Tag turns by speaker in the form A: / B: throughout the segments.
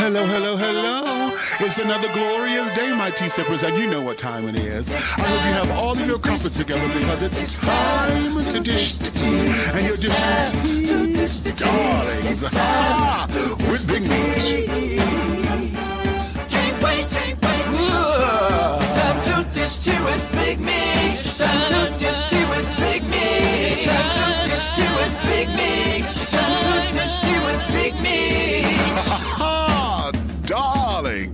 A: Hello, hello, hello. It's another glorious day, my tea sippers, and you know what time it is. I hope you have all of your comforts together because it's time to dish tea. And you're dishing tea, darlings, with Big Meach.
B: Can't wait. It's time to dish tea with Big Meach. It's time to dish tea with Big Meach. It's time to dish tea with Big Meach. It's time to dish tea with Big Meach.
A: Darling.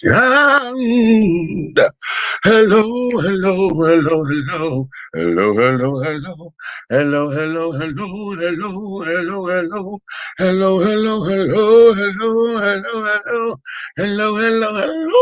C: And hello, hello, hello, hello, hello, hello, hello, hello, hello, hello, hello, hello, hello, hello, hello, hello, hello, hello, hello.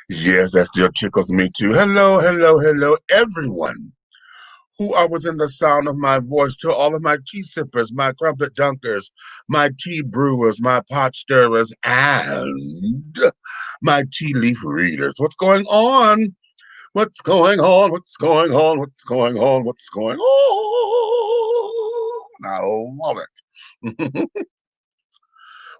C: Yes, that still tickles me too. Hello, hello, hello, everyone who are within the sound of my voice, to all of my tea sippers, my crumpet dunkers, my tea brewers, my pot stirrers, and my tea leaf readers. What's going on? What's going on? What's going on? What's going on? What's going on? I love it.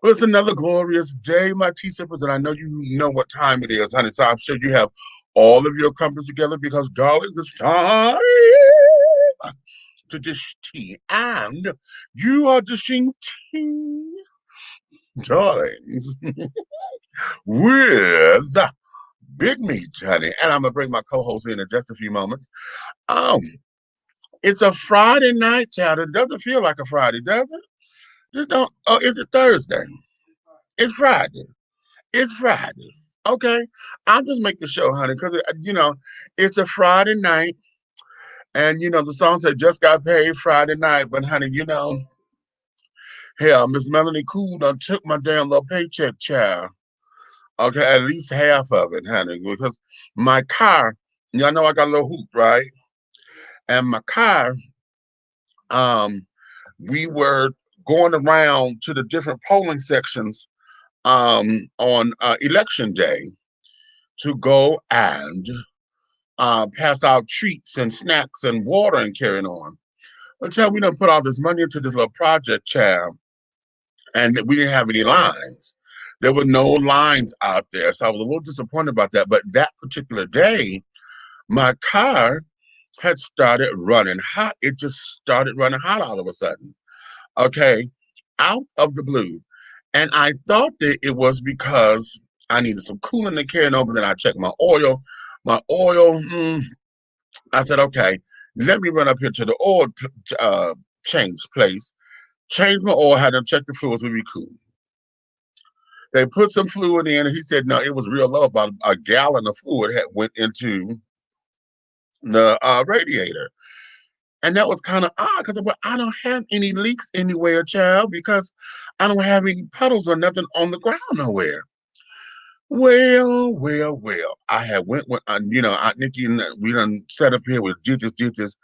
C: Well, it's another glorious day, my tea sippers, and I know you know what time it is, honey. So I'm sure you have all of your companies together because, darlings, it's time to dish tea. And you are dishing tea, darlings, with Big Meach, honey. And I'm going to bring my co-host in just a few moments. It's a Friday night, child. It doesn't feel like a Friday, does it? Just don't. Oh, is it Thursday? It's Friday. It's Friday. Okay. I'm just making sure, honey, because, it's a Friday night. And, the song said, just got paid Friday night. But, honey, hell, Miss Melanie Cool done took my damn little paycheck, child. Okay, at least half of it, honey, because my car, y'all know I got a little hoop, right? And my car, we were going around to the different polling sections on election day to go and pass out treats and snacks and water and carrying on. But child, we done put all this money into this little project, child, and we didn't have any lines. There were no lines out there, so I was a little disappointed about that. But that particular day, my car had started running hot. It just started running hot all of a sudden. Okay, out of the blue. And I thought that it was because I needed some coolant to carry over. Then I checked my oil. My oil, I said, okay, let me run up here to the oil change place. Change my oil, had them check the fluids, would be cool. They put some fluid in, and he said, no, it was real low. About a gallon of fluid had went into the radiator. And that was kind of odd because I don't have any leaks anywhere, child, because I don't have any puddles or nothing on the ground nowhere. Well. I had went with, Aunt Nikki, and we done set up here with did this,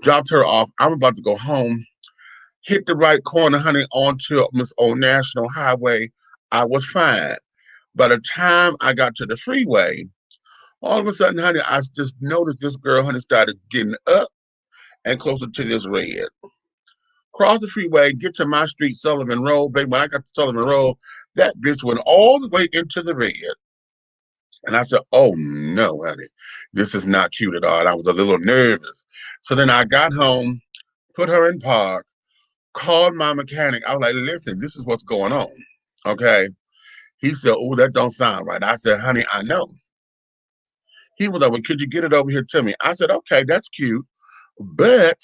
C: dropped her off. I'm about to go home, hit the right corner, honey, onto Miss Old National Highway. I was fine. By the time I got to the freeway, all of a sudden, honey, I just noticed this girl, honey, started getting up and closer to this red. Cross the freeway, get to my street, Sullivan Road, baby. When I got to Sullivan Road, that bitch went all the way into the red. And I said, oh no, honey, this is not cute at all. And I was a little nervous. So then I got home, put her in park, called my mechanic. I was like, listen, this is what's going on. Okay. He said, oh, that don't sound right. I said, honey, I know. He was like, well, could you get it over here to me? I said, okay, that's cute. But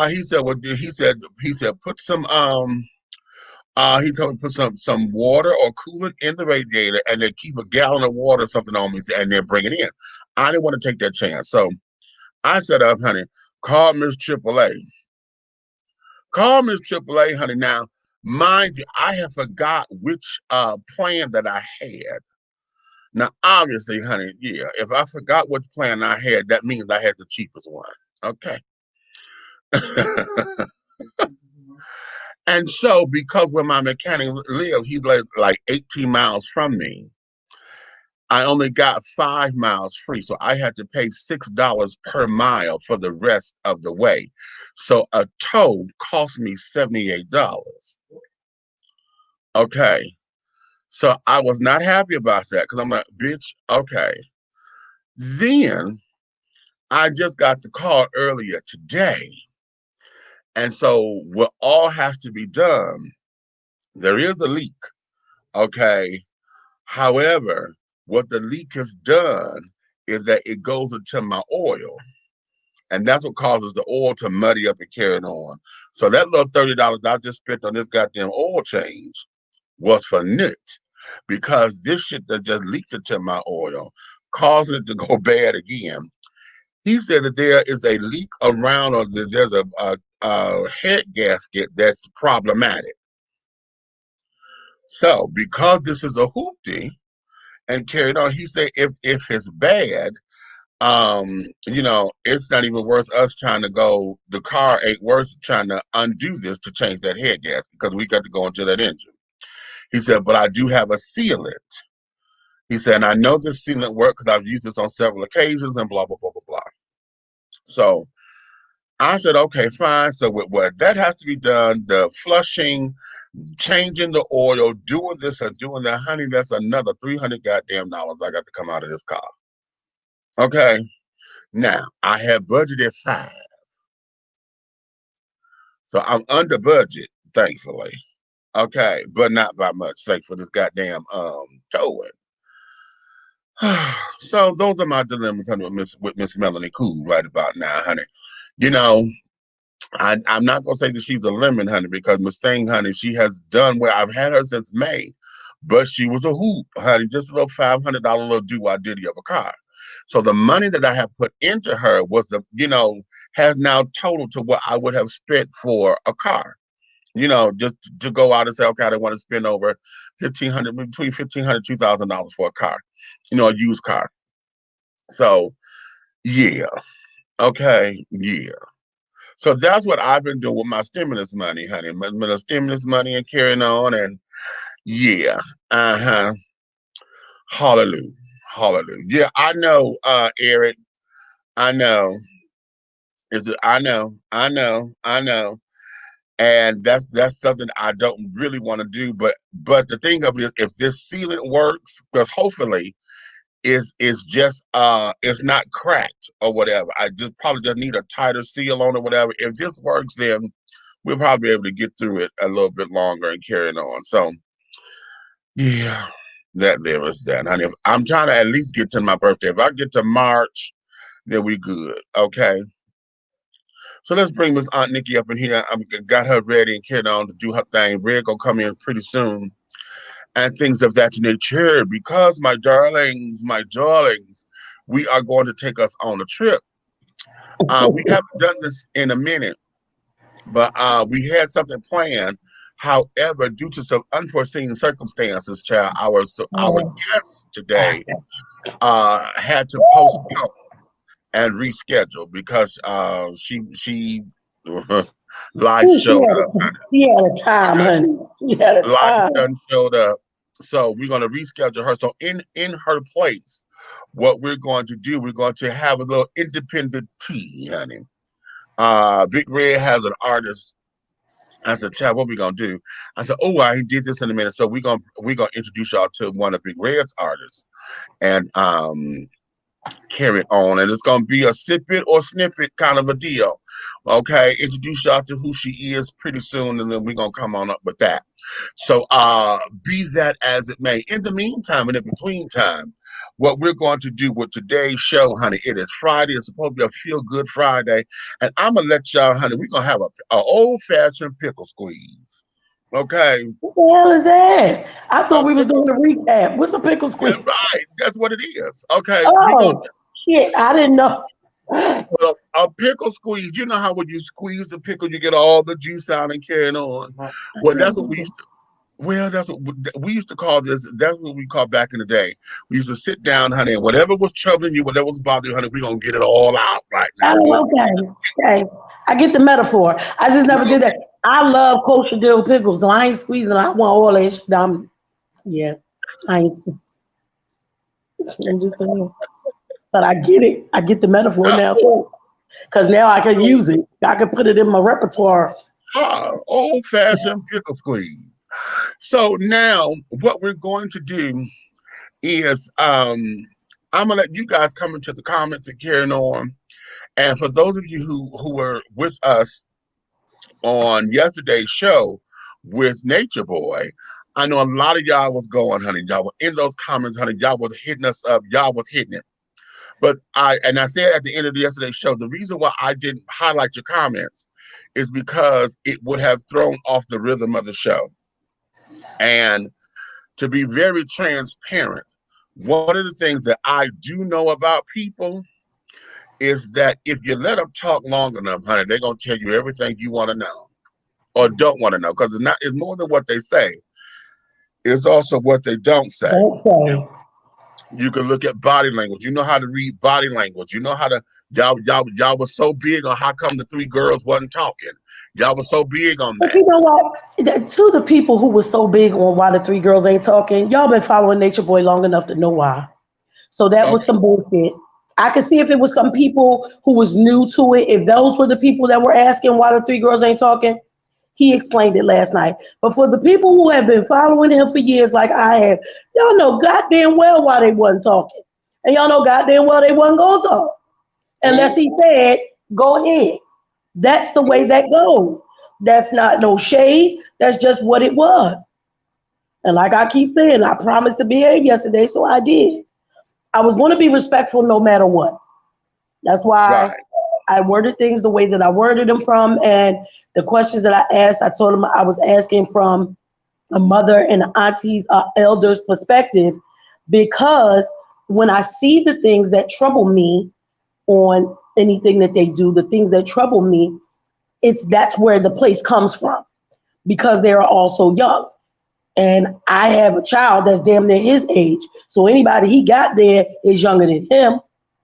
C: he said, well, he said, put some he told me put some water or coolant in the radiator and then keep a gallon of water or something on me and then bring it in. I didn't want to take that chance. So I said, honey, call Miss AAA. Call Miss AAA, honey. Now, mind you, I have forgot which plan that I had. Now, obviously, honey, yeah, if I forgot which plan I had, that means I had the cheapest one. Okay. And so, because where my mechanic lives, he's like 18 miles from me, I only got 5 miles free. So I had to pay $6 per mile for the rest of the way. So a tow cost me $78. Okay. So I was not happy about that because I'm like, bitch, okay. Then I just got the call earlier today. And so what all has to be done, there is a leak. Okay. However, what the leak has done is that it goes into my oil. And that's what causes the oil to muddy up and carry it on. So that little $30 I just spent on this goddamn oil change was for nut because this shit that just leaked into my oil caused it to go bad again. He said that there is a leak around, or that there's a head gasket that's problematic. So because this is a hoopty and carried on, he said if it's bad, it's not even worth us trying to go. The car ain't worth trying to undo this to change that head gasket because we got to go into that engine. He said, but I do have a sealant. He said, and I know this sealant works because I've used this on several occasions and blah, blah, blah, blah, blah. So I said, okay, fine. So with what that has to be done, the flushing, changing the oil, doing this or doing that, honey, that's another 300 goddamn dollars I got to come out of this car. Okay. Now I have budgeted 5. So I'm under budget, thankfully. Okay, but not by much, thanks for this goddamn towing. So those are my dilemmas, honey, with Miss Melanie Cool right about now, honey. You know, I'm not gonna say that she's a lemon, honey, because Miss Thing, honey, she has done well. I've had her since May, but she was a hoop, honey, just a little $500 little do-I-diddy of a car. So the money that I have put into her was has now totaled to what I would have spent for a car. Just to go out and say, okay, I don't want to spend over between $1,500, $2,000 for a car, a used car. So yeah, okay, yeah. So that's what I've been doing with my stimulus money, honey. My stimulus money and carrying on, and yeah, uh-huh. Hallelujah. Hallelujah. Yeah, I know, Eric. I know. I know. And that's something I don't really want to do. But the thing of it is, if this sealant works, because hopefully is just it's not cracked or whatever. I just probably just need a tighter seal on it, whatever. If this works, then we'll probably be able to get through it a little bit longer and carrying on. So yeah, that there is that, honey. I'm trying to at least get to my birthday. If I get to March, then we good. Okay. So let's bring Miss Aunt Nikki up in here. I got her ready and carried on to do her thing. Red gonna come in pretty soon and things of that nature. Because my darlings, we are going to take us on a trip. We haven't done this in a minute, but we had something planned. However, due to some unforeseen circumstances, child, our guest today had to postpone and reschedule because she life
D: She
C: showed
D: had
C: up.
D: she had a time,
C: Okay,
D: honey. She had a
C: life
D: time.
C: done showed up. So we're going to reschedule her. So in her place, what we're going to do, we're going to have a little independent tea, honey. Big Red has an artist. I said, Chad, what we gonna do? I said, oh, I did this in a minute. So we're gonna introduce y'all to one of Big Red's artists and carry on. And it's gonna be a sip it or snippet kind of a deal. Okay, introduce y'all to who she is pretty soon, and then we're gonna come on up with that. So be that as it may. In the meantime and in between time, what we're going to do with today's show, honey, it is Friday. It's supposed to be a feel-good Friday. And I'm gonna let y'all, honey, we're gonna have a old-fashioned pickle squeeze. Okay.
D: What the hell is that? I
C: A
D: thought we was
C: pickle,
D: doing a recap. What's a pickle
C: yeah,
D: squeeze?
C: right. That's what it is. Okay. We're gonna
D: Oh shit! I didn't know.
C: well, a pickle squeeze. You know how when you squeeze the pickle, you get all the juice out and carrying on. Well, that's what we used to. Well, that's what we used to call this. That's what we call back in the day. We used to sit down, honey, and whatever was troubling you, whatever was bothering you, honey, we're gonna get it all out right now.
D: Oh, okay. Okay. I get the metaphor. I just never did that. I love kosher dill pickles, so I ain't squeezing. I want all that shit. Yeah. I ain't. I'm just saying. But I get it. I get the metaphor now too. Because now I can use it. I can put it in my repertoire.
C: Old fashioned pickle squeeze. So now what we're going to do is I'm gonna let you guys come into the comments and carry on. And for those of you who were with us on yesterday's show with Nature Boy, I know a lot of y'all was going, honey. Y'all were in those comments, honey. Y'all was hitting us up. Y'all was hitting it. But I said at the end of yesterday's show, the reason why I didn't highlight your comments is because it would have thrown off the rhythm of the show. And to be very transparent, one of the things that I do know about people is that if you let them talk long enough, honey, they're gonna tell you everything you want to know or don't want to know. Because it's more than what they say. It's also what they don't say.
D: Okay.
C: You can look at body language. You know how to read body language. You know how to y'all was so big on how come the three girls wasn't talking. Y'all was so big on
D: But
C: that.
D: you know what? To the people who was so big on why the three girls ain't talking, y'all been following Nature Boy long enough to know why. So that was
C: Okay.
D: some bullshit. I could see if it was some people who was new to it, if those were the people that were asking why the three girls ain't talking, he explained it last night. But for the people who have been following him for years, like I have, y'all know goddamn well why they wasn't talking. And y'all know goddamn well they wasn't going to talk. Unless
C: Ooh,
D: he said, go ahead. That's the way that goes. That's not no shade. That's just what it was. And like I keep saying, I promised to behave yesterday, so I did. I was going to be respectful no matter what. That's why
C: right.
D: I worded things the way that I worded them from. And the questions that I asked, I told them I was asking from a mother and auntie's elders perspective, because when I see the things that trouble me on anything that they do, the things that trouble me, that's where the place comes from, because they are all so young. And I have a child that's damn near his age. So anybody he got there is younger than him.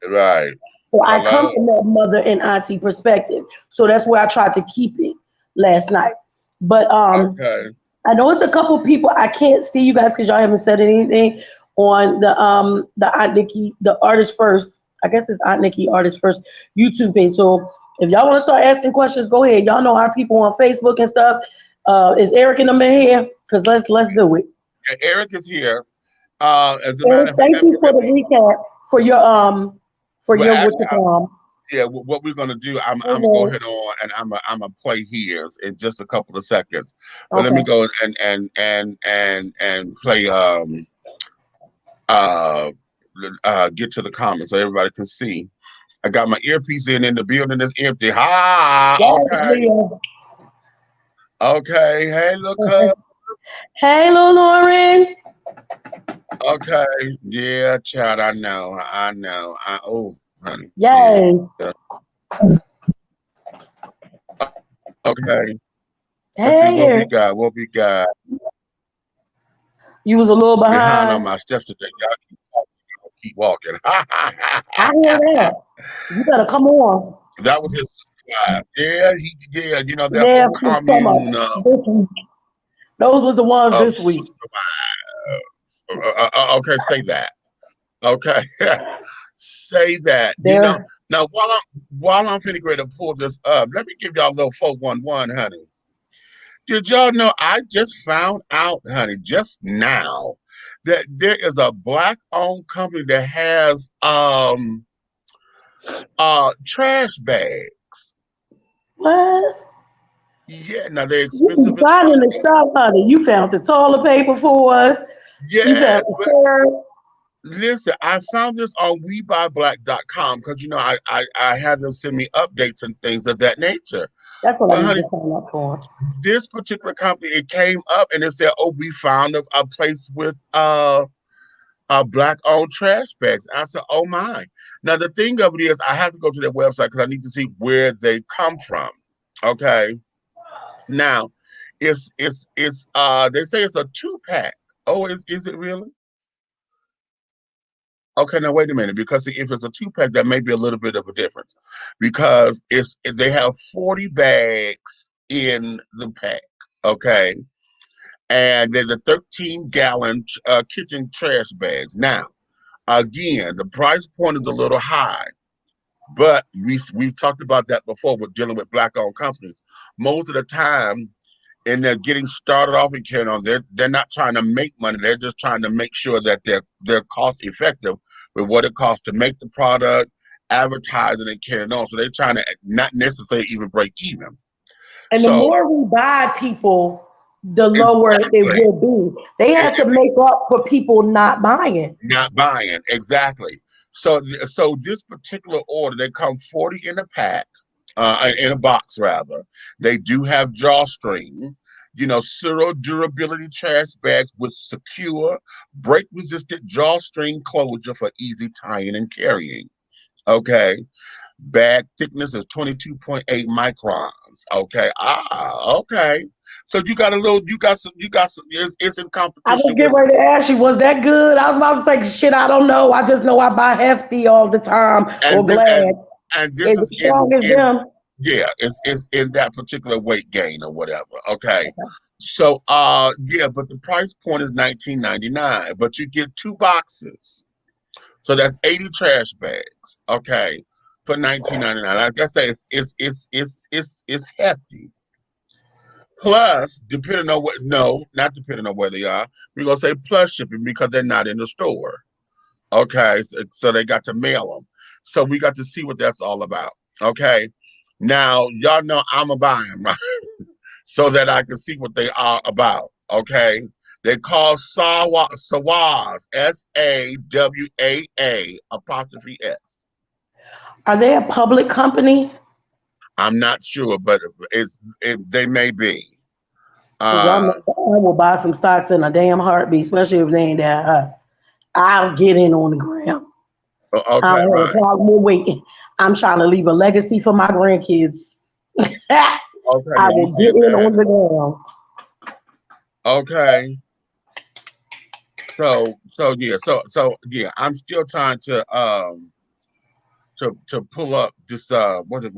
C: Right.
D: So I come
C: Hello.
D: from that mother and auntie perspective. So that's where I tried to keep it last night. But
C: Okay.
D: I know it's a couple people. I can't see you guys because y'all haven't said anything on the Aunt Nikki, the artist first. I guess it's Aunt Nikki artist first YouTube page. So if y'all want to start asking questions, go ahead. Y'all know our people on Facebook and stuff. Is Eric and them in here? Because let's do it.
C: And Eric is here. As a matter
D: Eric,
C: of fact,
D: thank you for the recap for
C: well,
D: your what
C: actually,
D: you call.
C: yeah, what we're gonna do, I'm gonna go
D: Okay.
C: ahead on and I'm gonna play his in just a couple of seconds. But let me
D: Okay.
C: go and play uh get to the comments so everybody can see. I got my earpiece in the building is empty.
D: Yes,
C: Okay.
D: Leah.
C: Okay. Hey, look up.
D: Hey, Lil Lauren.
C: Okay. Yeah, child, I know. Oh, honey. Yeah.
D: Yay.
C: Okay. Let's see
D: Hey,
C: what we
D: Eric.
C: got. What we got.
D: You was a little
C: Behind on
D: behind.
C: my steps today. Y'all keep walking.
D: I hear that. You better come on.
C: That was his vibe. Yeah, you know, that
D: Yeah,
C: whole
D: from
C: commune
D: this week. Those was the ones
C: of
D: this week.
C: sister vibes. Okay, say that. Okay. Say that. You know,
D: There.
C: now while I'm finna ready to pull this up, let me give y'all a little 411, honey. Did y'all know I just found out, honey, just now that there is a black owned company that has trash bag.
D: What?
C: Yeah, now they're
D: You
C: expensive
D: be
C: as fuck.
D: finding the stuff, honey. You found the toilet paper for us. You found
C: Yes,
D: the
C: but
D: syrup.
C: listen, I found this on WeBuyBlack.com because you know I have them send me updates and things of that nature.
D: That's what I
C: Well,
D: need
C: honey,
D: to sign up for.
C: this particular company, it came up and it said, "Oh, we found a place with black owned trash bags." I said, "Oh my!" Now the thing of it is, I have to go to their website because I need to see where they come from. Okay, now It's they say it's a 2-pack. Oh, is it really? Okay, now wait a minute, because see, if it's a 2-pack, that may be a little bit of a difference, because they have 40 bags in the pack. Okay, and there's a 13-gallon kitchen trash bags. Now, again, the price point is a little high, but we've talked about that before with dealing with black-owned companies. Most of the time, and they're getting started off and carrying on. They're not trying to make money. They're just trying to make sure that they're cost effective with what it costs to make the product, advertise it, and carrying on. So they're trying to not necessarily even break even.
D: And the
C: So
D: more we buy people, the lower it
C: exactly,
D: will be. They
C: it,
D: have to
C: it-
D: make up for people not buying.
C: not buying exactly. So this particular order, they come 40 in a pack, in a box rather. They do have drawstring, zero durability trash bags with secure, break-resistant drawstring closure for easy tying and carrying. Okay. Bag thickness is 22.8 microns. Okay. Okay. So you got some, it's in
D: I was
C: competition
D: getting
C: with,
D: ready to ask you, was that good? I was about to say, shit, I don't know. I just know I buy Hefty all the time or
C: and this,
D: Glad.
C: and this
D: Is
C: is
D: it strong as
C: in
D: them?
C: yeah, it's in that particular weight gain or whatever. Okay. So yeah, but the price point is 19.99, but you get 2 boxes. So that's 80 trash bags, okay, for 19.99. Like I say, it's hefty. Plus, depending on what no, not depending on where they are, we're gonna say plus shipping because they're not in the store. Okay, so they got to mail them. So we got to see what that's all about. Okay. Now, y'all know I'm a buy them, right? So that I can see what they are about. Okay. They call Sawaz, SAWAA apostrophe S.
D: Are they a public company?
C: I'm not sure, but they may be.
D: Because I know
C: Uh,
D: I will buy some stocks in a damn heartbeat, especially if they ain't that high. I'll get in on the ground. I
C: okay,
D: don't have a
C: right.
D: problem with waiting. I'm trying to leave a legacy for my grandkids. I
C: Okay, now you
D: will get
C: said
D: in on
C: that.
D: the ground.
C: Okay. So yeah, I'm still trying to pull up this what is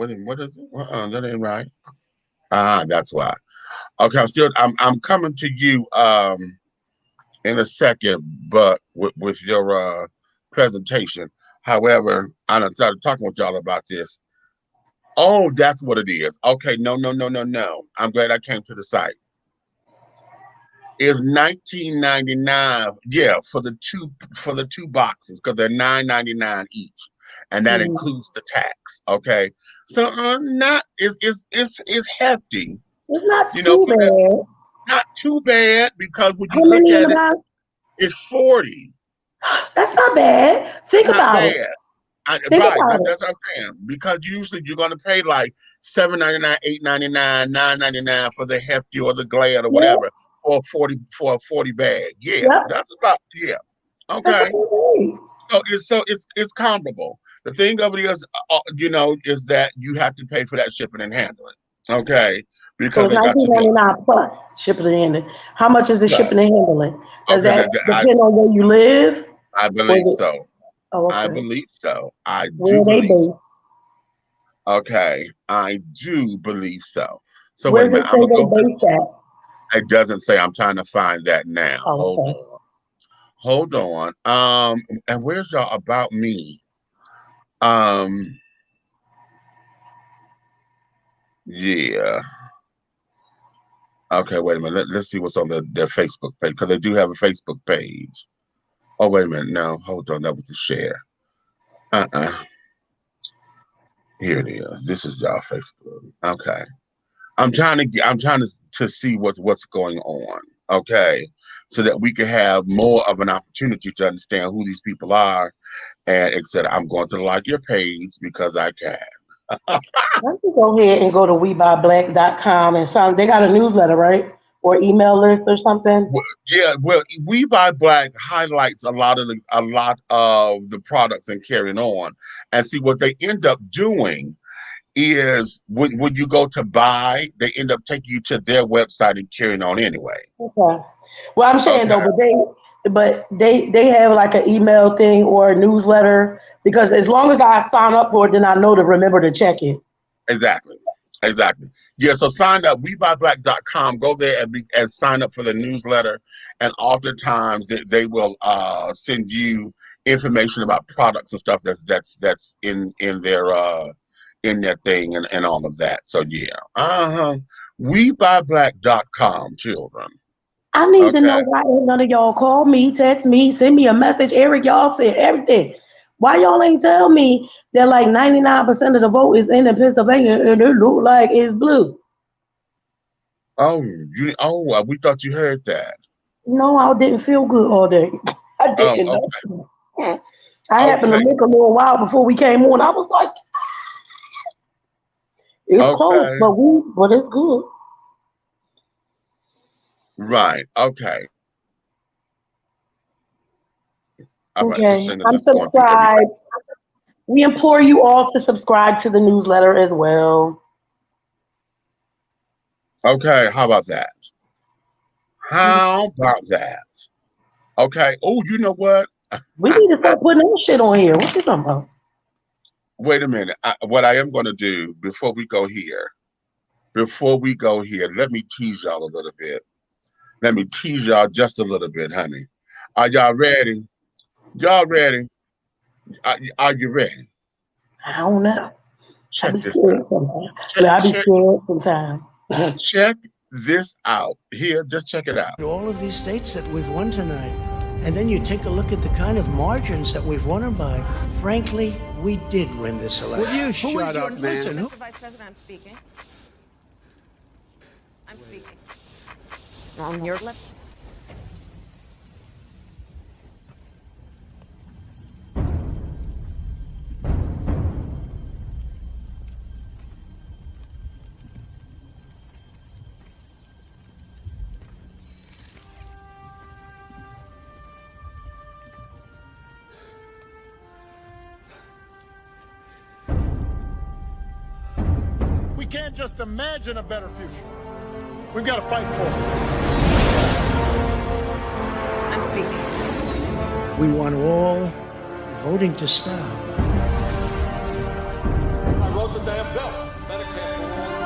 C: it? That ain't right. That's why. Okay, I'm coming to you in a second, but with your presentation. However, I done started talking with y'all about this. Oh, that's what it is. Okay, no, no, no, no, no. I'm glad I came to the site. Is 19.99, yeah, for the two boxes because they're 9.99 each, and that
D: Mm.
C: includes the tax. Okay, so not it's hefty,
D: It's not
C: for
D: too
C: that,
D: bad.
C: not too bad because when
D: How
C: you look
D: many in the
C: at it,
D: box?
C: it's 40.
D: That's not bad. Think
C: Not
D: about it.
C: bad.
D: Think
C: Right,
D: about it.
C: that's what I'm saying. Because usually you're gonna pay like 7.99, 8.99, 9.99 for the hefty or the glad or
D: Yeah,
C: whatever for a 40 bag. Yeah,
D: yeah.
C: that's about yeah.
D: That's
C: Okay.
D: okay.
C: So it's comparable. The thing of it is, is that you have to pay for that shipping and handling. Okay,
D: So
C: because
D: it's
C: they got
D: nineteen
C: to be
D: ninety nine plus shipping and handling. How much is the
C: plus.
D: shipping and handling? Does
C: Okay,
D: that depend on where you live?
C: I
D: Or
C: believe
D: is it,
C: so.
D: oh,
C: I
D: okay.
C: believe so. I do
D: Where they
C: believe so.
D: based?
C: Okay, I do believe so. So
D: Where
C: wait a
D: does it
C: minute.
D: say
C: I'm gonna
D: they
C: go back.
D: based at?
C: It doesn't say. I'm trying to find that now.
D: Oh,
C: Hold
D: okay.
C: on. Hold on. And where's y'all about me? Um, yeah. Okay, wait a minute. Let's see what's on their Facebook page because they do have a Facebook page. Oh, wait a minute. No, hold on. That was the share. Uh-uh. Here it is. This is y'all Facebook. Okay. I'm trying to see what's going on. Okay. So that we can have more of an opportunity to understand who these people are and etc. I'm going to like your page because I can.
D: Why don't you go ahead and go to WeBuyBlack.com and some they got a newsletter, right? Or email list or something.
C: Yeah, well, We Buy Black highlights a lot of the products and carrying on, and see what they end up doing is when you go to buy, they end up taking you to their website and carrying on anyway.
D: Okay. Well, I'm saying
C: Okay,
D: though, but they have like an email thing or a newsletter because as long as I sign up for it, then I know to remember to check it.
C: exactly. Exactly. Yeah, so sign up, webuyBlack.com. Go there and sign up for the newsletter. And oftentimes they will send you information about products and stuff that's in their thing and all of that. So yeah. Uh-huh. WeBuyBlack.com, children.
D: I need to
C: Okay.
D: know why ain't none of y'all call me, text me, send me a message. Eric, y'all said everything. Why y'all ain't tell me that like 99% of the vote is in Pennsylvania and it look like it's blue?
C: We thought you heard that.
D: No, I didn't feel good all day. I
C: Oh,
D: didn't
C: okay.
D: know. I happened to
C: Okay.
D: look a little while before we came on. I was like, it's close,
C: Okay.
D: but it's good.
C: Right. Okay. All right. Just
D: Okay.
C: sending
D: I'm
C: this going through everything.
D: subscribed. We implore you all to subscribe to the newsletter as well.
C: Okay. How about that? How about that? Okay. Oh, you know what?
D: We need to start putting that shit on here. What you talking about?
C: Wait a minute. What I am going to do before we go here, let me tease y'all a little bit. Let me tease y'all just a little bit, honey. Are y'all ready? Y'all ready? Are you ready?
D: I don't know. I
C: Check
D: be
C: this
D: scared
C: out.
D: sometimes.
C: Check,
D: I be
C: check,
D: scared sometimes.
C: check this out. Here, just check it out.
B: All of these states that we've won tonight. And then you take a look at the kind of margins that we've won them by. Frankly, we did win this election.
E: Will you shut up, man?
B: Listen,
F: Mr. Vice President, I'm speaking. I'm speaking. On your left.
E: We can't just imagine a better future. We've got to fight for it.
F: I'm speaking.
B: we want all voting to stop.
E: I wrote the damn bill. Medicare for all.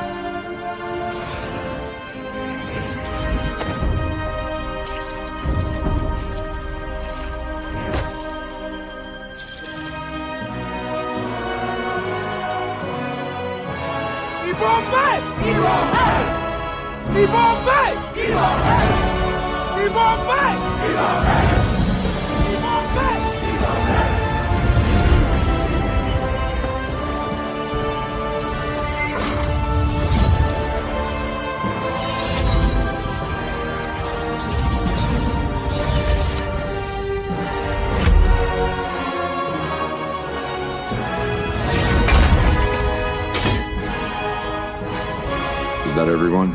G: Is that everyone?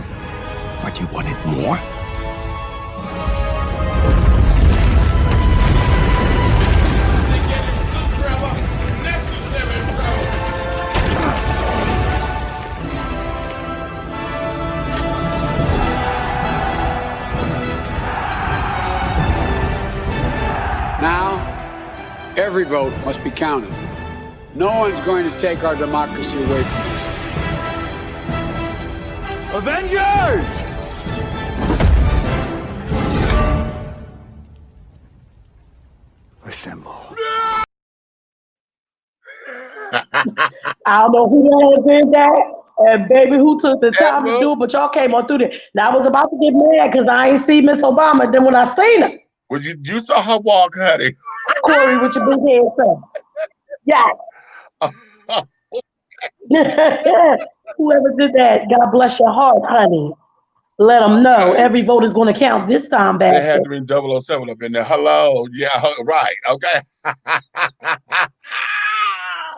G: What, you wanted more?
H: Now, every vote must be counted. No one's going to take our democracy away from us. Avengers!
G: Assemble.
D: I don't know who the hell did that. And baby, who took the time to do it, but y'all came on through there. Now I was about to get mad because I ain't see Miss Obama. Then when I seen her,
C: Well, you saw her walk, honey.
D: Corey with your big head son. Yes. Whoever did that, God bless your heart, honey. Let them know
C: Okay.
D: every vote is going to count this time,
C: There had
D: bastard.
C: to be 007 up in there. Hello. Yeah, right. Okay.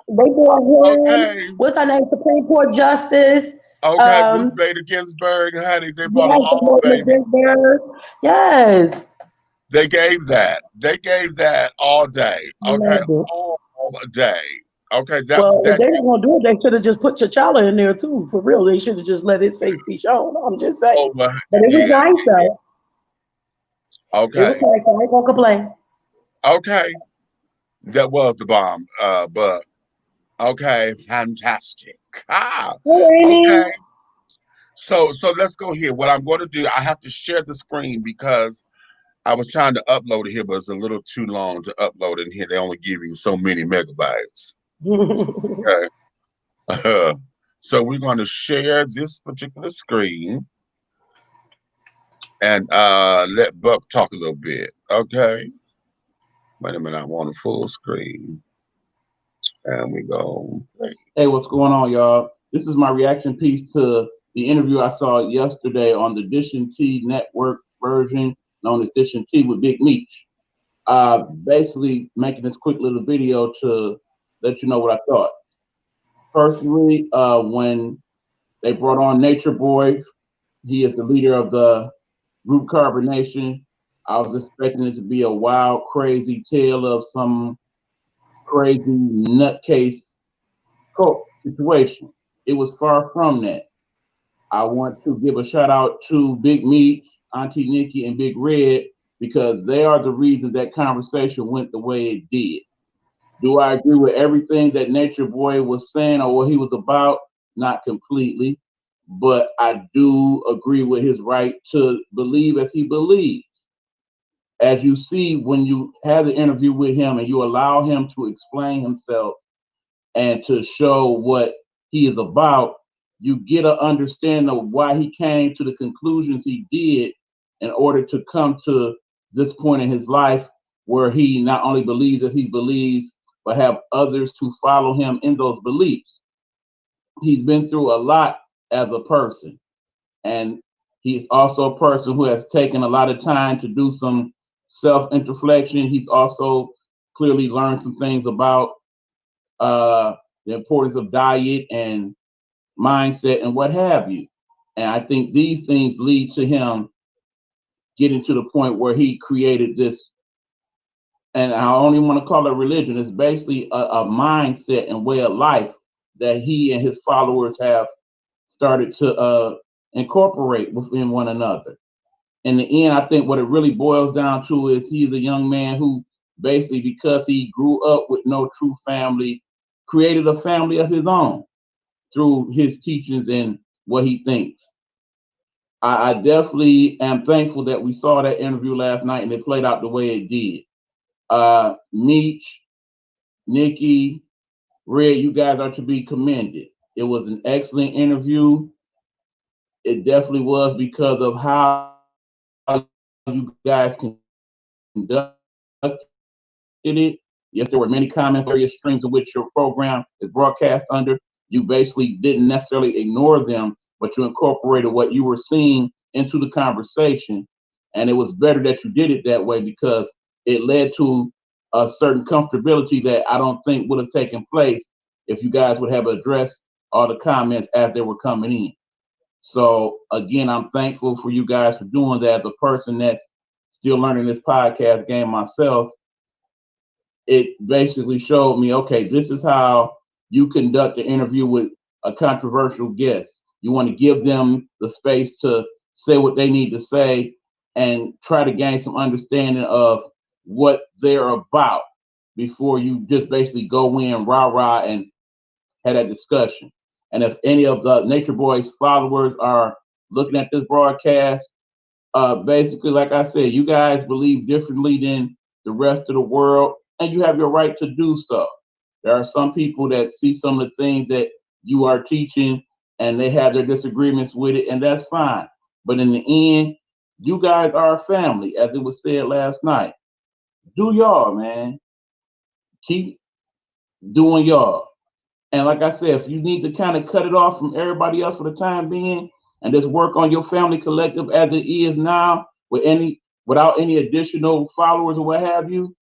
D: They brought him.
C: Okay.
D: What's her name? Supreme Court Justice.
C: Okay. Ruth Bader Ginsburg, honey. They brought them
D: Yes,
C: all, baby.
D: yes.
C: They gave that. They gave that all day. Okay.
D: Love it.
C: All day. Okay,
D: Well, if
C: that
D: they were gonna do it, they should have just put T'Challa in there too. For real, they should have just let his face be shown. I'm just saying.
C: over.
D: But it was
C: Yeah.
D: nice though. It was
C: Okay.
D: nice. I ain't gonna complain.
C: Okay. That was the bomb. But okay, fantastic. Ah.
D: Well,
C: Okay.
D: Amy.
C: So let's go here. What I'm going to do, I have to share the screen because I was trying to upload it here, but it's a little too long to upload in here. They only give you so many megabytes. Okay. So we're going to share this particular screen and let Buck talk a little bit. Okay. Wait a minute, I want a full screen. And we go.
I: Hey, what's going on, y'all? This is my reaction piece to the interview I saw yesterday on the Dish and T network version, known as Dish and T with Big Meach. Basically making this quick little video to let you know what I thought. Personally, when they brought on Nature Boy, he is the leader of the Group Carbonation. I was expecting it to be a wild, crazy tale of some crazy nutcase cult situation. It was far from that. I want to give a shout out to Big Meach, Auntie Nikki, and Big Red because they are the reason that conversation went the way it did. Do I agree with everything that Nature Boy was saying or what he was about? Not completely, but I do agree with his right to believe as he believes. As you see, when you have the interview with him and you allow him to explain himself and to show what he is about, you get an understanding of why he came to the conclusions he did in order to come to this point in his life where he not only believes as he believes, but have others to follow him in those beliefs. He's been through a lot as a person, and he's also a person who has taken a lot of time to do some self-introspection. He's also clearly learned some things about the importance of diet and mindset and what have you. And I think these things lead to him getting to the point where he created this, and I don't even want to call it religion. It's basically a mindset and way of life that he and his followers have started to incorporate within one another. In the end, I think what it really boils down to is he's a young man who basically, because he grew up with no true family, created a family of his own through his teachings and what he thinks. I definitely am thankful that we saw that interview last night and it played out the way it did. Meach, Nikki, Red, you guys are to be commended. It was an excellent interview. It definitely was because of how you guys conducted it. Yes, there were many comments, various streams of which your program is broadcast under. You basically didn't necessarily ignore them, but you incorporated what you were seeing into the conversation. And it was better that you did it that way because it led to a certain comfortability that I don't think would have taken place if you guys would have addressed all the comments as they were coming in. So again, I'm thankful for you guys for doing that. As a person that's still learning this podcast game myself, it basically showed me, okay, this is how you conduct an interview with a controversial guest. You want to give them the space to say what they need to say and try to gain some understanding of what they're about before you just basically go in rah-rah and have that discussion. And if any of the Nature Boys followers are looking at this broadcast, basically, like I said, you guys believe differently than the rest of the world, and you have your right to do so. There are some people that see some of the things that you are teaching and they have their disagreements with it, and that's fine. But in the end, you guys are a family, as it was said last night. Do y'all, man. Keep doing y'all. And like I said, if you need to kind of cut it off from everybody else for the time being and just work on your family collective as it is now without any additional followers or what have you,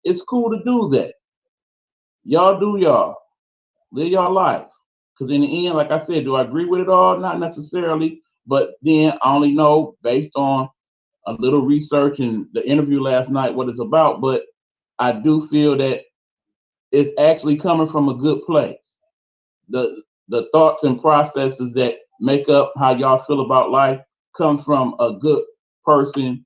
I: it's cool to do that. Y'all do y'all. Live y'all life. Because in the end, like I said, do I agree with it all? Not necessarily. But then I only know based on a little research and the interview last night what it's about. But I do feel that it's actually coming from a good place. The thoughts and processes that make up how y'all feel about life come from a good person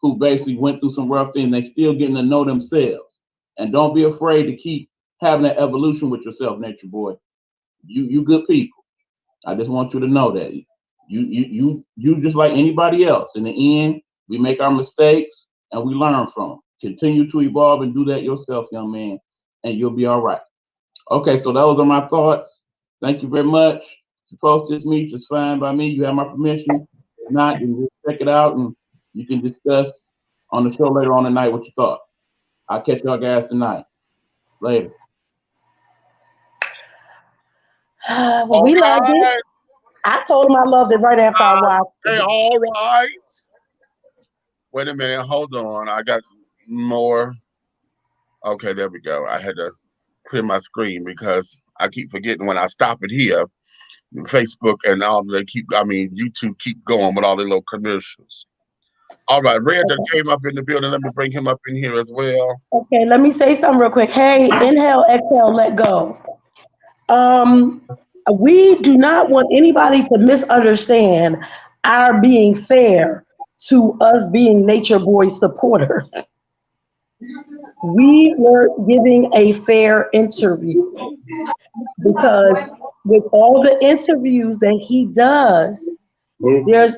I: who basically went through some rough things. They still getting to know themselves. And don't be afraid to keep having that evolution with yourself, Nature Boy. You good people. I just want you to know that. You just like anybody else. In the end, we make our mistakes and we learn from them. Continue to evolve and do that yourself, young man, and you'll be all right. Okay, so those are my thoughts. Thank you very much. To post this Meach is fine by me. You have my permission. If not, you can just check it out and you can discuss on the show later on tonight what you thought. I'll catch y'all guys tonight. Later.
D: Well, we loved it. I told him I loved it right after I watched
C: Hey,
D: it.
C: all right. Wait a minute. Hold on. I got more. Okay, there we go. I had to clear my screen because I keep forgetting when I stop it here. Facebook and all YouTube keep going with all the little commercials. All right, Red that came up in the building. Let me bring him up in here as well.
D: Okay, let me say something real quick. Hey, inhale, exhale, let go. We do not want anybody to misunderstand our being fair to us being Nature Boy supporters. We were giving a fair interview because with all the interviews that he does, there's,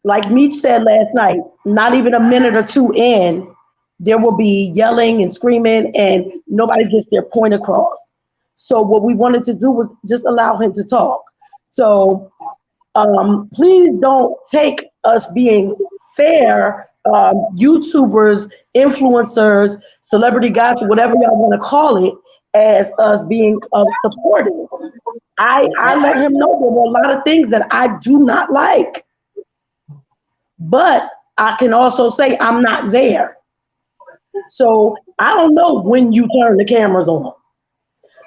D: like Meach said last night, not even a minute or two in, there will be yelling and screaming and nobody gets their point across. So what we wanted to do was just allow him to talk. So please don't take us being fair, YouTubers, influencers, celebrity gossip, whatever y'all want to call it, as us being supportive. I let him know there were a lot of things that I do not like. But I can also say I'm not there. So I don't know when you turn the cameras on,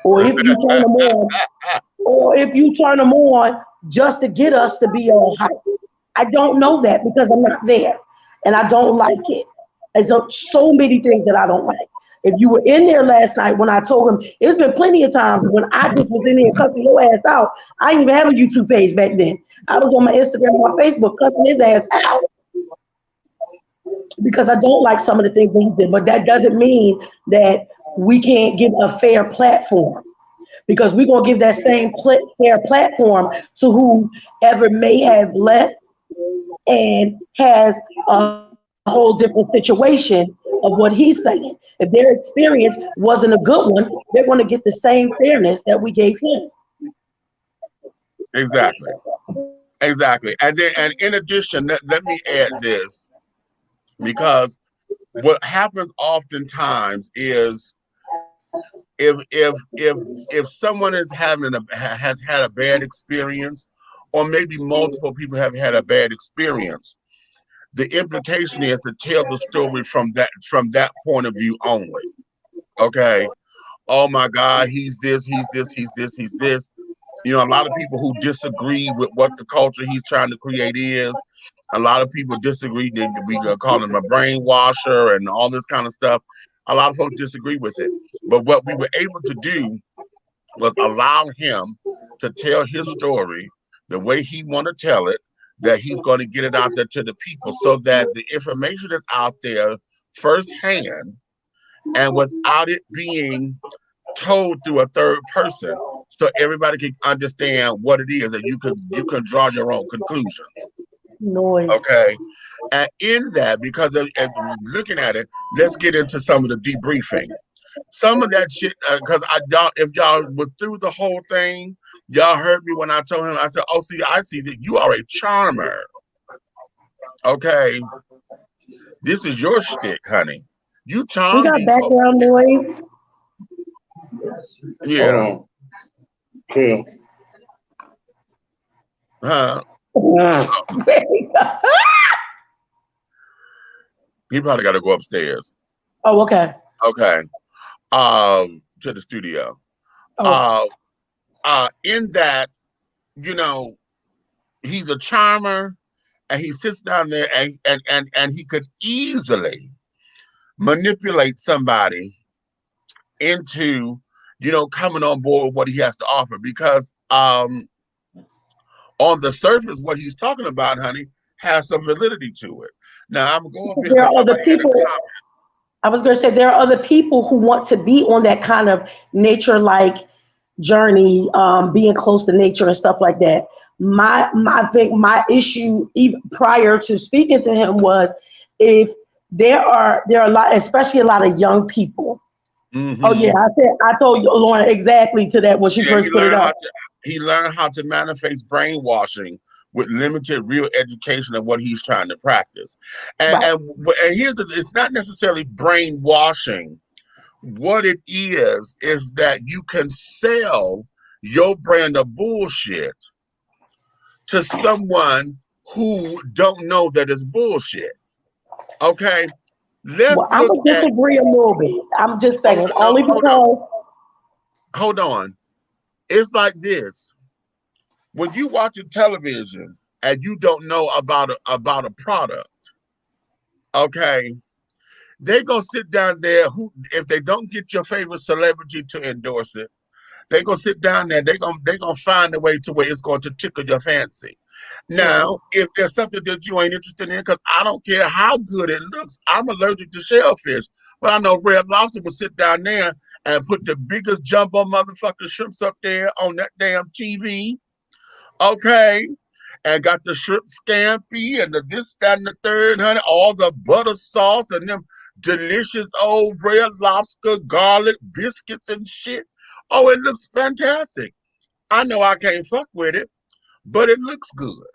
D: or if you turn them on, or if you turn them on just to get us to be all hype. I don't know that because I'm not there, and I don't like it. And so many things that I don't like. If you were in there last night when I told him, it's been plenty of times when I just was in there cussing your ass out. I didn't even have a YouTube page back then. I was on my Instagram and my Facebook cussing his ass out because I don't like some of the things that he did. But that doesn't mean that we can't give a fair platform, because we're going to give that same fair platform to whoever may have left and has a whole different situation of what he's saying. If their experience wasn't a good one, they're going to get the same fairness that we gave him.
C: Exactly. And in addition, let me add this, because what happens oftentimes is if someone has had a bad experience, or maybe multiple people have had a bad experience, the implication is to tell the story from that point of view only. Okay. Oh my God, he's this, he's this, he's this, he's this. You know, a lot of people who disagree with what the culture he's trying to create is. A lot of people disagree. We call him a brainwasher and all this kind of stuff. A lot of folks disagree with it. But what we were able to do was allow him to tell his story the way he want to tell it, that he's going to get it out there to the people so that the information is out there firsthand and without it being told through a third person, so everybody can understand what it is, and you can draw your own conclusions.
D: Noise.
C: Okay. And in that, because of looking at it, let's get into some of the debriefing. Some of that shit, because if y'all were through the whole thing, y'all heard me when I told him, I said, oh, see, I see that you are a charmer. Okay. This is your shtick, honey. You charm
D: We got
C: these
D: background noise.
C: Yeah.
I: Okay.
C: He probably got to go upstairs.
D: Oh, okay.
C: Okay. To the studio. In that, you know, he's a charmer, and he sits down there and he could easily manipulate somebody into, coming on board with what he has to offer. Because on the surface, what he's talking about, honey, has some validity to it. Now, I'm going here
D: There
C: because
D: are other
C: somebody had a
D: people.
C: comment.
D: I was going to say there are other people who want to be on that kind of nature-like journey, being close to nature and stuff like that. I think my issue even prior to speaking to him was if there are a lot, especially a lot of young people. Oh yeah,
C: Mm-hmm.
D: I told you Lauren exactly to that when she
C: Yeah,
D: first put it up.
C: he learned how to manifest brainwashing with limited real education of what he's trying to practice. And
D: Right.
C: and, and it's not necessarily brainwashing. What it is that you can sell your brand of bullshit to someone who don't know that it's bullshit. Okay? Let's
D: Well, I'm
C: look
D: gonna
C: at
D: disagree a little bit. I'm just
C: oh
D: saying
C: no,
D: only because
C: hold on. It's like this. When you watching television and you don't know about a product, okay, they gonna sit down there who if they don't get your favorite celebrity to endorse it, they gonna sit down there, they gonna find a way to where it's going to tickle your fancy.
D: right.
C: Now, if there's something that you ain't interested in, because I don't care how good it looks, I'm allergic to shellfish. But I know Red Lobster will sit down there and put the biggest jumbo motherfucking shrimps up there on that damn TV. Okay, and got the shrimp scampi and the this, that, and the third, honey, all the butter sauce and them delicious old Red Lobster garlic biscuits and shit. Oh, it looks fantastic. I know I can't fuck with it, but it looks good.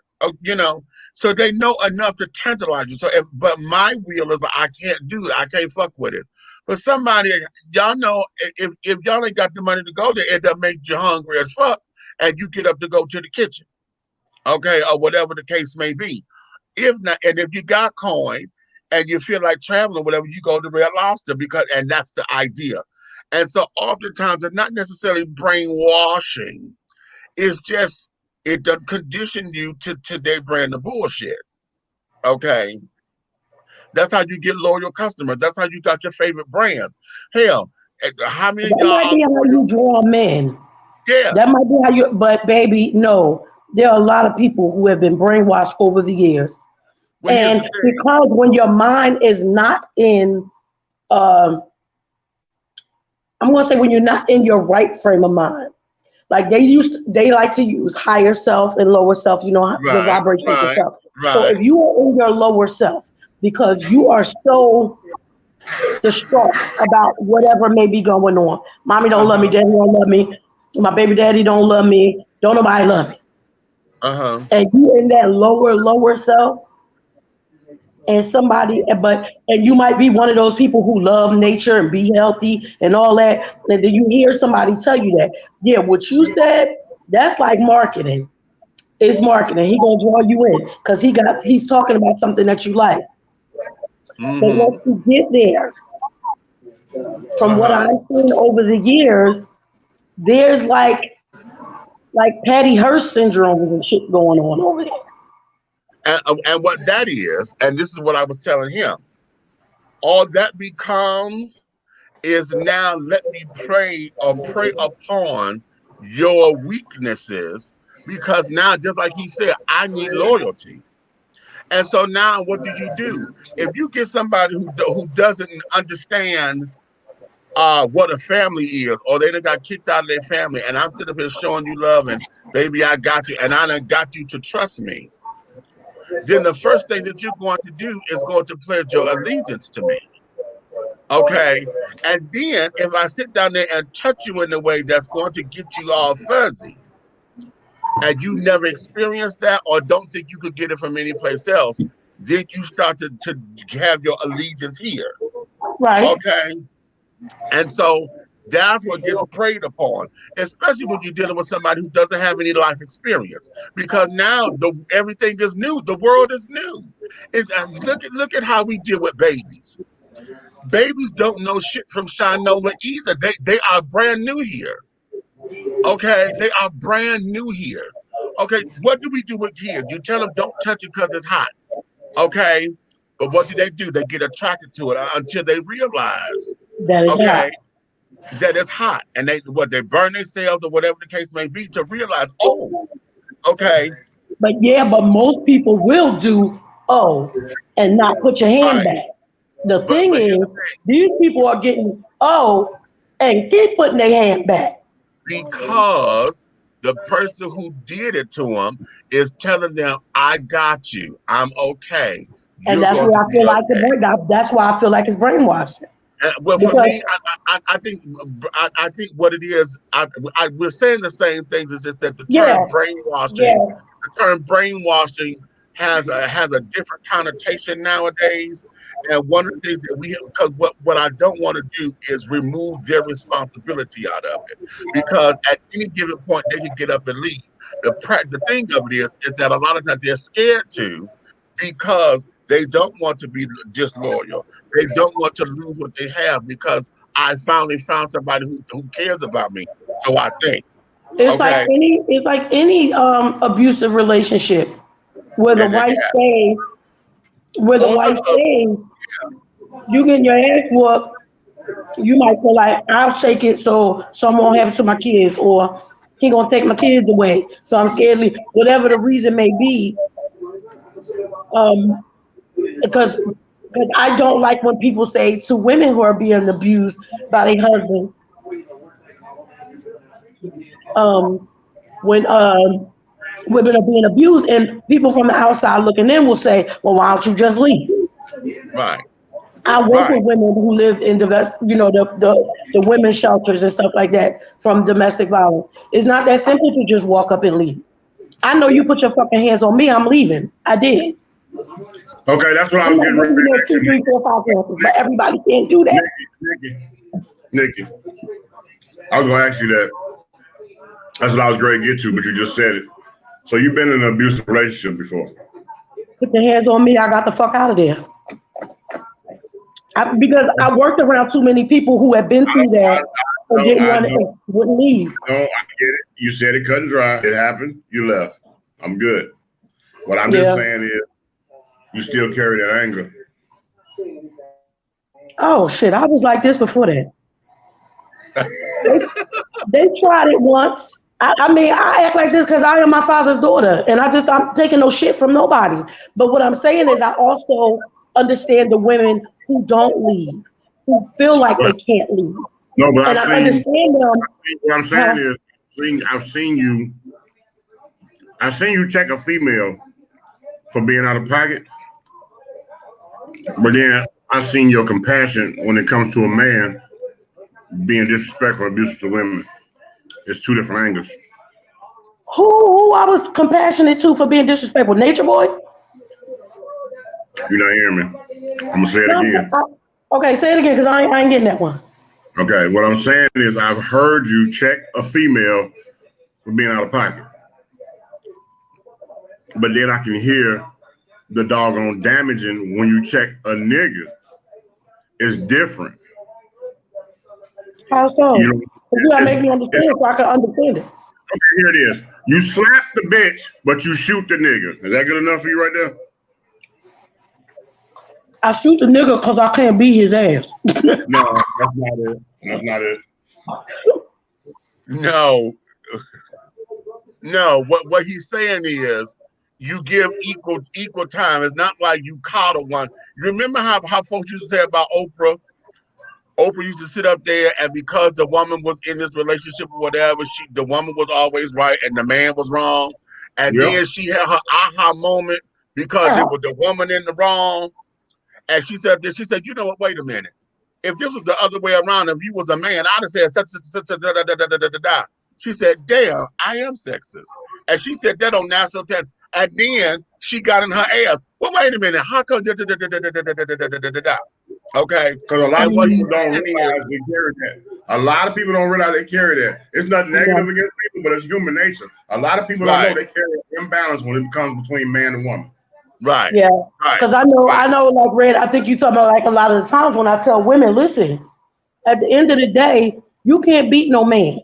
C: So they know enough to tantalize you. But my wheel is I can't do it. I can't fuck with it. But somebody, y'all know, if y'all ain't got the money to go there, it doesn't make you hungry as fuck, and you get up to go to the kitchen, okay, or whatever the case may be. If not, and if you got coin and you feel like traveling, whatever, you go to Red Lobster and that's the idea. And so oftentimes it's not necessarily brainwashing. It's just it does condition you to their brand of bullshit. Okay. That's how you get loyal customers. That's how you got your favorite brands. Hell, how many of
D: That
C: y'all
D: might
C: are
D: be how
C: loyal?
D: you draw them in.
C: Yeah.
D: That might be how you. But baby, no. There are a lot of people who have been brainwashed over the years,
C: Well, here's
D: and
C: the thing.
D: because when your mind is not in, um, I'm gonna say when you're not in your right frame of mind. Like they like to use higher self and lower self, the
C: Right,
D: vibrations and
C: right,
D: stuff. So
C: right.
D: if you are in your lower self because you are so distraught about whatever may be going on, mommy don't love me,
C: Uh-huh.
D: daddy don't love me, my baby daddy don't love me, don't nobody love me,
C: Uh-huh.
D: and you in that lower self, and you might be one of those people who love nature and be healthy and all that, and then you hear somebody tell you that, yeah, what you said, that's like marketing. It's marketing. He gonna draw you in because he's talking about something that you like. But
C: Mm-hmm.
D: once you get there, from what
C: Uh-huh.
D: I've seen over the years, there's like Patty Hearst syndrome and shit going on over there.
C: And what that is, and this is what I was telling him, all that becomes is now let me prey upon your weaknesses because now, just like he said, I need loyalty. And so now what do? If you get somebody who doesn't understand what a family is, or they done got kicked out of their family, and I'm sitting up here showing you love and baby, I got you, and I done got you to trust me, then the first thing that you're going to do is going to pledge your allegiance to me. Okay. And then if I sit down there and touch you in a way that's going to get you all fuzzy, and you never experienced that or don't think you could get it from any place else, then you start to have your allegiance here.
D: Right.
C: Okay. And so that's what gets preyed upon, especially when you're dealing with somebody who doesn't have any life experience. Because now everything is new. The world is new. Look at how we deal with babies. Babies don't know shit from Shinola either. They are brand new here. Okay, they are brand new here. Okay, what do we do with kids? You tell them don't touch it because it's hot. Okay, but what do? They get attracted to it until they realize.
D: That is
C: Okay,
D: hot.
C: that it's hot, and they burn themselves or whatever the case may be to realize, oh, okay,
D: But most people will do and not put your hand
C: right.
D: back. The
C: But
D: thing
C: here's
D: is,
C: the thing,
D: these people are getting and keep putting their hand back.
C: because the person who did it to them is telling them, "I got you. I'm okay.
D: And
C: You're
D: that's
C: going
D: where
C: to
D: I
C: be
D: feel like
C: okay."
D: that's why I feel like it's brainwashing.
C: Well, for
D: Because
C: me, I think what it is, we're saying the same things. It's just that the term brainwashing,
D: yeah.
C: has a different connotation nowadays. And one of the things that because what I don't want to do is remove their responsibility out of it, because at any given point they can get up and leave. The thing of it is that a lot of times they're scared to, because they don't want to be disloyal. They don't want to lose what they have, because I finally found somebody who cares about me. So I think,
D: It's like
C: okay,
D: any abusive relationship where the
C: and then,
D: wife
C: yeah,
D: stays, where the
C: on
D: wife
C: the
D: stays, you getting your ass whooped, you might feel like I'll shake it so something won't happen to my kids, or he gonna take my kids away, so I'm scared to leave. Whatever the reason may be, because I don't like when people say to women who are being abused by their husband, when women are being abused, and people from the outside looking in will say, "Well, why don't you just leave?"
C: right,
D: I work
C: right.
D: with women who lived in the women's shelters and stuff like that from domestic violence. It's not that simple to just walk up and leave. I know you put your fucking hands on me, I'm leaving. I did.
J: Okay, that's what I
D: I'm
J: was
D: not
J: getting ready
D: living
J: to
D: there
J: ask you,
D: 2, 3, 4, 5 chances, but everybody can't do that.
J: Nikki. I was going to ask you that. That's what I was going to get to, but you just said it. So you've been in an abusive relationship before?
D: Put your hands on me, I got the fuck out of there. Because I worked around too many people who had been through that and wouldn't leave.
J: No, I get it. You said it cut and dry. It happened. You left. I'm good. What I'm just saying is, you still carry that anger.
D: Oh shit, I was like this before that. They tried it once. I mean, I act like this because I am my father's daughter, and I'm taking no shit from nobody. But what I'm saying is, I also understand the women who don't leave, who feel like they can't leave.
J: No, but
D: and I understand them.
J: What I'm saying is, I've seen you check a female for being out of pocket, but then I've seen your compassion when it comes to a man being disrespectful and abusive to women. It's two different angles.
D: Who I was compassionate to for being disrespectful? Nature Boy?
J: You're not hearing me. I'm gonna say it again.
D: Okay, say it again, because I ain't getting that one.
J: Okay, what I'm saying is, I've heard you check a female for being out of pocket, but then I can hear the doggone damaging when you check a nigga. It's different.
D: How so?
J: You know,
D: you gotta make me understand so I can understand it.
J: Okay, here it is. You slap the bitch, but you shoot the nigga. Is that good enough for you right there?
D: I shoot the nigga because I can't beat his ass.
J: No, that's not it. That's not it.
C: No. What he's saying is, you give equal time. It's not like you coddle one. You remember how folks used to say about Oprah? Oprah used to sit up there, and because the woman was in this relationship or whatever, the woman was always right and the man was wrong. And then she had her aha moment because it was the woman in the wrong. And she said, you know what, wait a minute. If this was the other way around, if you was a man, I'd have said such da da da da da da da. She said, damn, I am sexist. And she said that on national television. And then she got in her ass. Well, wait a minute. How come da da da da da da da da da da? Okay.
J: Because a lot of people don't realize they carry that. A lot of people don't realize they carry that. It's not negative against people, but it's human nature. A lot of people don't know they carry an imbalance when it comes between man and woman.
C: Right.
D: Yeah. Because I know, like Red, I think you talking about like a lot of the times when I tell women, listen, at the end of the day, you can't beat no man.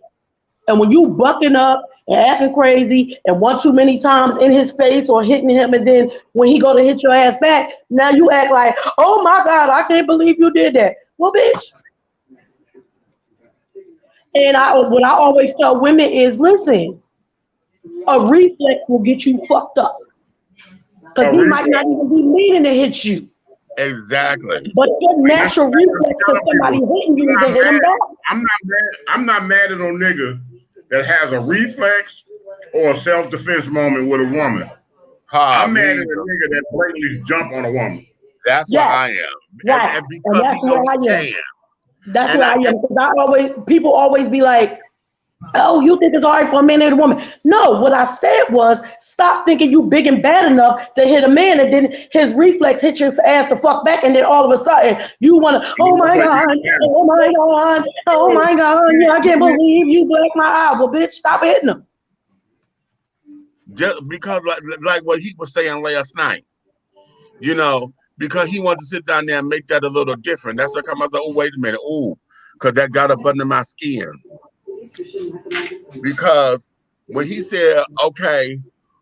D: And when you bucking up and acting crazy and one too many times in his face or hitting him, and then when he go to hit your ass back, now you act like, oh my God, I can't believe you did that. Well, bitch, And what I always tell women is, listen, a reflex will get you fucked up. Because he might not even be meaning to hit you.
C: Exactly.
D: But your natural reflex to somebody hitting you is to hit him back.
J: I'm not mad at no nigga that has a reflex or a self-defense moment with a woman. I'm mad at a nigga that blatantly jump on a woman.
C: That's where I am.
D: Right.
C: And because
D: that's
C: he knows
D: where I
C: he
D: am.
C: can.
D: That's where I am. Because people always be like, oh, you think it's all right for a man and a woman? No, what I said was, stop thinking you big and bad enough to hit a man, and then his reflex hit your ass the fuck back, and then all of a sudden you want to, oh my God, oh my God, oh my God, I can't believe you blacked my eye. Well, bitch, stop hitting him.
C: Just because, like what he was saying last night, you know, because he wanted to sit down there and make that a little different. That's like I was like, oh, wait a minute, because that got up under my skin. Because when he said, okay,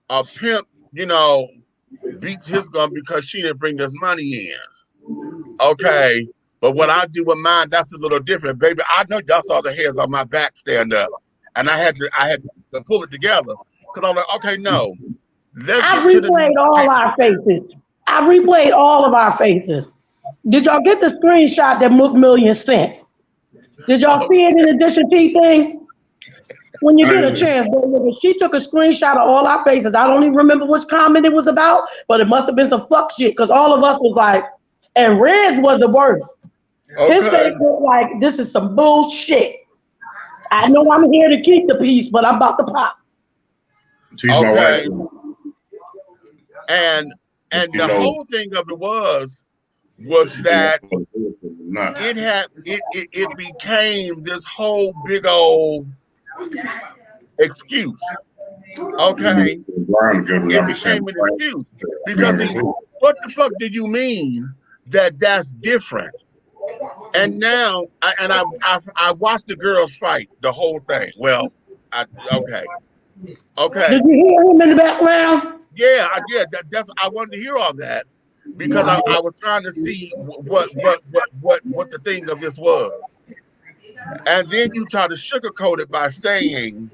C: a pimp, you know, beats his gun because she didn't bring this money in. Okay, but what I do with mine, that's a little different, baby. I know y'all saw the hairs on my back stand up, and I had to pull it together because I'm like, okay, no,
D: I replayed all our faces. I replayed all of our faces. Did y'all get the screenshot that McMillian sent? Did y'all see it in the Dish and Tea thing? When you get a chance, go look at. She took a screenshot of all our faces. I don't even remember which comment it was about, but it must have been some fuck shit because all of us was like, and Red's was the worst. Okay. His face looked like this is some bullshit. I know I'm here to keep the peace, but I'm about to pop.
C: Okay. And the whole thing of it was that it became this whole big old excuse. Okay. It became an excuse because what the fuck did you mean that that's different? And now I watched the girls fight the whole thing. Well, okay.
D: Did you hear him in the background?
C: Yeah, that's I wanted to hear all that because I was trying to see what the thing of this was. And then you try to sugarcoat it by saying,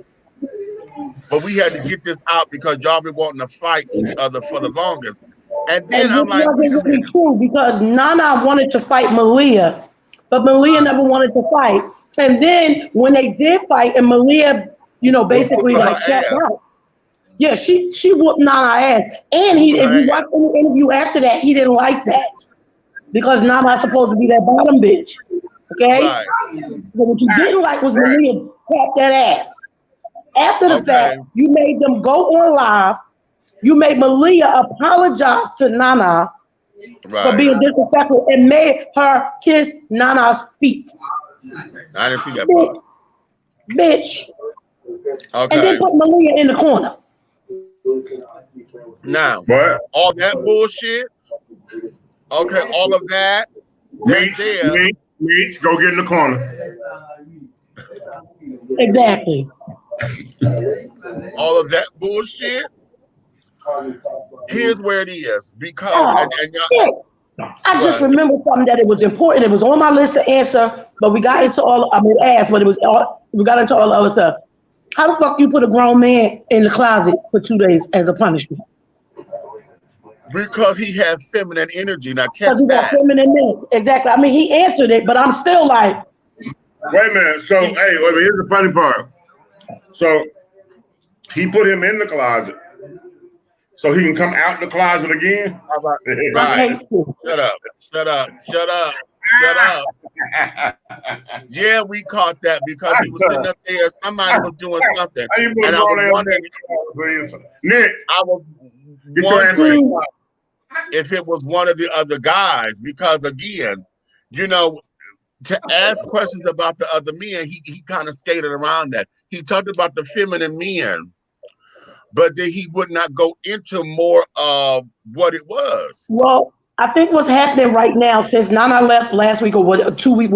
C: but we had to get this out because y'all been wanting to fight each other for the longest. And then I'm like, wait a minute.
D: True, because Nana wanted to fight Malia, but Malia never wanted to fight. And then when they did fight, and Malia, you know, basically like tapped out. Yeah, she whooped Nana ass. And if you watch the interview after that, he didn't like that. Because Nana's supposed to be that bottom bitch. Okay? Right. But what you didn't like was Malia tap that ass. After the fact, you made them go on live. You made Malia apologize to Nana for being disrespectful and made her kiss Nana's feet.
C: I didn't see that part.
D: Bitch. Okay. And then put Malia in the corner.
C: Now, all that bullshit, okay, all of that,
J: Meach, go get in the corner.
D: Exactly.
C: All of that bullshit. Here's where it is because
D: I just remember something that it was important. It was on my list to answer, but we got into we got into all the other stuff. How the fuck you put a grown man in the closet for 2 days as a punishment?
C: Because he had feminine energy. Now,
D: because he got feminine energy. Exactly. I mean, he answered it, but I'm still like.
J: Wait a minute. So, here's the funny part. So, he put him in the closet so he can come out the closet again?
C: Right. Shut up. Yeah, we caught that because he was sitting up there. Somebody was doing something. And I was wondering,
J: Nick,
C: I was wondering if it was one of the other guys. Because again, you know, to ask questions about the other men, he kind of skated around that. He talked about the feminine men, but then he would not go into more of what it was.
D: Well, I think what's happening right now, since Nana left last week or 2 weeks,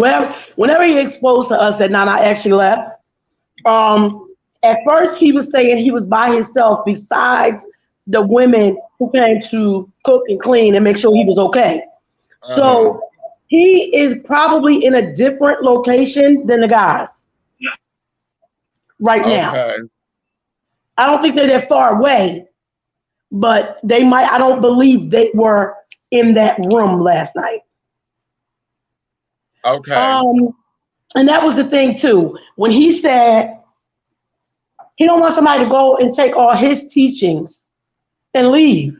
D: whenever he exposed to us that Nana actually left, at first he was saying he was by himself besides the women who came to cook and clean and make sure he was okay. So he is probably in a different location than the guys. right now.
C: Okay.
D: I don't think they're that far away, but they might. I don't believe they were in that room last night.
C: Okay.
D: And that was the thing too. When he said he don't want somebody to go and take all his teachings and leave.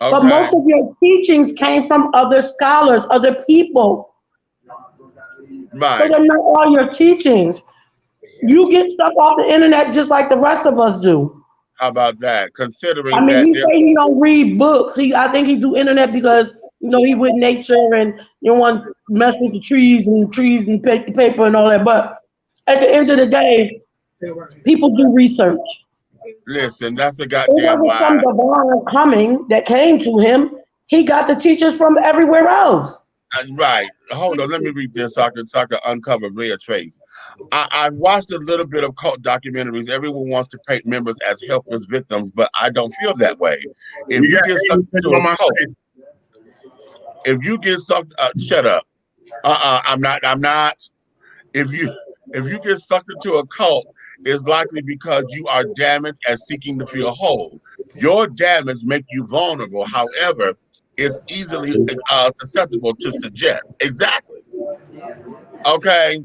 D: But
C: Okay.
D: most of your teachings came from other scholars, other people. So
C: Right.
D: they're not all your teachings. You get stuff off the internet just like the rest of us do.
C: How about that?
D: I
C: Considering
D: mean,
C: that
D: he
C: there's
D: say he don't read books. I think he do internet because he with nature and you don't want to mess with the trees and paper and all that. But at the end of the day, people do research.
C: listen, that's a
D: It
C: goddamn
D: wasn't some
C: lie.
D: divine coming that came to him. He got the teachers from everywhere else.
C: Right. Hold on. Let me read this so I can uncover Red's face. I've watched a little bit of cult documentaries. Everyone wants to paint members as helpless victims, but I don't feel that way. If you get sucked into a cult, if you get sucked, shut up. I'm not. If you get sucked into a cult, it's likely because you are damaged and seeking to feel whole. Your damage make you vulnerable. However, it's easily susceptible to suggest. Exactly. Okay.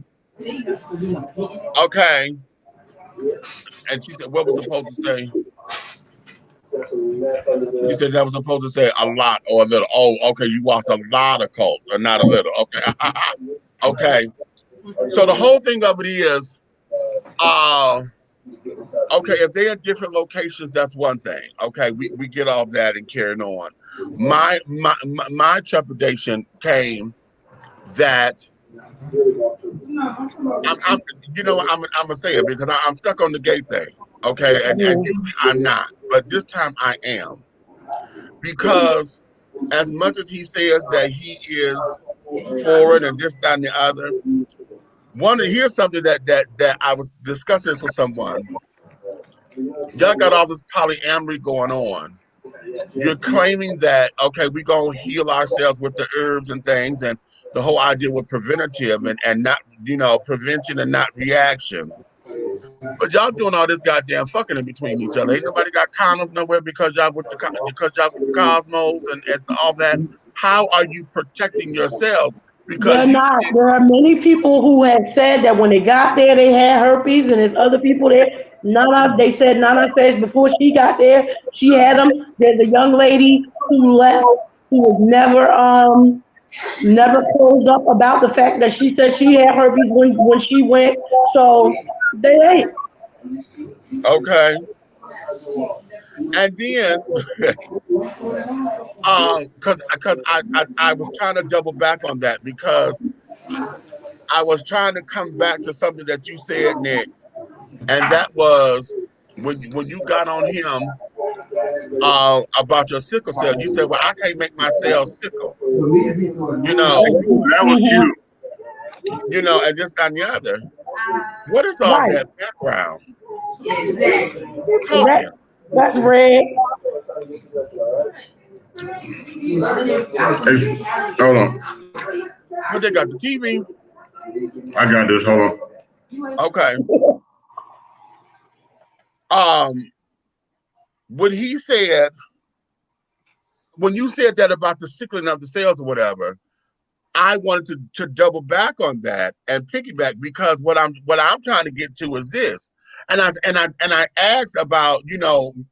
C: Okay. And she said, what was supposed to say? You said that was supposed to say a lot or a little. Oh, okay. You watched a lot of cults or not a little. Okay. Okay. So the whole thing of it is, okay, if they're at different locations, that's one thing. Okay, we get all that and carrying on. My trepidation came that I'm gonna say it because I'm stuck on the gay thing. Okay, and usually I'm not, but this time I am, because as much as he says that he is forward and this, that, and the other, here's something that I was discussing this with someone. Y'all got all this polyamory going on. You're claiming that, okay, we're going to heal ourselves with the herbs and things, and the whole idea with preventative and not, prevention and not reaction. But y'all doing all this goddamn fucking in between each other. Ain't nobody got condoms nowhere because y'all with the cosmos and all that. How are you protecting yourselves? Because
D: They're not. There are many people who have said that when they got there, they had herpes, and there's other people there. They said Nana says before she got there, she had them. There's a young lady who left who was never closed up about the fact that she said she had herpes when she went. So they ain't.
C: Okay. And then because I was trying to double back on that because I was trying to come back to something that you said, Nick, and that was when you got on him about your sickle cell. You said, "Well, I can't make my cells sickle."
J: That was cute.
C: And this and the other. What is all that background? Talking.
D: That's red.
J: Hold on.
C: But they got the TV.
J: I got this. Hold on.
C: Okay. When you said that about the sickling of the cells or whatever, I wanted to double back on that and piggyback because what I'm trying to get to is this. And I asked about,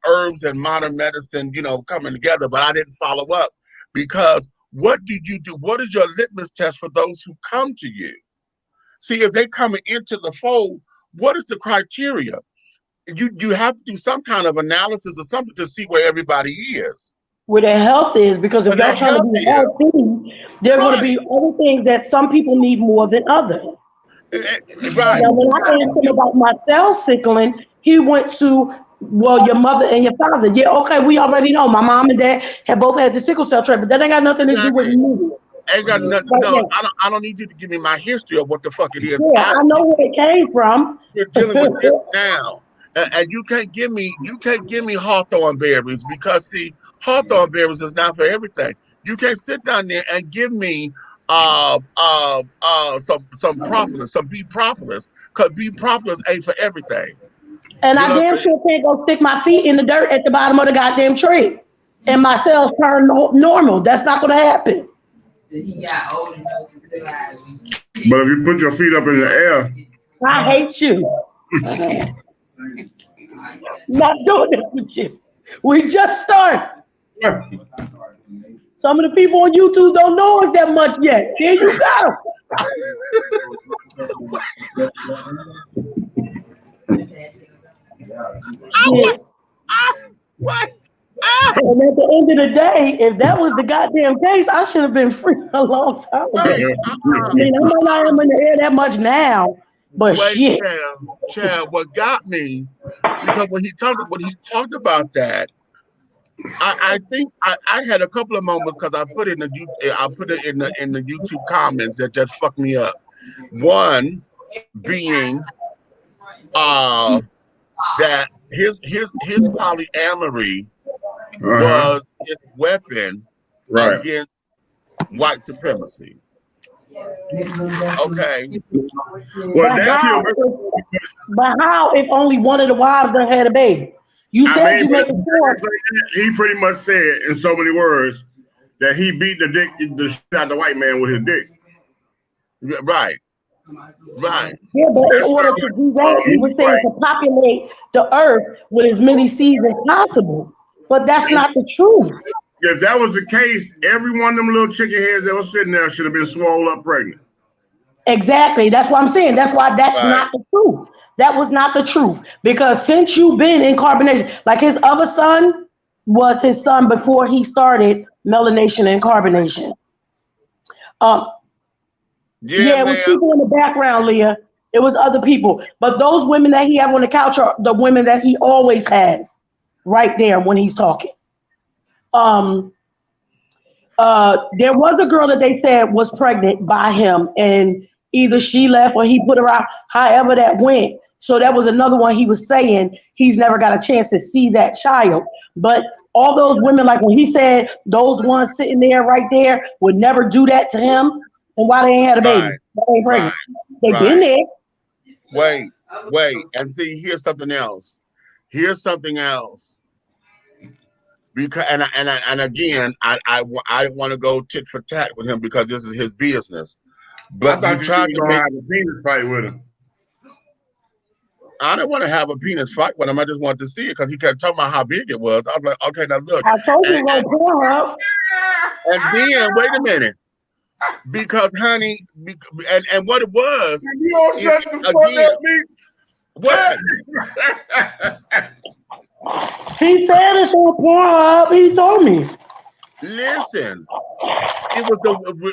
C: herbs and modern medicine, coming together, but I didn't follow up because what do you do? What is your litmus test for those who come to you? See, if they coming into the fold, what is the criteria? You have to do some kind of analysis or something to see where everybody is.
D: Where their health is, because if y'all trying to be healthy, there are going to be other things that some people need more than others.
C: Right.
D: Now, when I asked him about my cell sickling, he went to, your mother and your father. Yeah, okay, we already know. My mom and dad have both had the sickle cell trait, but that ain't got nothing to do with me.
C: Ain't got nothing. No, I don't need you to give me my history of what the fuck it is.
D: Yeah, I know where it came from.
C: We're dealing with this now. And you can't give me hawthorn berries because see, hawthorn berries is not for everything. You can't sit down there and give me some propolis, some bee propolis, because bee propolis ain't for everything.
D: And
C: You
D: I
C: know,
D: damn sure can't go stick my feet in the dirt at the bottom of the goddamn tree. And my cells turn normal. That's not gonna happen.
B: He got old enough to realize. But if you put your feet up in the air,
D: I hate you. Not doing this with you. We just started. Some of the people on YouTube don't know us that much yet. There you go.
C: What?
D: And at the end of the day, if that was the goddamn case, I should have been free a long time ago. I mean, I know I am in the air that much now, but shit.
C: Chad, what got me, because when he talked about that, I think I had a couple of moments because I put it in the YouTube comments that just fucked me up. One being that his polyamory was his weapon against white supremacy. Okay.
D: But how if only one of the wives done had a baby? You said you make it sure.
J: He pretty much said in so many words that he beat the shit out of the white man with his dick.
C: Right.
D: Yeah, but in order to do that, he was saying to populate the earth with as many seeds as possible. But that's not the truth.
J: If that was the case, every one of them little chicken heads that was sitting there should have been swole up pregnant.
D: Exactly. That's what I'm saying. That's why that's not the truth. That was not the truth. Because since you've been in carbonation, like his other son was his son before he started melanation and carbonation. It was people in the background, Leah. It was other people. But those women that he have on the couch are the women that he always has right there when he's talking. There was a girl that they said was pregnant by him, and either she left or he put her out, however that went. So that was another one he was saying he's never got a chance to see that child. But all those women, like when he said those ones sitting there right there would never do that to him, and why they ain't had a baby? They ain't pregnant. They been there.
C: Wait, and see, here's something else. Because and again, I want to go tit for tat with him because this is his business. But
J: I thought you were gonna have a penis fight with him.
C: I didn't want to have a penis fight with him. I just wanted to see it because he kept talking about how big it was. I was like, okay, now look.
D: I told you to pull her.
C: And then wait a minute, because honey, and what it was.
J: You don't shut the fuck up, me.
C: What?
D: He said it's on Pornhub. He told me.
C: Listen, it was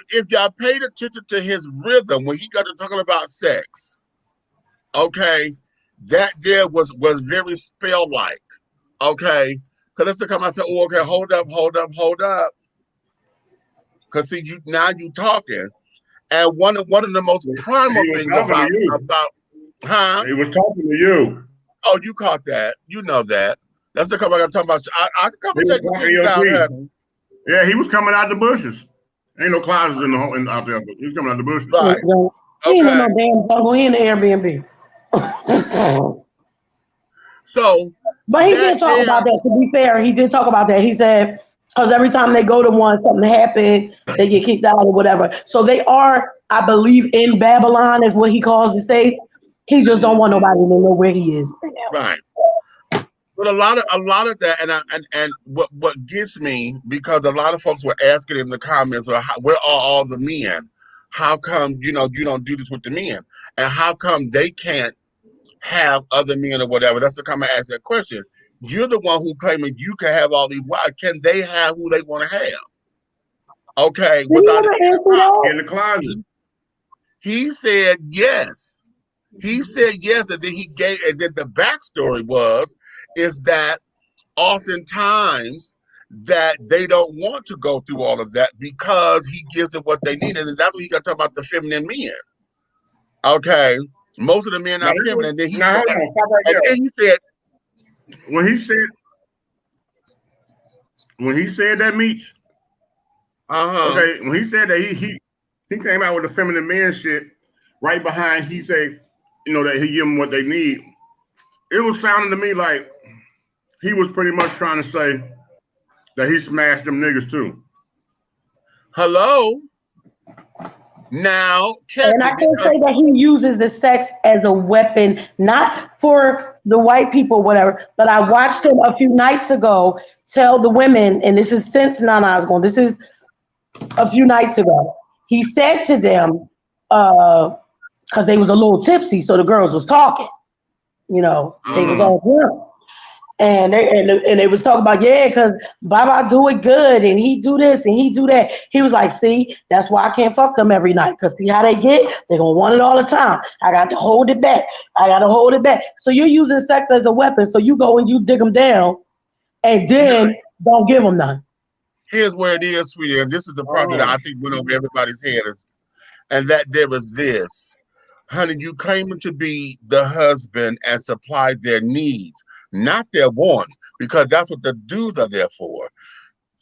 C: if y'all paid attention to his rhythm when he got to talking about sex, okay, that there was very spell-like, okay, because that's the time I said, oh, okay, hold up, because see, you talking, and one of the most primal things about,
J: he was talking to you.
C: Oh, you caught that? You know that. That's the couple I got talking about. I could come and take the titties out.
J: Yeah, he was coming out the bushes. Ain't no closets out there, but he was coming out the bushes.
C: Right.
D: He ain't no damn bubble. He in the Airbnb.
C: So,
D: but he did talk about that. To be fair, he did talk about that. He said because every time they go to one, something happen, they get kicked out or whatever. So they are, I believe, in Babylon is what he calls the states. He just don't want nobody to know where he is.
C: Right. But a lot of that, and what gets me, because a lot of folks were asking in the comments, where are all the men? How come you don't do this with the men? And how come they can't have other men or whatever? That's the time I ask that question. You're the one who claiming you can have all these wives. Can they have who they want to have? Okay, without
J: in the closet.
C: He said yes. He said yes, and then and then the backstory is that oftentimes that they don't want to go through all of that because he gives them what they need, and that's what he got to talk about the feminine men. Okay, most of the men are feminine. And then he said
J: when he said that Meach.
C: Uh-huh.
J: Okay, when he said that he He came out with the feminine man shit right behind. He said, you know, that he give them what they need. It was sounding to me like he was pretty much trying to say that he smashed them niggas too.
C: Hello. Now,
D: and I can say that he uses the sex as a weapon, not for the white people, whatever. But I watched him a few nights ago tell the women, and this is since Nana's gone. This is a few nights ago. He said to them, because they was a little tipsy, so the girls was talking. You know, they was all drunk. And they was talking about, yeah, because Baba do it good, and he do this, and he do that. He was like, see, that's why I can't fuck them every night, because see how they get? They're going to want it all the time. I got to hold it back. So you're using sex as a weapon, so you go and you dig them down, and then don't give them none.
C: Here's where it is, sweetie, and this is the part that I think went over everybody's head, and that there was this. Honey, you claim to be the husband and supply their needs, not their wants, because that's what the dudes are there for.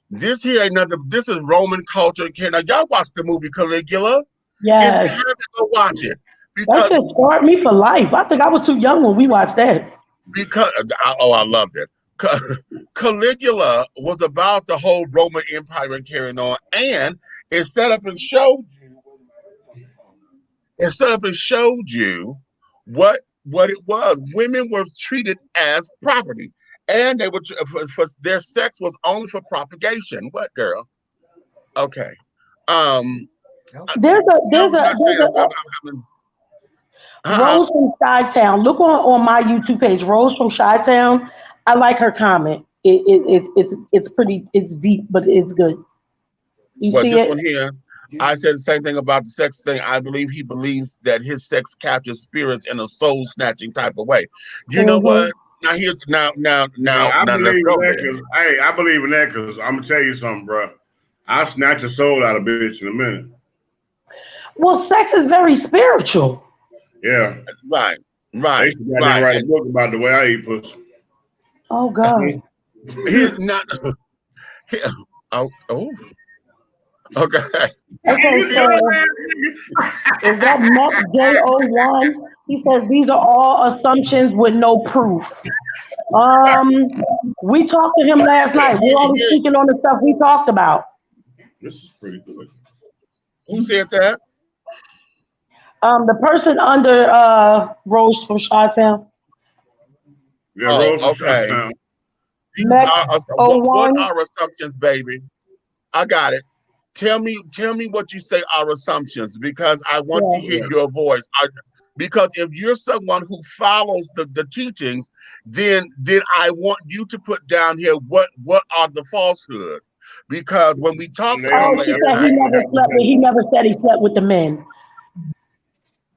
C: This here ain't nothing. This is Roman culture. Now, y'all watch the movie Caligula?
D: Yes.
C: If you haven't, go watch it.
D: That just scarred me for life. I think I was too young when we watched that.
C: Because I loved it. Caligula was about the whole Roman Empire and carrying on, and it set up and showed you what it was. Women were treated as property, and they were for their sex was only for propagation. What, girl? Okay.
D: There's a Rose from Chi-Town. Look on my YouTube page, Rose from Chi-Town. I like her comment. It's pretty. It's deep, but it's good. You see
C: this
D: it?
C: One here. I said the same thing about the sex thing. I believe he believes that his sex captures spirits in a soul snatching type of way. You know what? Now here's now.
J: I believe
C: let's go.
J: I believe in that because I'm gonna tell you something, bro. I'll snatch a soul out of bitch in a minute.
D: Well, sex is very spiritual.
J: Yeah.
C: Right.
J: I used to write a book about the way I eat pussy.
D: Oh God.
C: He's not. Oh. Okay.
D: Okay, so is that Mac J01? He says these are all assumptions with no proof. We talked to him last night. We're only speaking on the stuff we talked about.
J: This is pretty good.
C: Who said that?
D: The person under Rose from Chi-Town.
J: Yeah, Rose from Chi-Town.
C: What are assumptions, baby? I got it. Tell me what you say are assumptions, because I want to hear your voice. Because if you're someone who follows the teachings, then I want you to put down here what are the falsehoods. Because when we talked about
D: she said he never said he slept with the men.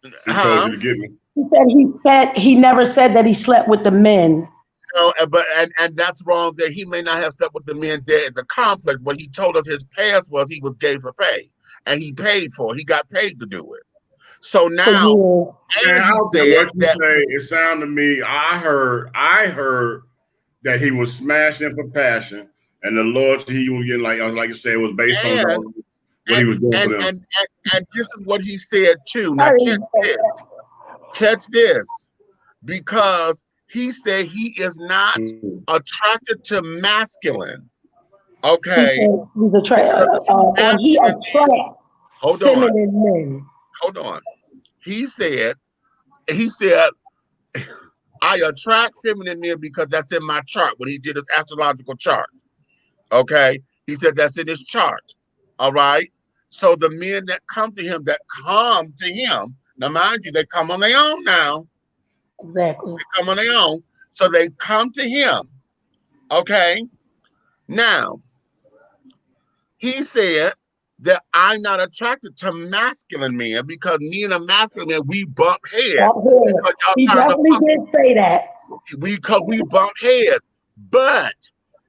J: He told you to get me.
D: He said he never said that he slept with the men.
C: No, but that's wrong. That he may not have slept with the men there at the complex. What he told us his past was he was gay for pay, and he paid for it. He got paid to do it. So now,
J: it sounded to me. I heard that he was smashing for passion, and the loyalty he was getting, like you said, was based on what he was doing for them.
C: And this is what he said too. Now catch this, because he said he is not attracted to masculine. Okay.
D: He's attracted. He attracts feminine men.
C: Hold on. He said, I attract feminine men because that's in my chart when he did his astrological chart. Okay. He said that's in his chart. All right. So the men that come to him, now mind you, they come on their own now.
D: Exactly.
C: They come on their own. So they come to him. Okay. Now, he said that I'm not attracted to masculine men because me and a masculine man, we bump heads.
D: He definitely did say that.
C: We bump heads. But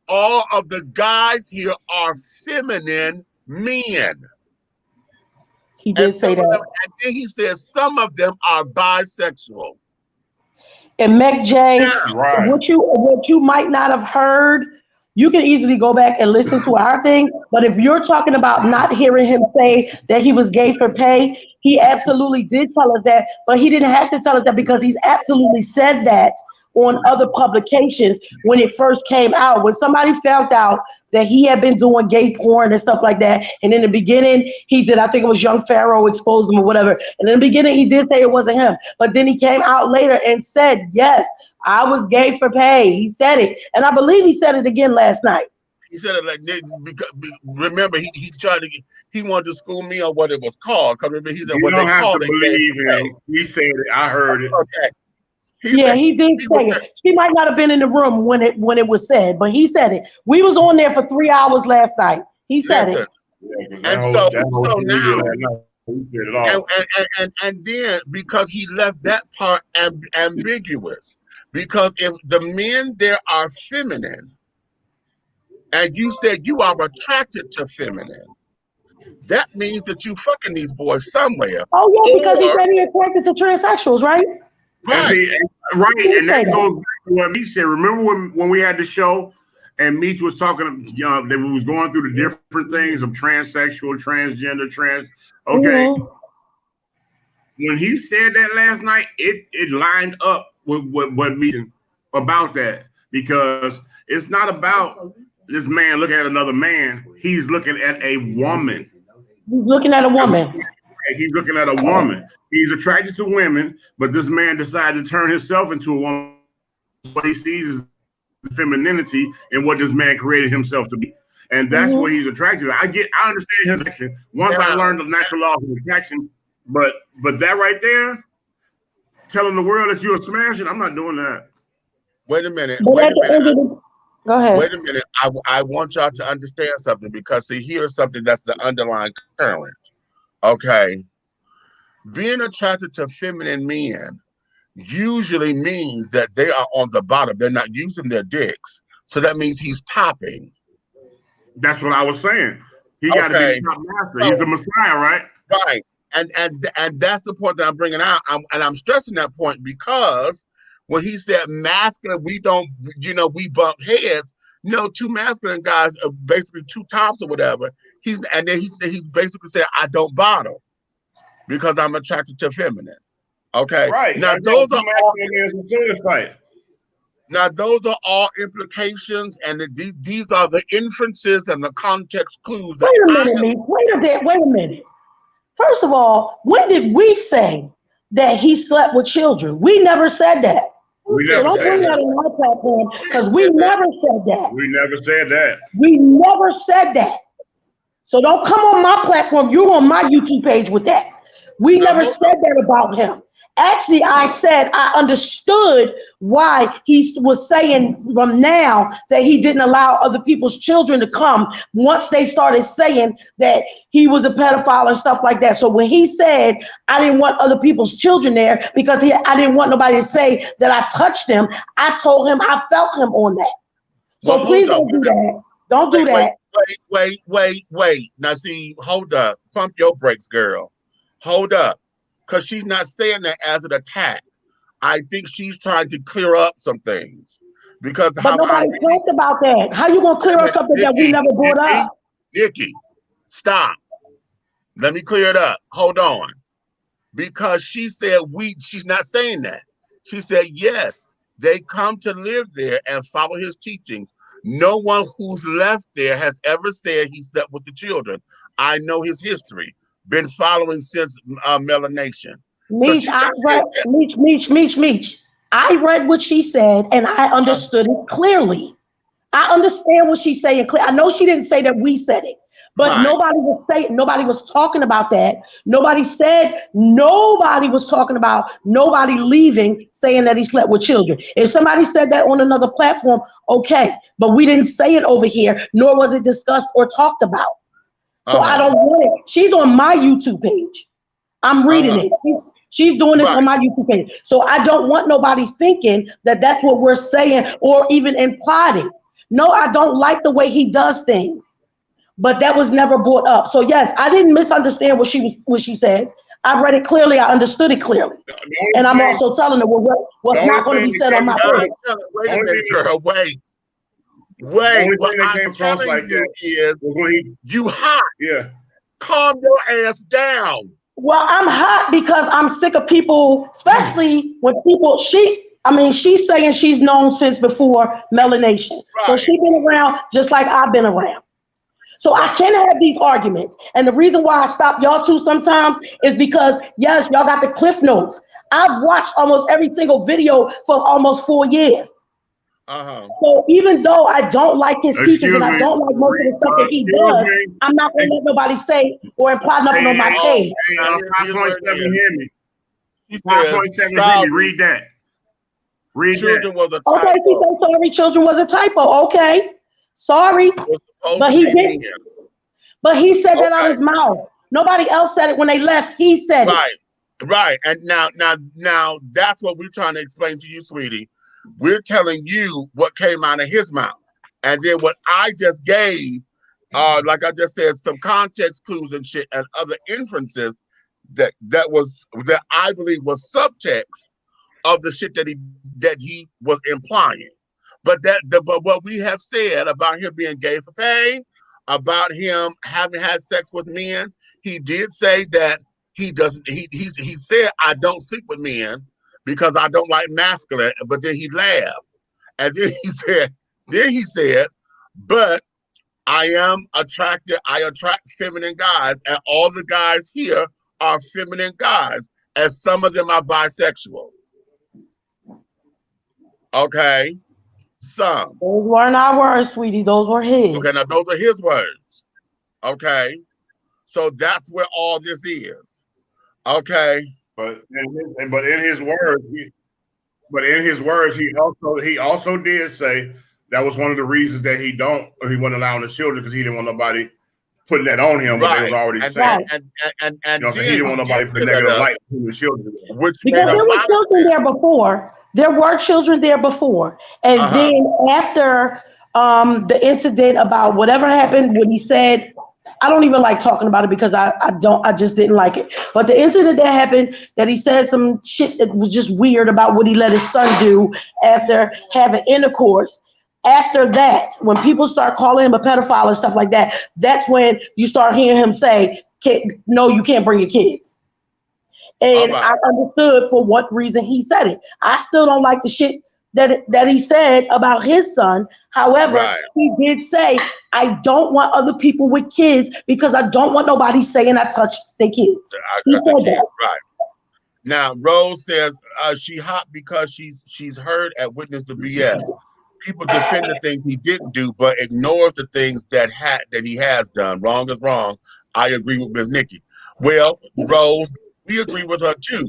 C: all of the guys here are feminine men.
D: He did say that.
C: And then he says some of them are bisexual.
D: And Meg J, what you might not have heard You can easily go back and listen to our thing. But if you're talking about not hearing him say that he was gay for pay, he absolutely did tell us that, but he didn't have to tell us that because he's absolutely said that on other publications when it first came out. When somebody found out that he had been doing gay porn and stuff like that, and in the beginning he did, I think it was Young Pharaoh exposed him or whatever, and in the beginning he did say it wasn't him, but then he came out later and said, yes, I was gay for pay. He said it, and I believe he said it again last night.
C: He said it like because remember he tried to he wanted to school me on what it was called. Because remember he said
J: You
C: what
J: don't
C: they
J: have
C: called
J: to
C: it.
J: believe him. He said it. I heard it.
C: Okay.
D: He did say it. She might not have been in the room when it was said, but he said it. We was on there for 3 hours last night. He said it.
C: And so now, and then because he left that part ambiguous, because if the men there are feminine, and you said you are attracted to feminine, that means that you fucking these boys somewhere.
D: Oh yeah, because he said he attracted to transsexuals, right?
J: Right. And that goes back to what Meach said. Remember when we had the show and Meach was talking, that we was going through the different things of transsexual, transgender, trans. Okay. Mm-hmm. When he said that last night, it lined up with what Meach about that, because it's not about this man looking at another man. He's looking at a woman.
D: He's looking at a woman.
J: He's looking at a woman. He's attracted to women, but this man decided to turn himself into a woman. What he sees is femininity in what this man created himself to be. And that's what he's attracted to. I understand his action. Once I learned the natural law of attraction, but that right there, telling the world that you're smashing, I'm not doing that.
C: Wait a minute.
D: Go ahead.
C: Wait a minute. I want y'all to understand something, because see, here's something that's the underlying current. Okay. Being attracted to feminine men usually means that they are on the bottom. They're not using their dicks. So that means he's topping.
J: That's what I was saying. He got to be the top master. He's the Messiah, right?
C: Right. And that's the point that I'm bringing out. I'm stressing that point because when he said masculine, we don't, we bump heads. No, two masculine guys are basically two tops or whatever. He's basically saying, I don't bottom because I'm attracted to feminine. Okay.
J: Right.
C: Now those are all implications, and these are the inferences and the context clues.
D: Wait a minute. First of all, when did we say that he slept with children? We never said that. Don't bring that on our platform, because we never said that.
J: We never said that.
D: We never said that. So don't come on my platform. You're on my YouTube page with that. We never said that about him. Actually, I said I understood why he was saying from now that he didn't allow other people's children to come once they started saying that he was a pedophile and stuff like that. So when he said I didn't want other people's children there because I didn't want nobody to say that I touched him, I told him I felt him on that. So please don't do that. Don't do that.
C: Wait. Now see, hold up. Pump your brakes, girl. Hold up. Because she's not saying that as an attack. I think she's trying to clear up some things. But
D: nobody talked about that. How you gonna clear up something that we never brought up?
C: Nikki, stop. Let me clear it up. Hold on. Because she said she's not saying that. She said, yes, they come to live there and follow his teachings. No one who's left there has ever said he slept with the children. I know his history. Been following since melanation.
D: Meach, Meach. I read what she said and I understood it clearly. I understand what she's saying clear. I know she didn't say that we said it, but nobody was talking about that. Nobody was talking about nobody leaving saying that he slept with children. If somebody said that on another platform, okay, but we didn't say it over here, nor was it discussed or talked about. So I don't want it. She's on my YouTube page. I'm reading it. She's doing this on my YouTube page. So I don't want nobody thinking that that's what we're saying or even implying. No, I don't like the way he does things. But that was never brought up. So yes, I didn't misunderstand what she said. I read it clearly. I understood it clearly. And I'm also telling her what's not going to be said on my page.
C: Wait a minute, girl. Wait. Wait,
J: only
C: what
J: thing that
C: I'm
J: came across
C: telling
J: like
C: you
J: that
C: is
J: was when he,
C: you hot.
J: yeah.
C: Calm your ass down.
D: Well, I'm hot because I'm sick of people, especially when people, she's saying she's known since before melanation. So
C: Right.
D: she's been around just like I've been around. So I can't have these arguments. And the reason why I stop y'all two sometimes is because, yes, y'all got the cliff notes. I've watched almost every single video for almost 4 years. So even though I don't like his teachings and I don't like most of the stuff that he does, I'm not going to let nobody say or imply nothing on my page.
J: 5.7, hear me.
C: He says,
J: 5.7, hear me. Read that. Read
C: children
J: that.
C: was a typo.
D: Okay, he said sorry, children was a typo. Okay, sorry, but he didn't. But he said that out of his mouth. Nobody else said it when they left. He said it.
C: Right. And now that's what we're trying to explain to you, sweetie. We're telling you what came out of his mouth. And then what I just gave, like I just said, some context clues and shit and other inferences that I believe was subtext of the shit that he was implying. But what we have said about him being gay for pay, about him having had sex with men, he did say that he doesn't. He said, "I don't sleep with men because I don't like masculine." But then he laughed, and then he said, "But I am attracted. I attract feminine guys, and all the guys here are feminine guys, and some of them are bisexual." Okay. Some.
D: Those weren't our words, sweetie. Those were his.
C: Okay, now those are his words. Okay. So that's where all this is. Okay.
J: But in his words, he also did say that was one of the reasons that he wasn't allowing his children because he didn't want nobody putting that on him. What they was already saying.
C: And
J: so he didn't want nobody putting negative light on his children.
D: Because there were children there before. There were children there before. And then after the incident about whatever happened when he said, I don't even like talking about it because I just didn't like it. But the incident that happened, that he said some shit that was just weird about what he let his son do after having intercourse. After that, when people start calling him a pedophile and stuff like that, that's when you start hearing him say, no, you can't bring your kids. And I understood for what reason he said it. I still don't like the shit that he said about his son. However, he did say, I don't want other people with kids because I don't want nobody saying I touched their kids. He said that.
C: Right. Now, Rose says she hot because she's heard and witnessed the BS. People defend the things he didn't do, but ignores the things that he has done. Wrong is wrong. I agree with Ms. Nikki. Well, Rose, we agree with her too.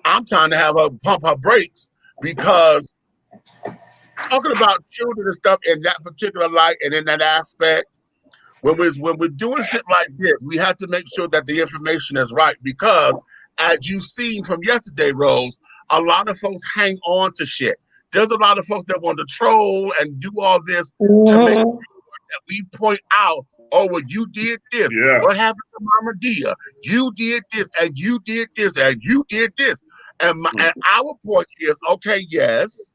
C: I'm trying to have her pump her brakes because talking about children and stuff in that particular light and in that aspect, when we're doing shit like this, we have to make sure that the information is right because, as you've seen from yesterday, Rose, a lot of folks hang on to shit. There's a lot of folks that want to troll and do all this to make sure that we point out, oh, well, you did this.
J: Yeah.
C: What happened to Mama Dia? You did this, and you did this, and you did this. And our point is, okay, yes,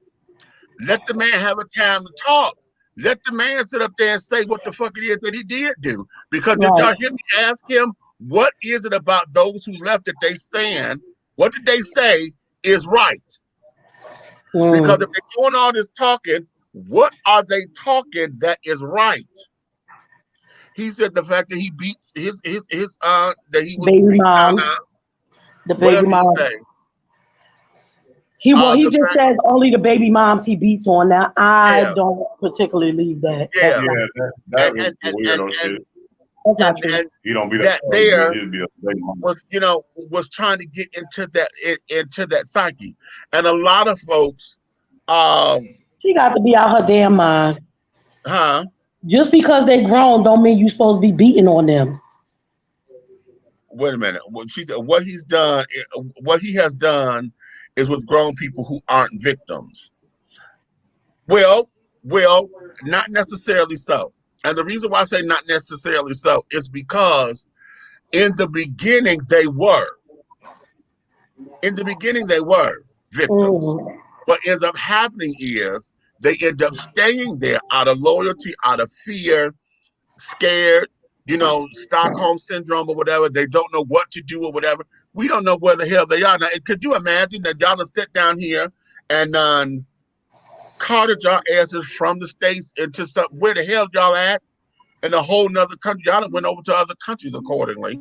C: let the man have a time to talk. Let the man sit up there and say what the fuck it is that he did do. Because did y'all hear me ask him, what is it about those who left that they stand? What did they say is right? Because if they're doing all this talking, what are they talking that is right? He said the fact that he beats his that he was
D: baby mom. The baby mom. He just says only the baby moms he beats on. Now I don't particularly leave that.
C: Yeah,
J: that was weirdo shit.
D: That's not true.
J: You don't be
C: that there was trying to get into that psyche, and a lot of folks.
D: She got to be out her damn mind.
C: Huh?
D: Just because they grown don't mean you supposed to be beating on them.
C: Wait a minute. She said what he has done is with grown people who aren't victims. Well, not necessarily so. And the reason why I say not necessarily so is because in the beginning they were. In the beginning they were victims. What ends up happening is they end up staying there out of loyalty, out of fear, scared, Stockholm syndrome or whatever. They don't know what to do or whatever. We don't know where the hell they are. Now, could you imagine that y'all have sit down here and carted y'all asses from the States into where the hell y'all at? In a whole nother country. Y'all went over to other countries accordingly.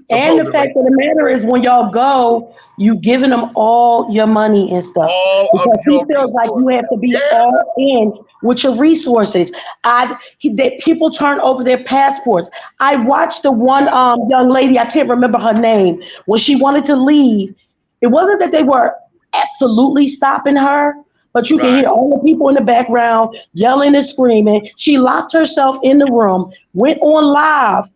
D: And the fact of the matter is, when y'all go, you giving them all your money and stuff.
C: All
D: because
C: of your
D: he feels like you have to be
C: yeah.
D: all in with your resources. People turn over their passports. I watched the one young lady, I can't remember her name, when she wanted to leave. It wasn't that they were absolutely stopping her, but you can hear all the people in the background yelling and screaming. She locked herself in the room, went on live,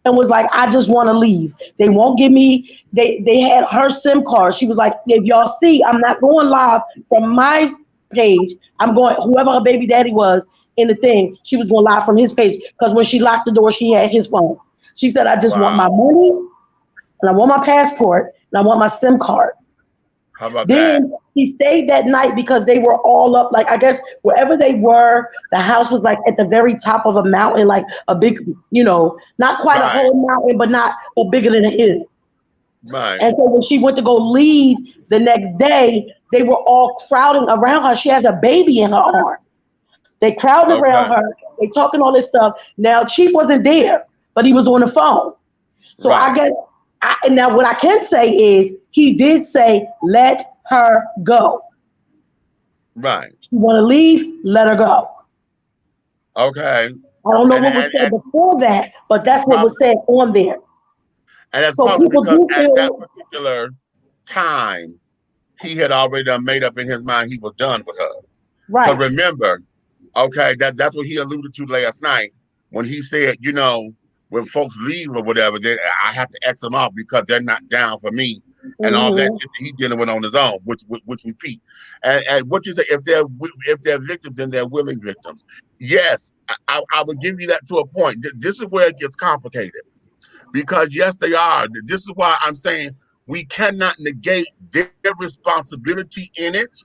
D: and was like, I just want to leave. They won't give me, they had her SIM card. She was like, if y'all see, I'm not going live from my page. I'm going, whoever her baby daddy was in the thing, she was going live from his page. Because when she locked the door, she had his phone. She said, I just want my money, and I want my passport, and I want my SIM card.
C: How about
D: then
C: that?
D: He stayed that night because they were all up, like, I guess wherever they were, the house was like at the very top of a mountain, like a big, not quite a whole mountain, but bigger than a hill.
C: Right.
D: And so when she went to go leave the next day, they were all crowding around her. She has a baby in her arms. They crowded around her. They talking all this stuff. Now, Chief wasn't there, but he was on the phone. So I guess, now what I can say is he did say, let her go.
C: Right.
D: You want to leave? Let her go.
C: Okay.
D: I don't know what was said before that, but that's what was said on there.
C: And that's probably because at that particular time, he had already made up in his mind he was done with her.
D: Right.
C: But remember, that's what he alluded to last night when he said, when folks leave or whatever, then I have to X them off because they're not down for me and all that shit that he's dealing with on his own, which repeat. And what you say, if they're victims, then they're willing victims. Yes, I would give you that to a point. This is where it gets complicated. Because yes, they are. This is why I'm saying we cannot negate their responsibility in it.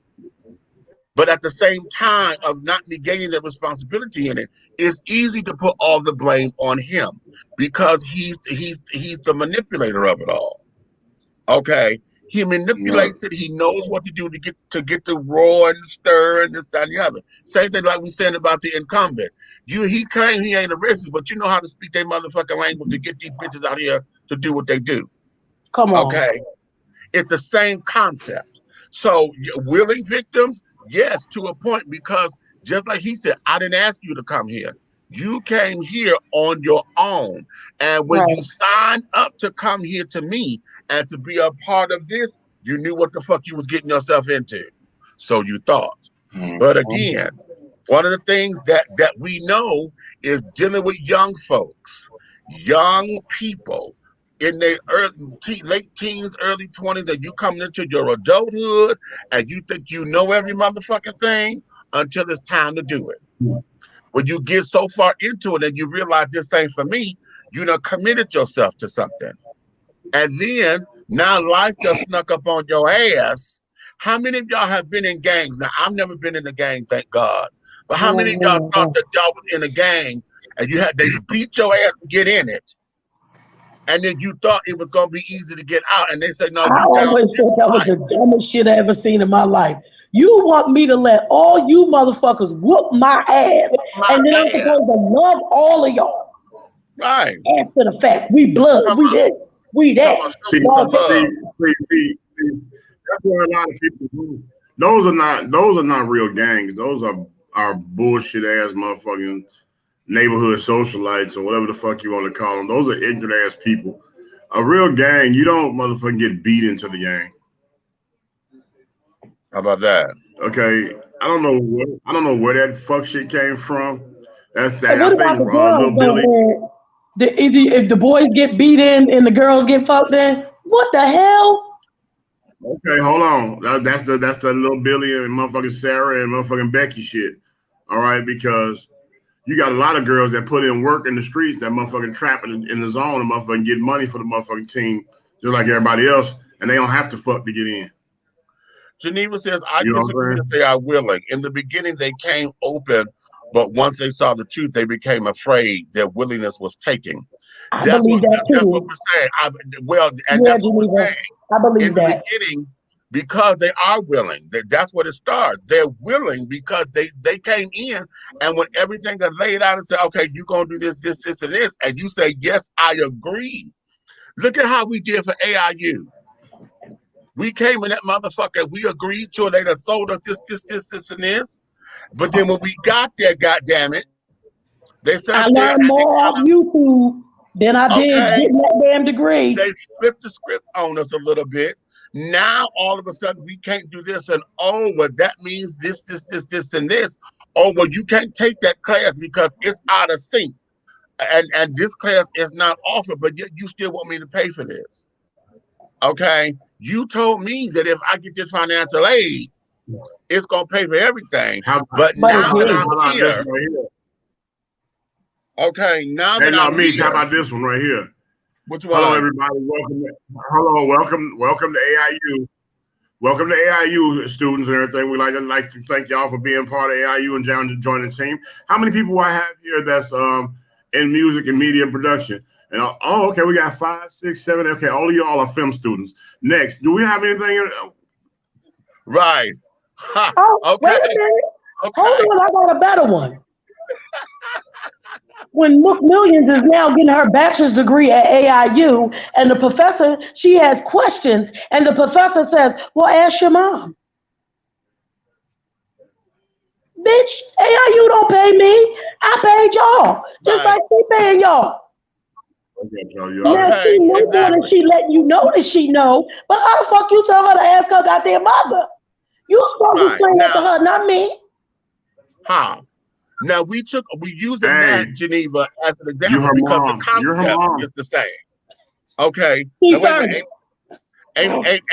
C: But at the same time of not negating their responsibility in it, it's easy to put all the blame on him because he's the manipulator of it all. Okay. He manipulates it. He knows what to do to get the roar and the stir and this, that, and the other. Same thing like we saying about the incumbent. He claimed he ain't a racist, but you know how to speak their motherfucking language to get these bitches out here to do what they do.
D: Come on.
C: Okay. It's the same concept. So willing victims, yes, to a point, because just like he said, I didn't ask you to come here. You came here on your own. And when you signed up to come here to me and to be a part of this, you knew what the fuck you was getting yourself into. So you thought. But again, one of the things that we know is dealing with young folks, young people in their late teens, early 20s, and you coming into your adulthood and you think you know every motherfucking thing until it's time to do it. When you get so far into it and you realize this ain't for me, you done committed yourself to something. And then now life just snuck up on your ass. How many of y'all have been in gangs? Now, I've never been in a gang, thank God. But how many of y'all thought that y'all was in a gang and they beat your ass to get in it? And then you thought it was going to be easy to get out. And they said, no,
D: I always thought that was the dumbest shit I ever seen in my life. You want me to let all you motherfuckers whoop my ass, and then I'm supposed to love all of y'all.
C: Right.
D: After the fact, we blood, we this, we that.
J: See, that's why a lot of people do. Those are not real gangs. Those are bullshit ass motherfucking neighborhood socialites or whatever the fuck you want to call them. Those are ignorant ass people. A real gang, you don't motherfucking get beat into the gang.
C: How about that?
J: Okay, I don't know where that fuck shit came from. That's that.
D: What about the girls, though, if the boys get beat in and the girls get fucked in, what the hell?
J: Okay, hold on. That's the little Billy and motherfucking Sarah and motherfucking Becky shit. All right, because you got a lot of girls that put in work in the streets that motherfucking trapping in the zone and motherfucking get money for the motherfucking team just like everybody else, and they don't have to fuck to get in.
C: Geneva says, I
J: You know what
C: disagree
J: I'm
C: that they are willing. In the beginning, they came open, but once they saw the truth, they became afraid. Their willingness was taken.
D: I
C: That's
D: believe
C: what
D: that
C: that's what
D: too.
C: we're saying. And
D: Yeah,
C: that's what we're
D: Geneva.
C: saying.
D: I believe
C: In the
D: that.
C: beginning, because they are willing. That's what it starts. They're willing because they came in, and when everything got laid out and said, okay, you're gonna do this, this, this, and this, and you say, yes, I agree. Look at how we did for AIU. We came in that motherfucker, we agreed to it, they done sold us this, and this. But then when we got there, goddammit, they sat
D: I
C: there
D: learned
C: and they
D: more off YouTube than I did
C: okay,
D: getting that damn degree.
C: they flipped the script on us a little bit. Now all of a sudden we can't do this, and oh, well, that means this, and this. Oh, well, you can't take that class because it's out of sync. And this class is not offered, but yet you still want me to pay for this. Okay. You told me that if I get this financial aid, it's gonna pay for everything. But now that I'm here, okay, now
J: Hey,
C: that
J: no,
C: I'm
J: Meach, how
C: here,
J: about this one right here?
C: which one?
J: Hello, everybody. Welcome to AIU. Welcome to AIU students and everything. We'd like to thank y'all for being part of AIU and joining the team. How many people I have here that's in music and media production? And okay, we got 5, 6, 7. Okay, all of y'all are film students. Next, do we have anything?
C: Right. Ha,
D: oh,
C: okay.
D: Wait a minute.
C: Okay.
D: Hold on, I got a better one. When McMillions is now getting her bachelor's degree at AIU, and the professor, she has questions, and the professor says, well, ask your mom. Bitch, AIU don't pay me. I paid y'all. Just like she paying y'all. Now she knows more than she letting you know that she know, but how the fuck you tell her to ask her goddamn mother? You supposed to explain that to her, not me.
C: How? Now we used that Geneva as an example because the concept is the same. Okay. Now, wait a minute.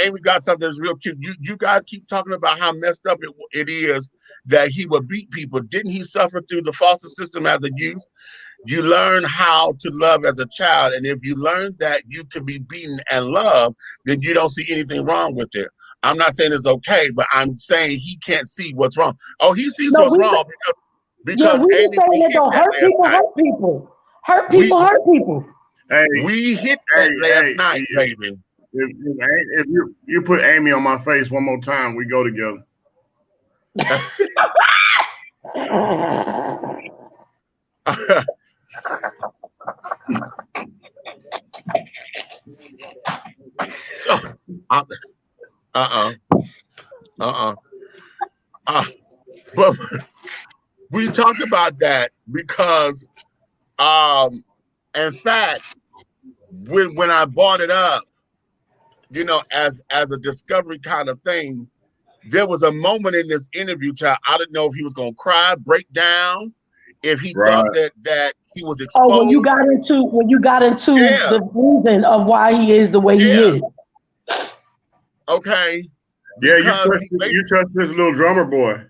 C: Amy got something that's real cute. You guys keep talking about how messed up it is that he would beat people. Didn't he suffer through the foster system as a youth? You learn how to love as a child, and if you learn that you can be beaten and loved, then you don't see anything wrong with it. I'm not saying it's okay, but I'm saying he can't see what's wrong. Oh, he sees what's wrong because
D: we
C: Amy,
D: saying that don't hurt people, hurt people. Hurt people.
J: Hey,
C: we hit that last night, baby.
J: If you put Amy on my face one more time, we go together.
C: But we talked about that because, in fact, when I brought it up, you know, as a discovery kind of thing, there was a moment in this interview, child. I didn't know if he was gonna cry, break down, if he thought that he was exposed.
D: Oh, when you got into the reason of why he is the way he is.
C: Okay.
J: Yeah, you touched this little drummer boy.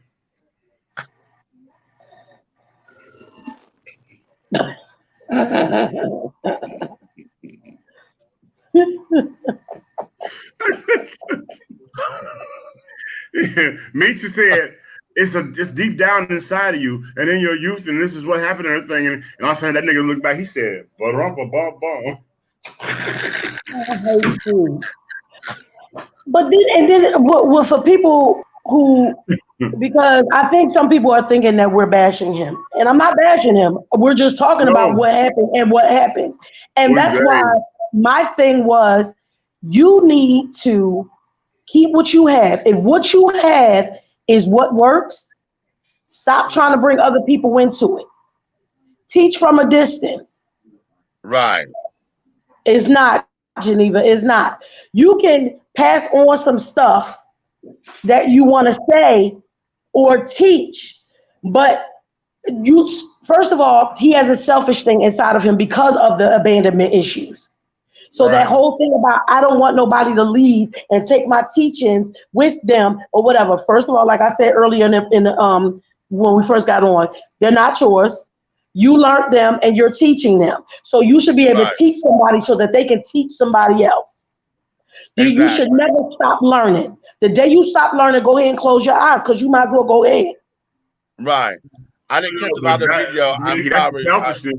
J: Meach said it's deep down inside of you and in your youth, and this is what happened and everything. And all of a sudden that nigga looked back, he said, ba-rum-ba-bum-bum.
D: I hate you. But then for people who, because I think some people are thinking that we're bashing him, and I'm not bashing him. We're just talking about what happened and what happened, and that's why my thing was, you need to keep what you have. If what you have is what works, stop trying to bring other people into it. Teach from a distance.
C: Right.
D: It's not, Geneva, it's not. You can pass on some stuff that you want to say or teach, but first of all, he has a selfish thing inside of him because of the abandonment issues. So that whole thing about, I don't want nobody to leave and take my teachings with them or whatever. First of all, like I said earlier when we first got on, they're not yours. You learned them and you're teaching them. So you should be able to teach somebody so that they can teach somebody else. You should never stop learning. The day you stop learning, go ahead and close your eyes because you might as well go ahead.
C: Right. I didn't catch a lot of video. I'm sorry.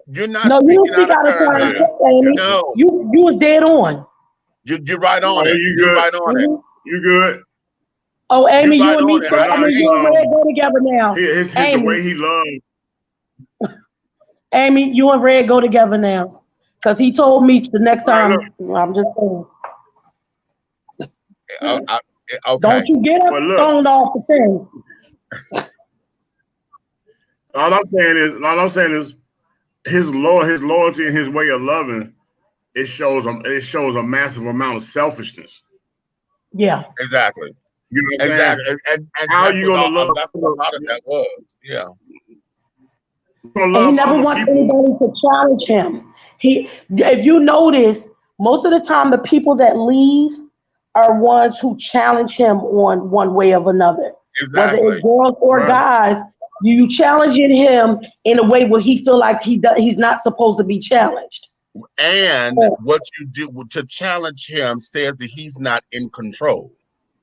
C: You're not
D: No, you
C: speaking
D: don't speak
C: out of
D: out of
C: turn,
D: turn,
C: man.
D: Amy.
C: No.
D: You was dead on.
C: You're right on
J: Oh,
C: it.
J: you
C: You're
J: good?
C: right on it.
J: You good?
D: Oh, Amy,
C: You're
D: you
C: right
D: and me,
C: on it.
D: you and Red go together now.
J: The
D: Amy,
J: way he loves.
D: Amy, you and Red go together now. Because he told me the next time, I'm just saying.
C: Okay.
D: Don't you get up thrown off the thing.
J: All I'm saying is his loyalty and his way of loving, it shows a massive amount of selfishness.
D: Yeah.
C: Exactly.
J: You know what I'm
C: exactly.
J: saying?
C: And
J: how
C: that's
J: you gonna
C: what
J: love?
C: that's what a lot of that was. Yeah.
D: And he never wants anybody to challenge him. If you notice, most of the time the people that leave are ones who challenge him on one way or another. Whether it's girls or guys, you challenging him in a way where he feel like he's not supposed to be challenged.
C: And what you do to challenge him says that he's not in control.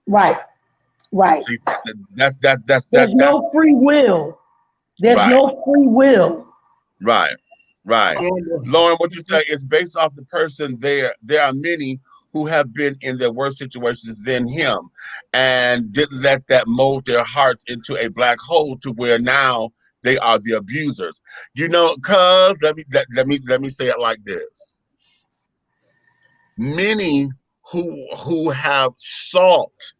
D: Right. Right.
C: See, that's
D: There's no free will. There's no free will.
C: Right. Lauren, what you say is based off the person there. There are many who have been in their worse situations than him and didn't let that mold their hearts into a black hole to where now they are the abusers. You know, cuz let me say it like this. Many who have sought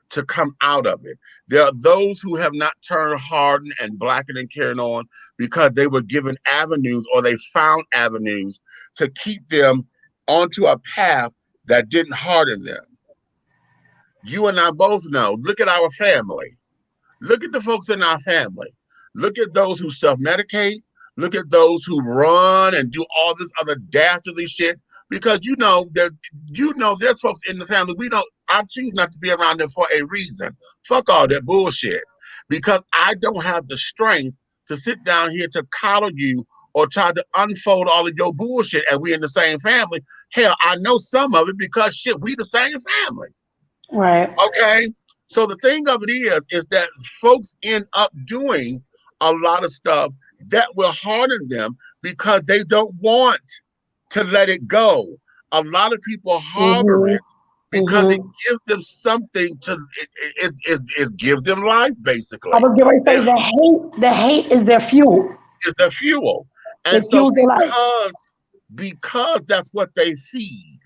C: to come out of it. There are those who have not turned hardened and blackened and carried on because they were given avenues or they found avenues to keep them onto a path that didn't harden them. You and I both know, look at our family. Look at the folks in our family. Look at those who self-medicate. Look at those who run and do all this other dastardly shit. Because there's folks in the family I choose not to be around them for a reason. Fuck all that bullshit. Because I don't have the strength to sit down here to coddle you or try to unfold all of your bullshit and we in the same family. Hell, I know some of it because shit, we the same family.
D: Right.
C: Okay. So the thing of it is that folks end up doing a lot of stuff that will harden them because they don't want to let it go. A lot of people harbor it because it gives them something to it gives them life, basically.
D: I was going to say the hate is their fuel.
C: It's their fuel. And so because that's what they feed,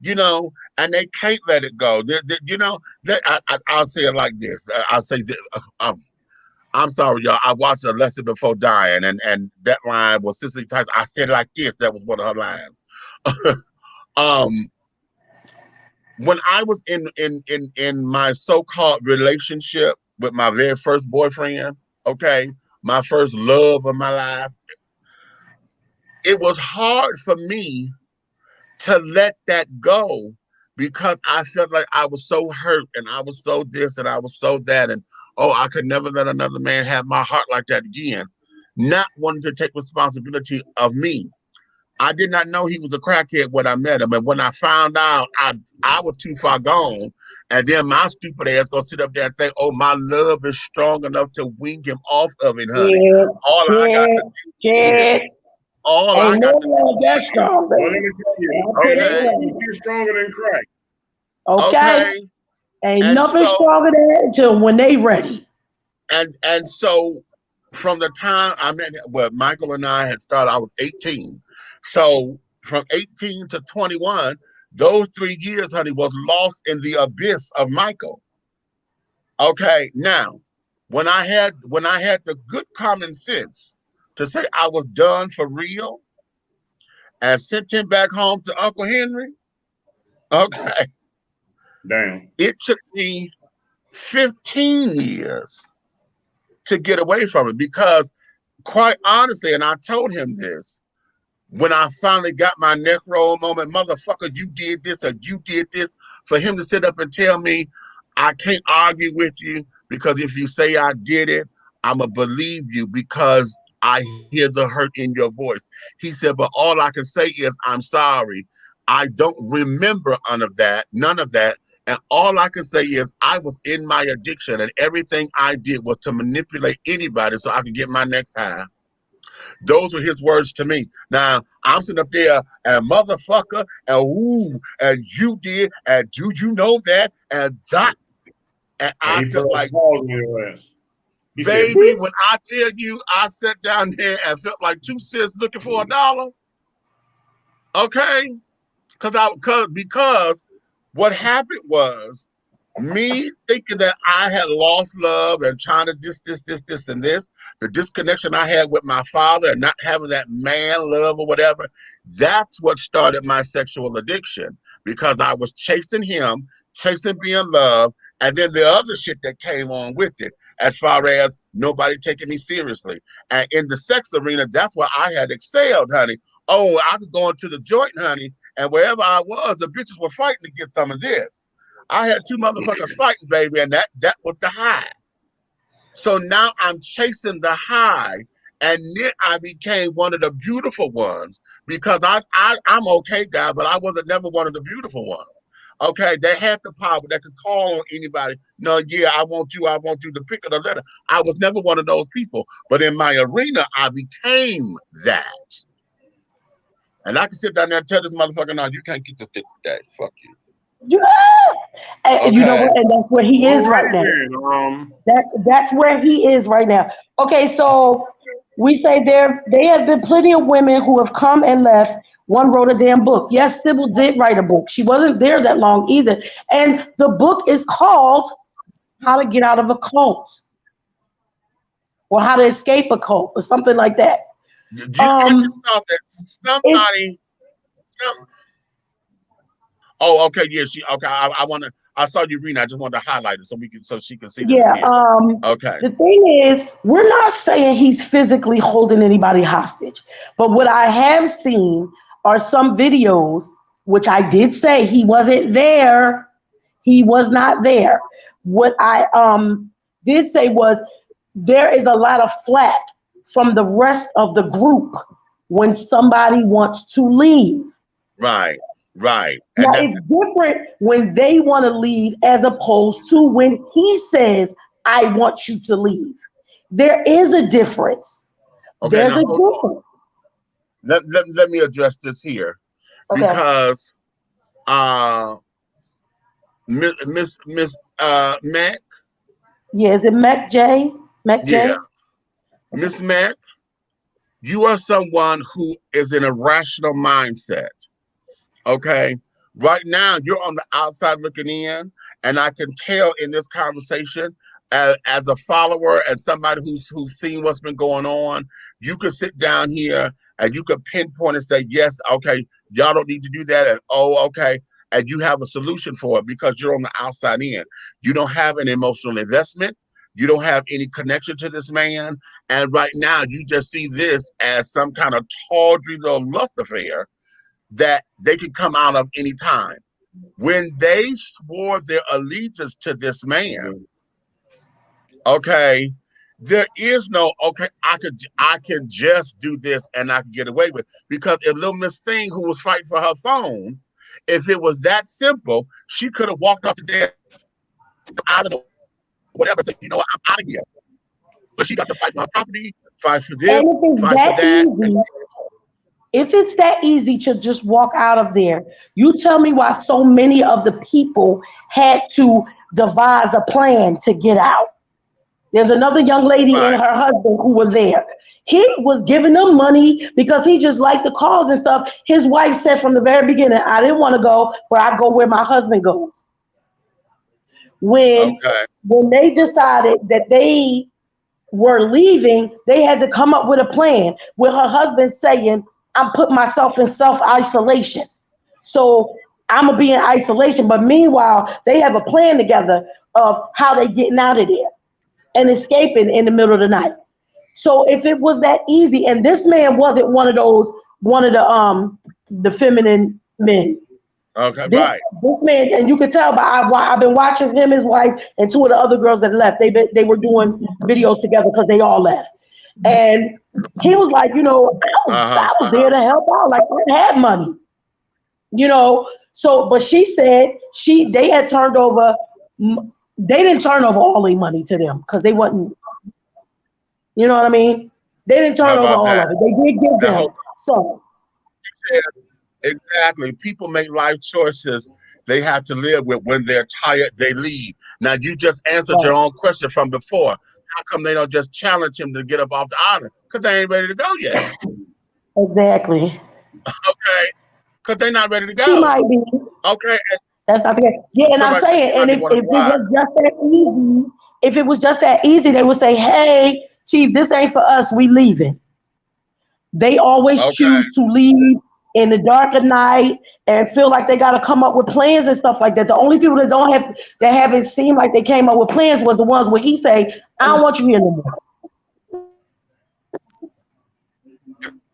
C: and they can't let it go. I'll say it like this. I'll say this. I'm sorry, y'all. I watched A Lesson Before Dying, and that line was Cicely Tyson. I said it like this. That was one of her lines. When I was in my so-called relationship with my very first boyfriend, okay, my first love of my life, it was hard for me to let that go because I felt like I was so hurt and I was so this and I was so that and I could never let another man have my heart like that again. Not wanting to take responsibility of me. I did not know he was a crackhead when I met him. And when I found out, I was too far gone. And then my stupid ass gonna sit up there and think, oh, my love is strong enough to wean him off of it, honey. I got to do is
D: I got to do that strong,
J: baby. Well, let me tell you, you're stronger than crack.
D: Okay. Ain't nothing stronger than that until when they ready.
C: And so from the time I met Michael and I had started, I was 18. So from 18 to 21, those 3 years, honey, was lost in the abyss of Michael. Okay, now when I had the good common sense to say I was done for real and sent him back home to Uncle Henry, okay.
J: Damn.
C: It took me 15 years to get away from it because quite honestly, and I told him this, when I finally got my neck roll moment, motherfucker, you did this or you did this, for him to sit up and tell me, I can't argue with you because if you say I did it, I'ma believe you because I hear the hurt in your voice. He said, but all I can say is I'm sorry. I don't remember none of that. And all I can say is I was in my addiction, and everything I did was to manipulate anybody so I could get my next high. Those were his words to me. Now, I'm sitting up there and motherfucker, and ooh, and you did, and do you know that? And that, and I felt like, baby, when I tell you I sat down there and felt like 2 cents looking for $1, okay? Because what happened was me thinking that I had lost love and trying to this, and this, the disconnection I had with my father and not having that man love or whatever, that's what started my sexual addiction, because I was chasing him, chasing being loved, and then the other shit that came on with it, as far as nobody taking me seriously. And in the sex arena, that's where I had excelled, honey. Oh, I could go into the joint, honey, and wherever I was, the bitches were fighting to get some of this. I had 2 motherfuckers fighting, baby, and that was the high. So now I'm chasing the high, and then I became one of the beautiful ones, because I'm okay, guy, but I wasn't never one of the beautiful ones. Okay, they had the power. They could call on anybody. No, yeah, I want you to pick of the letter. I was never one of those people. But in my arena, I became that. And I can sit down there and tell this motherfucker, no, you can't get this dick today. Fuck you.
D: Yeah. And you know what? And that's where he is right now. That's where he is right now. Okay, so we say they have been plenty of women who have come and left. One wrote a damn book. Yes, Sybil did write a book. She wasn't there that long either. And the book is called How to Get Out of a Cult, or How to Escape a Cult, or something like that.
C: You saw that somebody. Oh, okay, yeah, I saw you reading. I just wanted to highlight it so she can see.
D: Yeah.
C: Okay.
D: The thing is, we're not saying he's physically holding anybody hostage, but what I have seen are some videos, which I did say he wasn't there. He was not there. What I did say was there is a lot of flack from the rest of the group when somebody wants to leave.
C: Right.
D: Now, it's different when they want to leave as opposed to when he says, I want you to leave. There is a difference.
C: Okay,
D: There's a difference.
C: Let me address this here. Okay. Because Miss Mac.
D: Yeah, is it Mac J? Mac J?
C: Yeah. Miss Mac, you are someone who is in a rational mindset. Okay. Right now, you're on the outside looking in, and I can tell in this conversation, as a follower and somebody who's seen what's been going on, you could sit down here and you could pinpoint and say, yes, okay, y'all don't need to do that, and oh, okay, and you have a solution for it because you're on the outside in. You don't have an emotional investment. You don't have any connection to this man, and right now you just see this as some kind of tawdry little lust affair that they can come out of any time. When they swore their allegiance to this man, okay, there is no, okay, I can just do this and I can get away with it. Because if little Miss Thing, who was fighting for her phone, if it was that simple, she could have walked off the damn out of the whatever, said, you know what, I'm out of here. But she got to fight for her property, fight for this, fight for that.
D: If it's that easy to just walk out of there, you tell me why so many of the people had to devise a plan to get out. There's another young lady and her husband who were there. He was giving them money because he just liked the cause and stuff. His wife said from the very beginning, I didn't want to go, but I go where my husband goes. When they decided that they were leaving, they had to come up with a plan with her husband saying, I'm putting myself in self-isolation. So I'm going to be in isolation. But meanwhile, they have a plan together of how they getting out of there and escaping in the middle of the night. So if it was that easy, and this man wasn't one of the feminine men.
C: Okay,
D: This man, and you could tell by I've been watching him, his wife, and 2 of the other girls that left. They were doing videos together because they all left. And he was like, you know, I was there to help out. Like, I had money. you know. So, but she said they had turned over. They didn't turn over all their money to them because they wasn't. You know what I mean? They didn't
C: How
D: turn over
C: about
D: all of
C: that?
D: it. They did give
C: That
D: them
C: whole
D: some.
C: exactly. People make life choices they have to live with. When they're tired, they leave. Now you just answered your
D: Right.
C: own question from before. How come they don't just challenge him to get up off the island? Because they ain't ready to go yet.
D: Exactly.
C: Okay. Because they're not ready to
D: She
C: go.
D: might be.
C: Okay.
D: That's not the case. Yeah,
C: And
D: and I'm
C: somebody said
D: saying,
C: she
D: and
C: might be
D: if,
C: one of
D: if
C: the
D: it was
C: wives.
D: just that easy, if it was just that easy, they would say, "Hey, Chief, this ain't for us. We leaving." They always
C: Okay.
D: choose to leave in the dark of night and feel like they got to come up with plans and stuff like that. The only people that don't have that haven't seemed like they came up with plans was the ones where he say, "I don't want you here no more."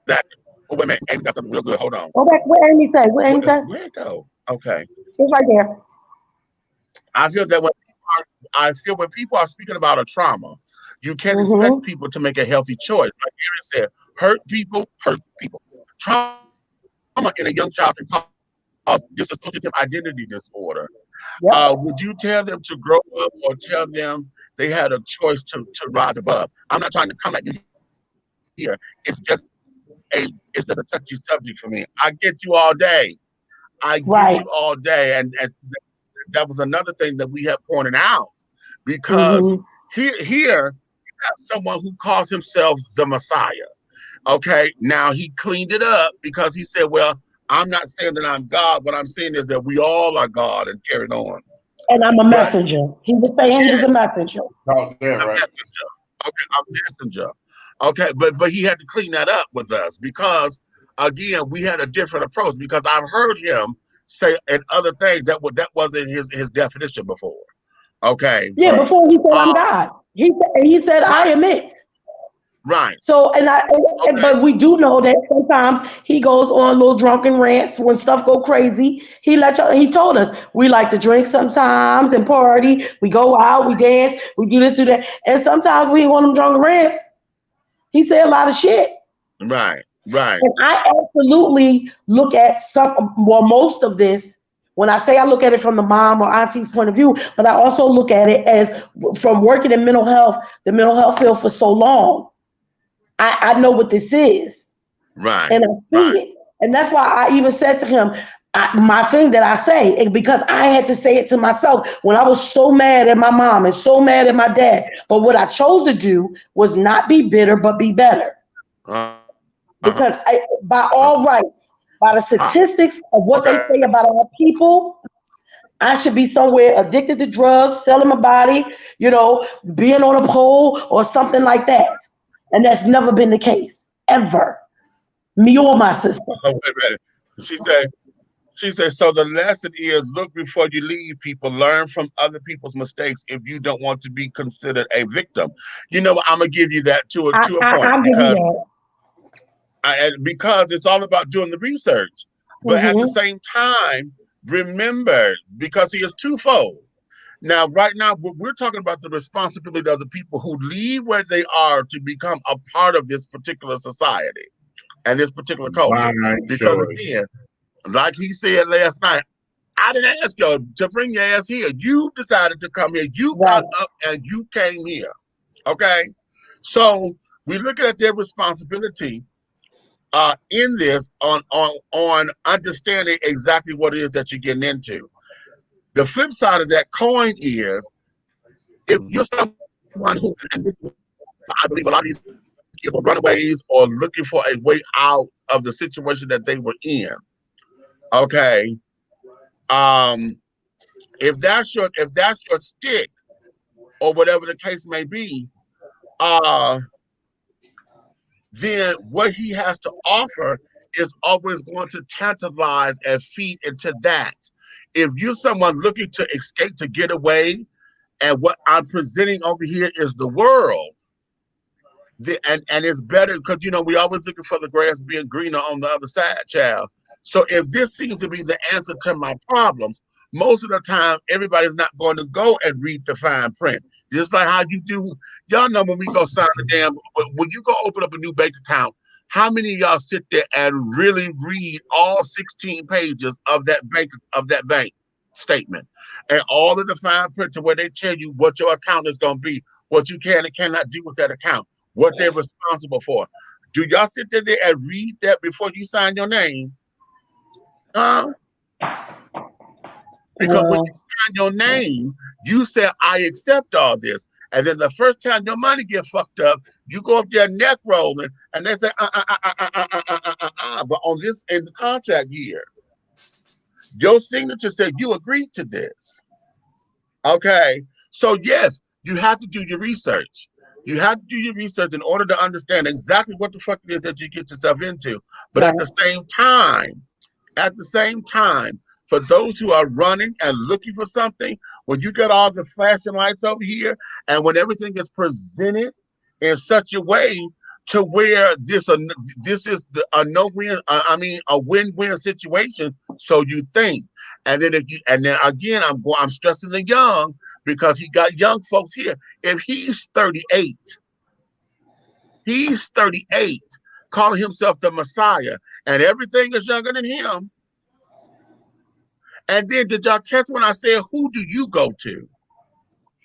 C: That. Oh, wait a minute. Amy got something real good. Hold on.
D: Go back. What Amy say? What Amy say?
C: Where'd it go? Okay.
D: It's right there.
C: I feel that when people are speaking about a trauma, you can't expect
D: Mm-hmm.
C: people to make a healthy choice. Like Aaron said, hurt people. Trauma in a young child can cause dissociative identity disorder.
D: Yep.
C: Would you tell them to grow up or tell them they had a choice to rise above? I'm not trying to come at you here. It's just a touchy subject for me. I get you all day. I get
D: Right.
C: you all day. And that was another thing that we have pointed out because
D: Mm-hmm.
C: here you have someone who calls himself the Messiah. Okay, now he cleaned it up because he said, well, I'm not saying that I'm God. What I'm saying is that we all are God, and carried on.
D: And I'm a
C: But
D: messenger. He was saying he
C: yeah,
D: was a messenger.
J: Oh,
C: he's
J: yeah,
C: a
J: right.
C: messenger. Okay, a messenger. Okay, but he had to clean that up with us because again, we had a different approach because I've heard him say and other things that wasn't his definition before. Okay.
D: Yeah,
J: Right.
D: before he said I'm
C: Uh
D: God. He said I
C: right,
D: am it.
C: right.
D: So
C: Okay.
D: but we do know that sometimes he goes on little drunken rants when stuff go crazy. He told us we like to drink sometimes and party. We go out, we dance, we do this, do that. And sometimes we go on them drunken rants. He said a lot of shit.
C: Right. Right.
D: And I absolutely look at most of this. When I say I look at it from the mom or auntie's point of view, but I also look at it as from working in the mental health field for so long. I know what this is
C: Right.
D: and I see
C: Right.
D: it. And that's why I even said to him, my thing that I say, because I had to say it to myself when I was so mad at my mom and so mad at my dad. But what I chose to do was not be bitter, but be better.
C: Uh-huh.
D: Because by all rights, by the statistics of what they
C: Okay.
D: say about our people, I should be somewhere addicted to drugs, selling my body, being on a pole or something like that. And that's never been the case, ever. Me or my sister.
C: Wait a minute. She said, so the lesson is look before you leave people, learn from other people's mistakes if you don't want to be considered a victim. You know what? I'm gonna give you that to a point
D: I'll give you that.
C: because it's all about doing the research. But at the
D: Hmm.
C: same time, remember, because he is twofold. Now, right now, we're talking about the responsibility of the people who leave where they are to become a part of this particular society and this particular culture.
J: Right
C: Because
J: choice.
C: again, like he said last night, I didn't ask you to bring your ass here. You decided to come here. You got
D: Right.
C: up and you came here. Okay. So we're looking at their responsibility in this on understanding exactly what it is that you're getting into. The flip side of that coin is if you're someone who, and this, I believe a lot of these kids were runaways or looking for a way out of the situation that they were in. Okay. Um, if that's your stick or whatever the case may be, uh, then what he has to offer is always going to tantalize and feed into that. If you're someone looking to escape, to get away, and what I'm presenting over here is the world, and it's better because we always looking for the grass being greener on the other side, child. So if this seems to be the answer to my problems, most of the time everybody's not going to go and read the fine print. Just like how you do, y'all know when we go sign the damn, when you go open up a new bank account, How many of y'all sit there and really read all 16 pages of that bank statement and all of the fine print to where they tell you what your account is going to be, what you can and cannot do with that account, what they're responsible for? Do y'all sit there and read that before you sign your name? Because when you sign your name, you say, I accept all this. And then the first time your money get fucked up, you go up there neck rolling, and they say, But on this, in the contract year, your signature said you agreed to this. Okay. So yes, you have to do your research. You have to do your research in order to understand exactly what the fuck it is that you get yourself into. But at the same time, for those who are running and looking for something, when you get all the flashing lights over here, and when everything is presented in such a way to where this is a no-win, a win-win situation, so you think. And then again, I'm stressing the young, because he got young folks here. If he's 38, calling himself the Messiah, and everything is younger than him. And then did y'all catch when I said, who do you go to?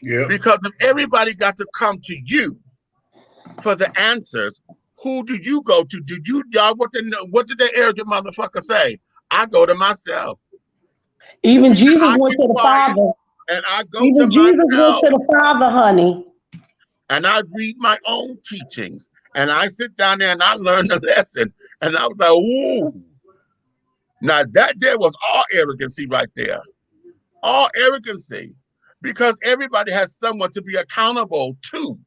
J: Yeah.
C: Because if everybody got to come to you for the answers, who do you go to? What did that arrogant motherfucker say? I go to myself.
D: Even Jesus went to the Father.
C: And I go
D: Even
C: to
D: Jesus
C: myself.
D: went to the Father, honey.
C: And I read my own teachings. And I sit down there and I learn the lesson. And I was like, ooh. Now that there was all arrogancy right there. All arrogancy. Because everybody has someone to be accountable to.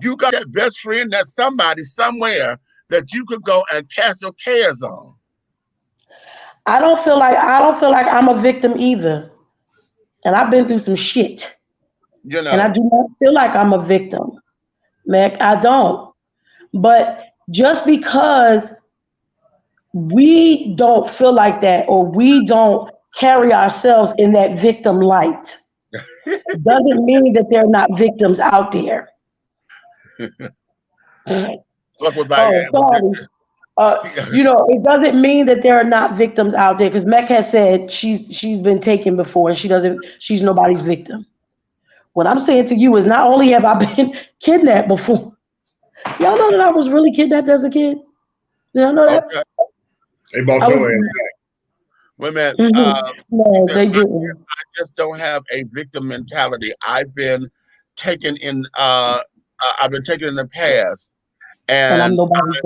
C: You got that best friend, that's somebody somewhere that you could go and cast your cares on.
D: I don't feel like I'm a victim either. And I've been through some shit.
C: You know.
D: And I do not feel like I'm a victim. Mac, I don't. But just because we don't feel like that, or we don't carry ourselves in that victim light, doesn't mean that there are not victims out there.
C: Look what I
D: it doesn't mean that there are not victims out there, because Mec has said she's been taken before and she's nobody's victim. What I'm saying to you is, not only have I been kidnapped before, y'all know that I was really kidnapped as a kid. Y'all know that?
J: Okay. They both
C: Wait a minute.
D: No, they didn't.
C: I just don't have a victim mentality. I've been taken in the past. And
D: I'm nobody's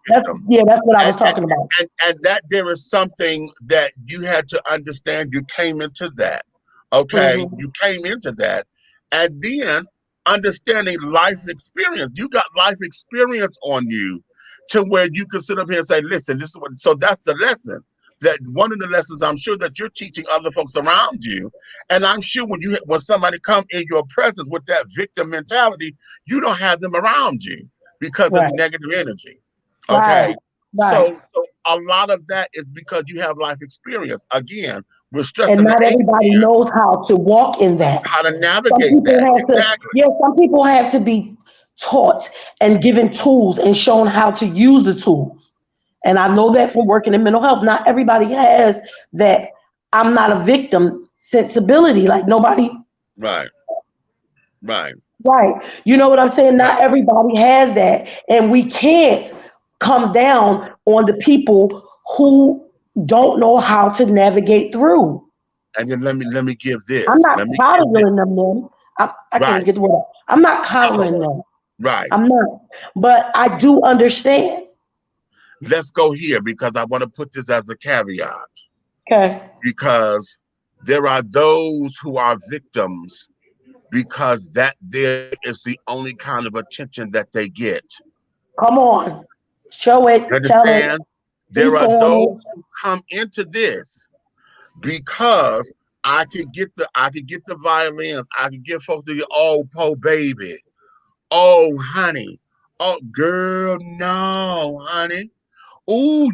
D: victim. That's what I was talking about.
C: And that there is something that you had to understand. You came into that. Okay. Mm-hmm. You came into that. And then understanding life experience. You got life experience on you to where you can sit up here and say, listen, this is what, so that's the lesson. That one of the lessons I'm sure that you're teaching other folks around you. And I'm sure when somebody come in your presence with that victim mentality, you don't have them around you because it's negative energy. Okay. Right. So a lot of that is because you have life experience. Again, we're stressing.
D: And not everybody knows how to walk in that.
C: How to navigate that.
D: Some people have to be taught and given tools and shown how to use the tools. And I know that from working in mental health. Not everybody has that I'm not a victim sensibility. Like nobody.
C: Right.
D: You know what I'm saying? Not everybody has that. And we can't come down on the people who don't know how to navigate through.
C: And then let me give this.
D: I'm not coddling them, man. I can't get the word out. I'm not coddling them.
C: Right.
D: I'm not. But I do understand.
C: Let's go here, because I want to put this as a caveat.
D: Okay.
C: Because there are those who are victims because that there is the only kind of attention that they get.
D: Come on. Show it. Tell it.
C: There are those who come into this because I could get the violins. I could get folks to get, oh, po baby. Oh, honey. Oh, girl, no, honey. Oh,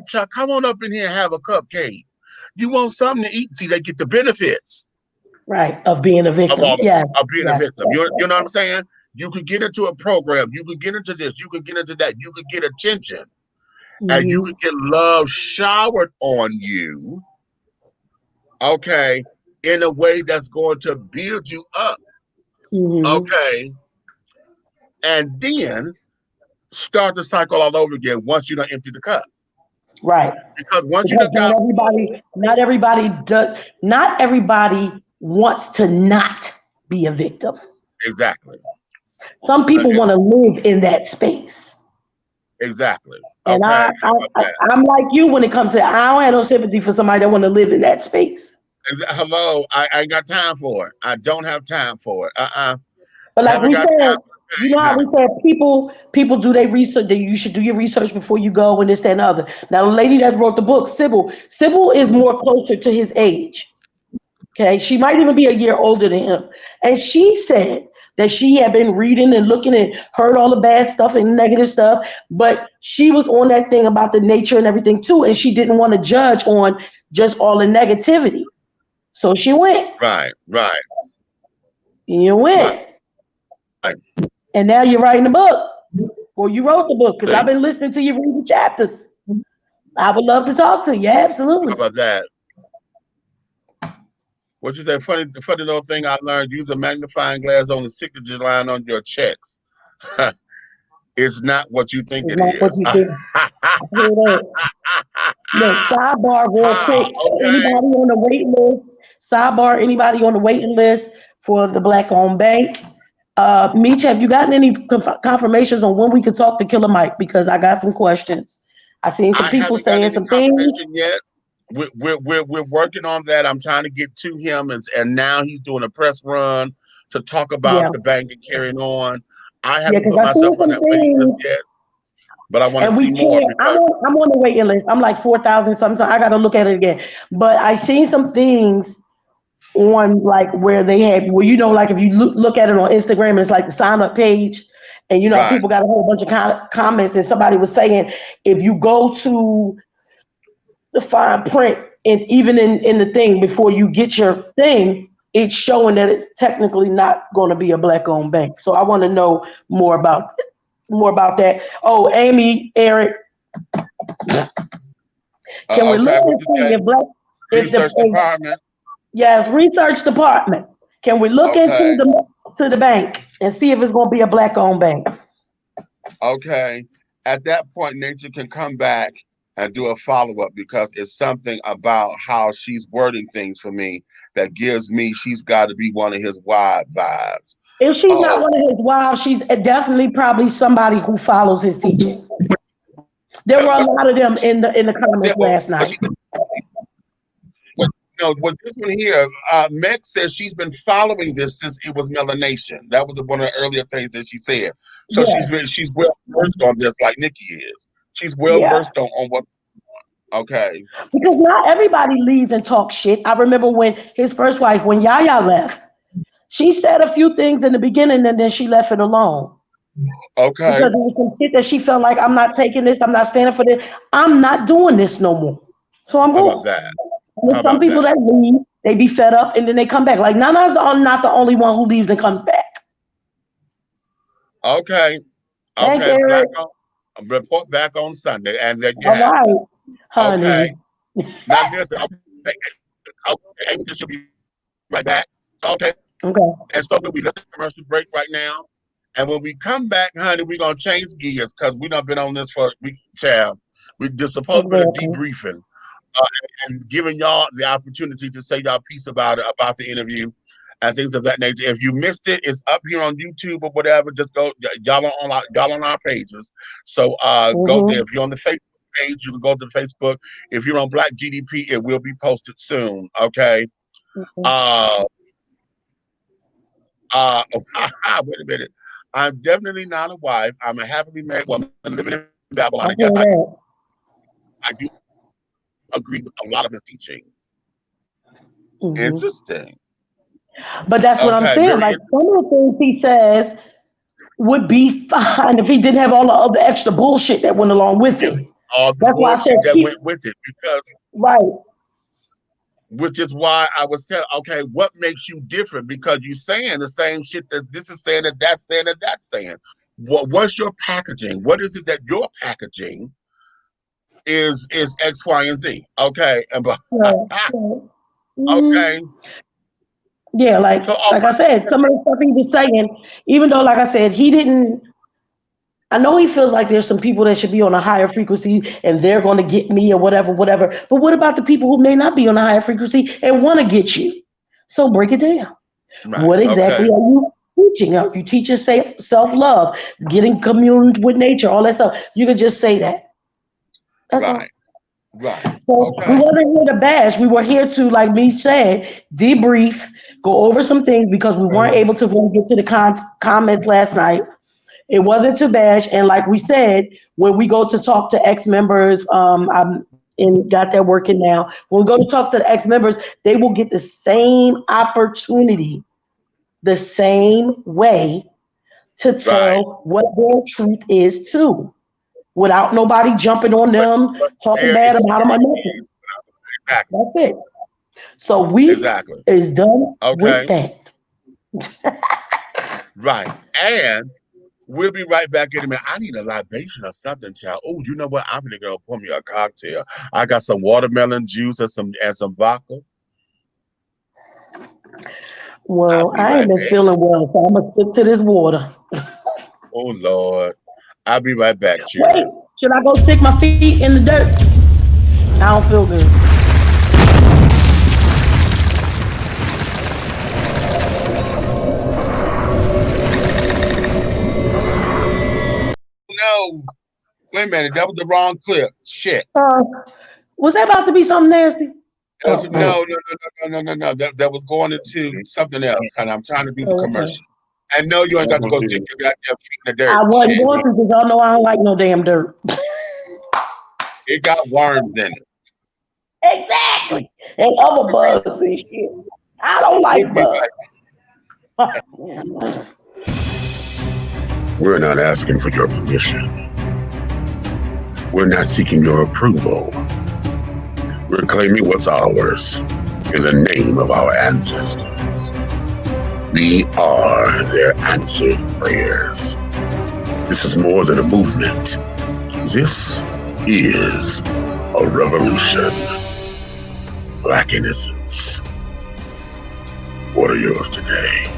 C: child, come on up in here and have a cupcake. You want something to eat? See, they get the benefits.
D: Right, of being a victim.
C: Of being a victim. You know what I'm saying? You could get into a program, you could get into this, you could get into that, you could get attention, and you could get love showered on you, okay, in a way that's going to build you up, okay, and then start the cycle all over again once you don't empty the cup.
D: Right.
C: Because once you
D: Because
C: done
D: not everybody wants to not be a victim.
C: exactly.
D: Some people want to live in that space.
C: Exactly.
D: And
C: Okay.
D: I'm like you when it comes to, I don't have no sympathy for somebody that want to live in that space.
C: Hello, I ain't got time for it. I don't have time for it.
D: But like we said, you know how we said people do their research, that you should do your research before you go and this, that, and the other. Now the lady that wrote the book, Sybil is more closer to his age. Okay. She might even be a year older than him. And she said that she had been reading and looking and heard all the bad stuff and negative stuff, but she was on that thing about the nature and everything too. And she didn't want to judge on just all the negativity. So she went.
C: Right.
D: You went.
C: Right.
D: And now you're writing a book. Or you wrote the book, because I've been listening to you read the chapters. I would love to talk to you. Absolutely.
C: How about that? What you say? The funny little thing I learned: use a magnifying glass on the signature line on your checks. It's not what you think it is.
D: Look, sidebar real quick.
C: Okay.
D: Anybody on the waiting list? Sidebar, anybody on the waiting list for the Black-owned bank? Meach, have you gotten any confirmations on when we could talk to Killer Mike? Because I got some questions. I seen some people saying some things.
C: Yet. We're working on that. I'm trying to get to him, and now he's doing a press run to talk about the bank and carrying on. I haven't put myself on that waiting list yet, but I want to see more.
D: I'm on the waiting list. I'm like 4,000 something. So I got to look at it again. But I seen some things on like where they have, well, you know, like if you look at it on Instagram, it's like the sign up page, and you know, people got a whole bunch of comments, and somebody was saying if you go to the fine print and even in the thing before you get your thing, it's showing that it's technically not going to be a Black-owned bank. So I want to know more about that. Oh, Amy, Eric, can we look and see if
C: research department?
D: Yes, research department. Can we look into the bank and see if it's going to be a Black-owned bank?
C: Okay. At that point, Nature can come back and do a follow-up, because it's something about how she's wording things for me that gives me she's got to be one of his wild vibes.
D: If she's not one of his wives, she's definitely probably somebody who follows his teachings. There were a lot of them in the comments last night.
C: With this one here, Meg says she's been following this since it was melanation. That was one of the earlier things that she said. So she's well versed on this, like Nikki is. She's well versed on what's going on. Okay.
D: Because not everybody leaves and talks shit. I remember when his first wife, when Yaya left, she said a few things in the beginning and then she left it alone.
C: Okay.
D: Because it was some shit that she felt like, I'm not taking this, I'm not standing for this, I'm not doing this no more. So I'm going.
C: How about that?
D: With some people that leave, they be fed up and then they come back. Like Nana's not the only one who leaves and comes back.
C: Okay.
D: Thanks,
C: okay.
D: Eric.
C: Report back on Sunday, and then
D: all right, honey.
C: Okay. Now this, this should be right back. Okay.
D: Okay.
C: And so we let's take a commercial break right now, and when we come back, honey, we're gonna change gears because we done been on this for a week, child. We just supposed to be debriefing, and giving y'all the opportunity to say y'all piece about it, about the interview, and things of that nature. If you missed it, it's up here on YouTube or whatever. Just go, y'all on our pages. So go there. If you're on the Facebook page, you can go to Facebook. If you're on Black GDP, it will be posted soon. Okay. Wait a minute. I'm definitely not a wife. I'm a happily married woman living in Babylon. I do agree with a lot of his teachings. Interesting.
D: But that's what I'm saying. Like some of the things he says would be fine if he didn't have all the other extra bullshit that went along with it.
C: All the
D: that's why I said
C: that went with it, because which is why I was saying, okay, what makes you different? Because you're saying the same shit that this is saying, that's saying, that that's saying. What's your packaging? What is it that your packaging is X, Y, and Z? Okay, okay.
D: Yeah, like
C: So,
D: I said, some of the stuff he was saying, even though, like I said, he didn't. I know he feels like there's some people that should be on a higher frequency and they're going to get me or whatever. But what about the people who may not be on a higher frequency and want to get you? So break it down.
C: right,
D: What exactly are you teaching? Are you teaching self-love, getting communed with nature, all that stuff? You could just say that. That's all.
C: Right.
D: So we wasn't here to bash. We were here to, like Meach said, debrief, go over some things because we weren't able to really get to the comments last night. It wasn't to bash, and like we said, when we go to talk to ex-members, I'm got that working now. When we go to talk to the ex-members, they will get the same opportunity, the same way to tell what their truth is too, without nobody jumping on them, talking bad about them or nothing.
C: Exactly.
D: That's it. So we is done with that.
C: Right, and we'll be right back in a minute. I need a libation or something, child. Oh, you know what? I'm gonna go pour me a cocktail. I got some watermelon juice and some vodka.
D: Well, I ain't been feeling well, so I'm gonna stick to this water.
C: Oh Lord, I'll be right back, chill.
D: Wait, should I go stick my feet in the dirt? I don't feel good.
C: No, wait a minute, that was the wrong clip. Shit.
D: Was that about to be something nasty?
C: No. That was going into something else, and I'm trying to do the commercial. I know you ain't got to go stick your goddamn feet in the dirt.
D: I wasn't going to because y'all know I don't like no damn dirt.
C: It got worms in it.
D: Exactly. And other bugs and shit. I don't like bugs.
C: We're not asking for your permission. We're not seeking your approval. We're claiming what's ours in the name of our ancestors. We are their answered prayers. This is more than a movement. This is a revolution. Black innocence. What are yours today?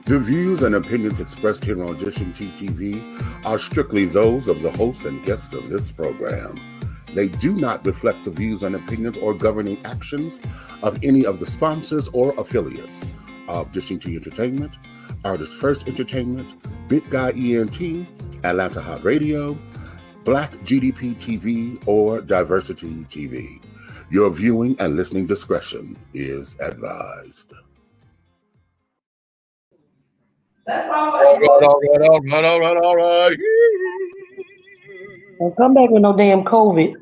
C: The views and opinions expressed here on Audition TV are strictly those of the hosts and guests of this program. They do not reflect the views and opinions or governing actions of any of the sponsors or affiliates of Audition TV Entertainment, Artist First Entertainment, Big Guy ENT, Atlanta Hot Radio, Black GDP TV, or Diversity TV. Your viewing and listening discretion is advised. All right.
D: Don't come back with no damn COVID.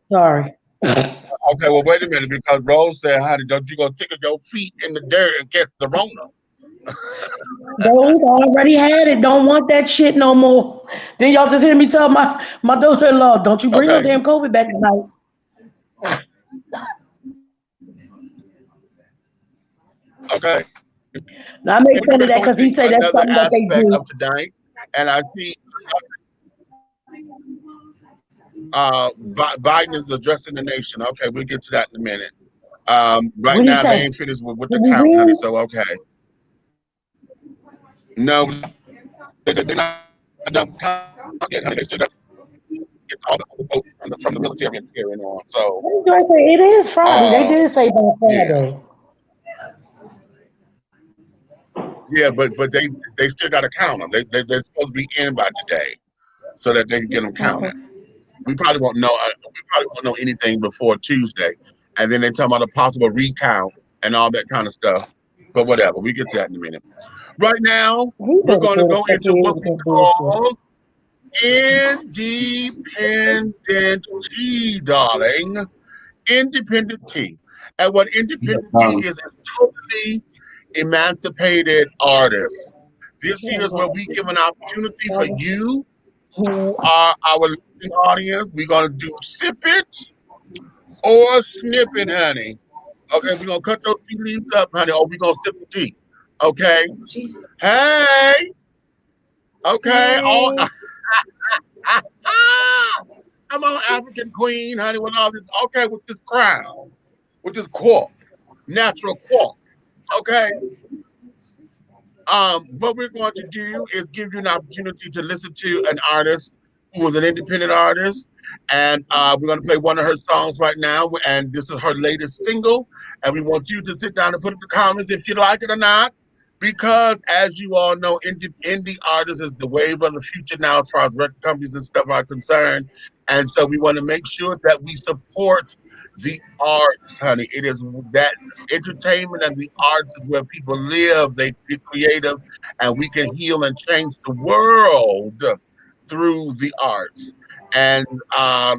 D: Sorry.
C: Okay, well, wait a minute, because Rose said, honey, don't you go tickle your feet in the dirt and get the Rona.
D: Those already had it. Don't want that shit no more. Then y'all just hear me tell my daughter-in-law, don't you bring no damn COVID back tonight.
C: Okay.
D: Now I make fun of that because he said that's something that they do.
C: Of tonight, and I see Biden is addressing the nation. Okay, we'll get to that in a minute. Right now they ain't finished with the count, honey, so okay. No, they're not done yet, honey. They still got to get all the votes from the military and carrying on. So
D: it is Friday. They did say by Friday.
C: Yeah, but they still got to count them. They're supposed to be in by today, so that they can get them counted. We probably won't know. Anything before Tuesday, and then they talk about a possible recount and all that kind of stuff. But whatever, we get to that in a minute. Right now, we're going to go into what we call independent tea, darling. Independent tea, and what independent tea is totally emancipated artists. This here is where we give an opportunity for you who are our listening audience. We're going to do sip it or snip it, honey. Okay, we're going to cut those tea leaves up, honey, or we're going to sip the tea. Okay? Hey! Okay. Oh, come on, African queen, honey, with all this. Okay, with this crown, with this quark, natural quark. Okay. What we're going to do is give you an opportunity to listen to an artist who was an independent artist, and we're going to play one of her songs right now, and this is her latest single, and we want you to sit down and put in the comments if you like it or not, because as you all know, indie artists is the wave of the future now as far as record companies and stuff are concerned, and so we want to make sure that we support the arts, honey. It is that entertainment and the arts is where people live. They get creative, and we can heal and change the world through the arts. And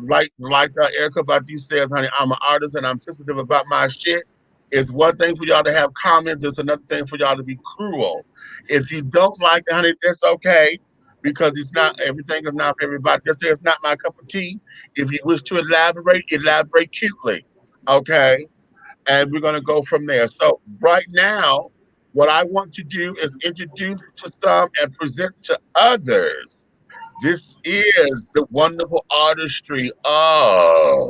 C: like Erica Badu says, honey, I'm an artist and I'm sensitive about my shit. It's one thing for y'all to have comments. It's another thing for y'all to be cruel. If you don't like it, honey, that's okay. Because it's not, everything is not for everybody. Just say it's not my cup of tea. If you wish to elaborate cutely, okay? And we're going to go from there. So right now, what I want to do is introduce to some and present to others. This is the wonderful artistry of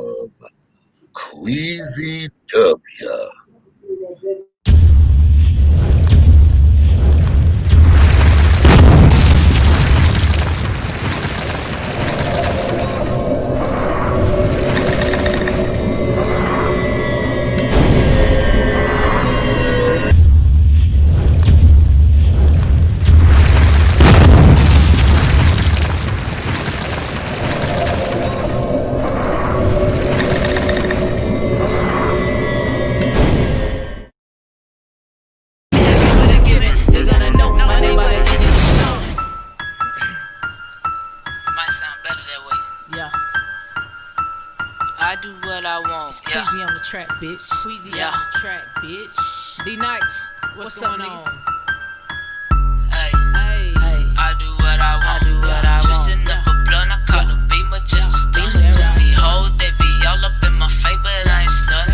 C: Queasy W.
K: Queasy on the track, bitch. Queasy on the track, bitch. D-Nights, what's going on?
L: Hey, I do what I want. Twisting up a blunt, I call a beamer just to stun. These hoes, they be all up in my face, but I ain't stunned.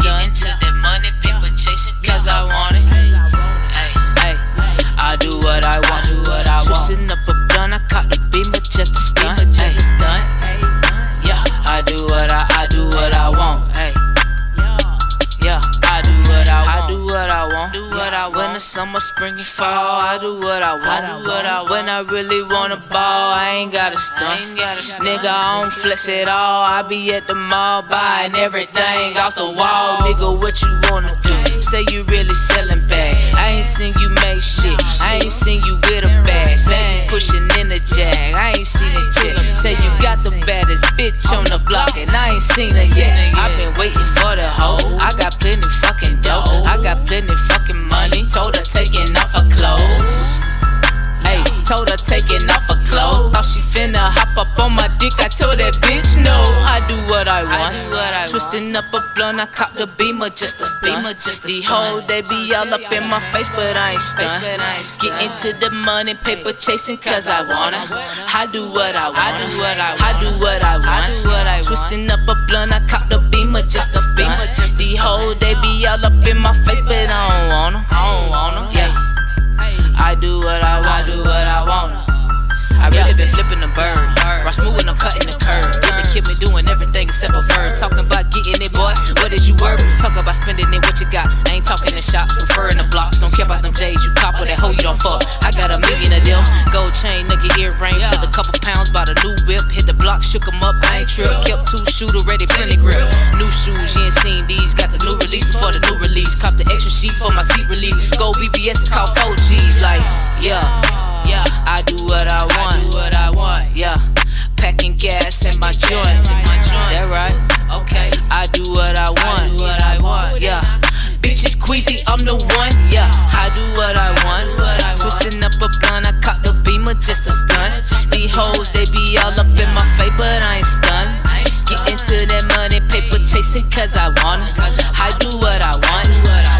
L: Get into that money, paper chasing, cause I want it. Hey, I do what I want. Twisting up a blunt, I call a beamer just to stun. Yeah, I do what I want. Hey, yeah, I do what I want. When the summer, spring, and fall, I do what I want. When I really wanna ball, I ain't gotta stunt. Nigga, I don't flex at all. I be at the mall buying everything off the wall. Nigga, what you wanna do? Say you really selling bag. I ain't seen you make shit. I ain't seen you with a bag. Say you pushing in the jag. I ain't seen it yet. Say you got the baddest bitch on the block and I ain't seen it yet. I been know I do what I want. Twisting up a blunt, I cop the beamer just a stunt. These hoes, they be all up in my face, but I ain't stunned. Get into the money, paper chasing, cause I wanna. I do what I want. I do what I want. Twisting up a blunt, I cop the beamer just a stunt. These hoes, they be all up in my face, but I don't wanna. Yeah. I do what I want. I really been flipping the bird. Raw smooth when I'm cutting the curve. Really keep me doing everything except a verb. Talking about getting it, boy. What is you worth? Talk about spending it, what you got? I ain't talking in shops, preferring the blocks. Don't care about them J's. You cop with that hoe, you don't fuck. I got a million of them. Gold chain, nugget earring. Put a couple pounds, bought a new whip. Hit the block, shook 'em up. I ain't trip. Kept 2 shooter ready, plenty grip. New shoes, you ain't seen these. Got the new release before the new release. Cop the extra sheet for my seat release. Gold BBS is called 4Gs. Like, yeah. I do what I want. Yeah, packing gas in my joint. That right? Okay. I do what I want. Yeah, bitches queasy, I'm the one. Yeah, I do what I want. Twisting up a blunt, I caught the beamer just a stunt. These hoes, they be all up in my face, but I ain't stunned. Get into that money, paper chasing, cause I wanna. I do what I want.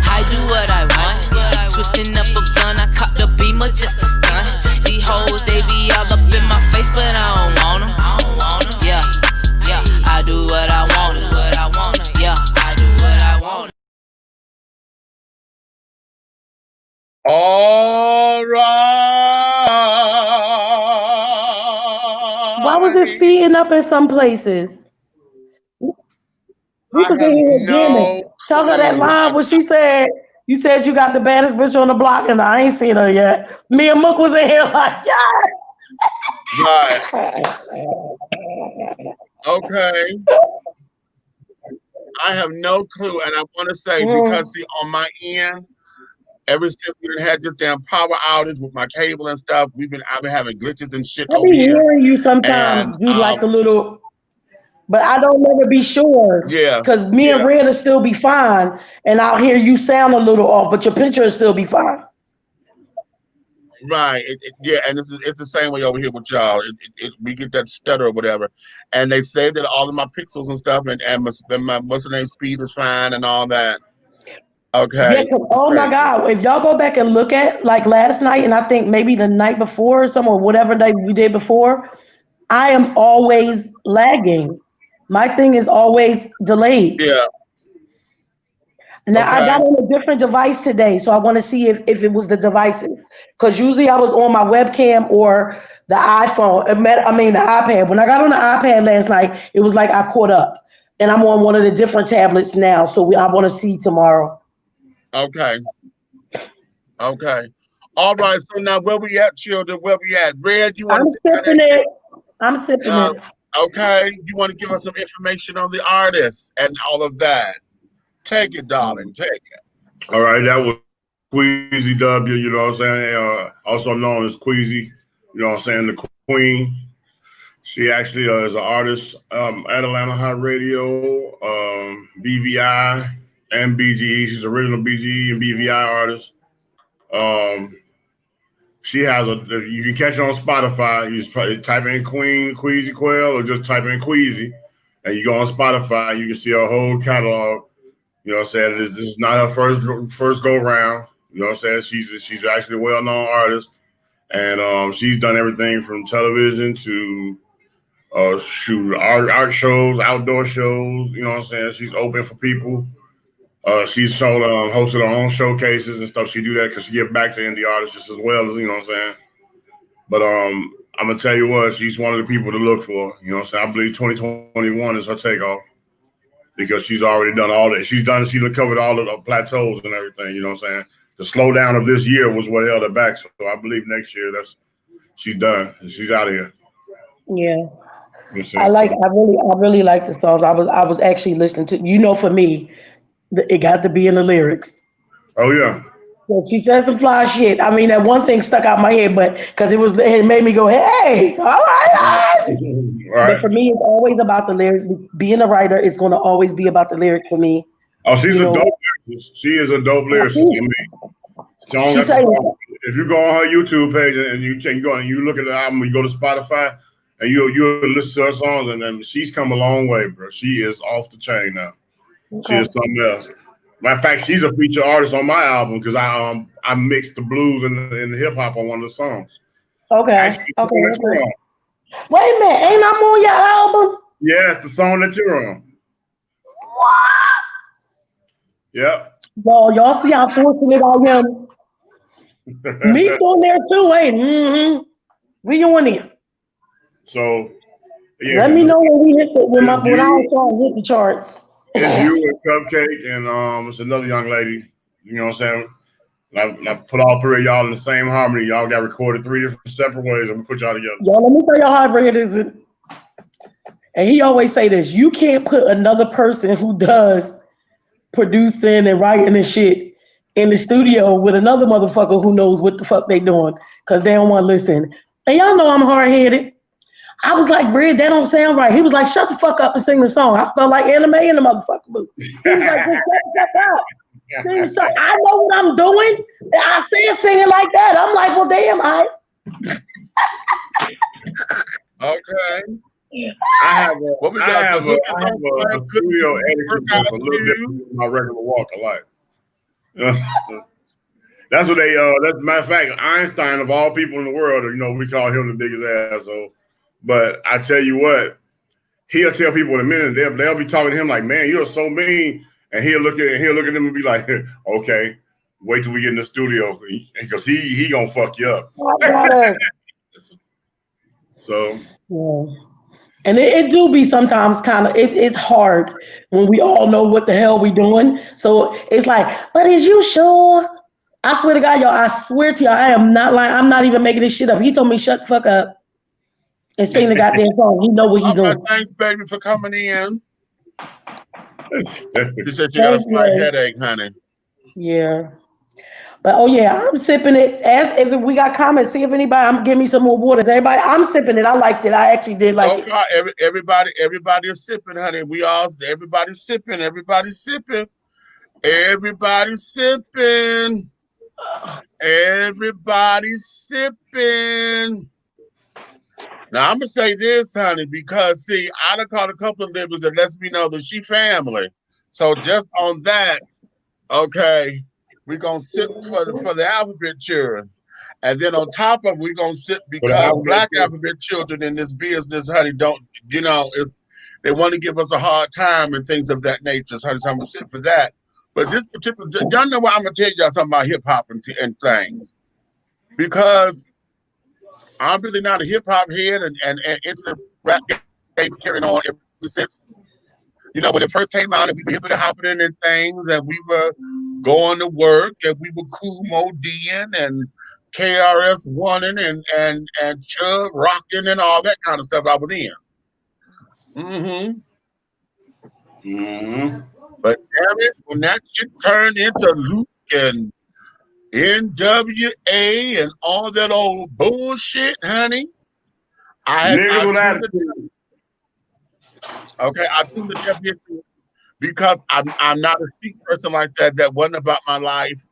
L: I do what I want. Twisting up a blunt, I caught the beamer just a stunt. These hoes, they be all up in my face, but I don't wanna. Yeah, I do what I wanna. Yeah, I do what I wanna.
C: All right.
D: Why was it speeding up in some places? We
C: I
D: was
C: have
D: in here
C: no
D: jamming. Tell her that
C: clue.
D: line when she said, you said you got the baddest bitch on the block and I ain't seen her yet. Me and Mook was in here like, yeah.
C: Right. Okay. I have no clue. And I want to say, because see, on my end, ever since we done had this damn power outage with my cable and stuff, I've been having glitches and shit
D: I
C: over
D: be
C: here.
D: hearing you sometimes
C: And
D: do like a little, but I don't never be sure.
C: yeah.
D: Because me and Red will still be fine. And I'll hear you sound a little off, but your picture will still be fine.
C: Right. Yeah, and it's the same way over here with y'all. We get that stutter or whatever. And they say that all of my pixels and stuff and my what's the name speed is fine and all that. Okay.
D: Yeah, oh my God. If y'all go back and look at like last night, and I think maybe the night before or some or whatever night we did before, I am always lagging. My thing is always delayed.
C: Yeah.
D: Now I got on a different device today, so I want to see if it was the devices. Because usually I was on my webcam or the iPhone. The iPad. When I got on the iPad last night, it was like I caught up. And I'm on one of the different tablets now, so I want to see tomorrow.
C: Okay. All right. So now where we at, children? Where we at? Red, you want to
D: I'm sipping it.
C: Okay. You want to give us some information on the artist and all of that? Take it, darling. Take it.
J: All right, that was Queasy W, you know what I'm saying? Also known as Queasy, you know what I'm saying? The Queen. She actually is an artist at Atlanta Hot Radio, BVI, and BGE. She's original BGE and BVI artist. She has you can catch her on Spotify. You just type in Queasy Quail, or just type in Queasy, and you go on Spotify. You can see her whole catalog. You know what I'm saying? This is not her first go round. You know what I'm saying? She's actually a well-known artist, and she's done everything from television to art shows, outdoor shows. You know what I'm saying? She's open for people. She's hosted her own showcases and stuff. She do that because she give back to indie artists just as well as, you know what I'm saying? But I'm gonna tell you what, she's one of the people to look for. You know what I'm saying? I believe 2021 is her takeoff because she's already done all that. She's covered all of the plateaus and everything. You know what I'm saying? The slowdown of this year was what held her back. So I believe next year she's done and she's out of here.
D: Yeah. I really like the songs. I was actually listening to, for me, it got to be in the lyrics.
J: Oh yeah.
D: Yeah, she said some fly shit. I mean, that one thing stuck out my head, but because it made me go, hey, all right. But for me, it's always about the lyrics. Being a writer is going to always be about the lyrics for me.
J: Oh, she's a dope lyricist. She is a dope lyricist. If you go on her YouTube page and you go and you look at the album, you go to Spotify, and you'll listen to her songs, and then she's come a long way, bro. She is off the chain now.
D: Okay.
J: She is something else. Matter of fact, she's a featured artist on my album because I mixed the blues and the hip hop on one of the songs.
D: Okay. Okay. Wait a minute, ain't I'm on your album?
J: Yeah, it's the song that you're on.
D: What?
J: Yep.
D: Y'all see how fortunate I am. Meach on there too, ain't? Mm-hmm. We on there.
J: So, yeah.
D: Let me know when we hit when our song hit the charts.
J: It's you and Cupcake, and it's another young lady. You know what I'm saying? I put all three of y'all in the same harmony. Y'all got recorded 3 different separate ways. I'm gonna put y'all together.
D: Y'all, let me tell y'all how it is. And he always say this: you can't put another person who does producing and writing and shit in the studio with another motherfucker who knows what the fuck they doing, because they don't want to listen. And y'all know I'm hard-headed. I was like, Red, that don't sound right. He was like, shut the fuck up and sing the song. I felt like anime in the motherfucker booth. He was like, just shut the fuck up. So I know what I'm doing. I said singing like that. I'm like, well, damn,
C: Okay.
J: I have a studio etiquette that's a little different than my regular walk of life. That's what that's matter of fact, Einstein of all people in the world, we call him the biggest asshole. But I tell you what, he'll tell people in a minute, they'll be talking to him like, man, you're so mean. And he'll look at them and be like, okay, wait till we get in the studio because he gonna fuck you up. So
D: yeah. And it do be sometimes kind of it's hard when we all know what the hell we doing. So it's like, but is you sure? I swear to God, y'all, I swear to y'all, I am not lying. I'm not even making this shit up. He told me shut the fuck up and sing the goddamn song. He know what he doing.
C: Thanks, baby, for coming in. You said you got a slight headache, honey.
D: Yeah. But oh yeah, I'm sipping it. Ask if we got comments. See if anybody. I'm giving me some more water. Everybody, I'm sipping it. I liked it. I actually did like it.
C: So far, everybody is sipping, honey. Everybody's sipping. Everybody's sipping. Everybody's sipping. Everybody's sipping. Now I'm gonna say this, honey, because see, I done caught a couple of libras that lets me know that she family. So just on that, okay. We're going to sit for the alphabet children. And then on top of it, we're going to sit because black alphabet children in this business, honey, they want to give us a hard time and things of that nature. So I'm going to sit for that. But this particular, y'all know what I'm going to tell y'all something about hip hop and things. Because I'm really not a hip hop head and it's a rap game carrying on ever since. When it first came out and we were hipping and hopping and things, and we were going to work, and we were cool moding and KRS Oneing and Chug rocking and all that kind of stuff I was in. But damn it, when that shit turned into Luke and NWA and all that old bullshit, honey, I tuned the definition because I'm not a street person like that. That wasn't about my life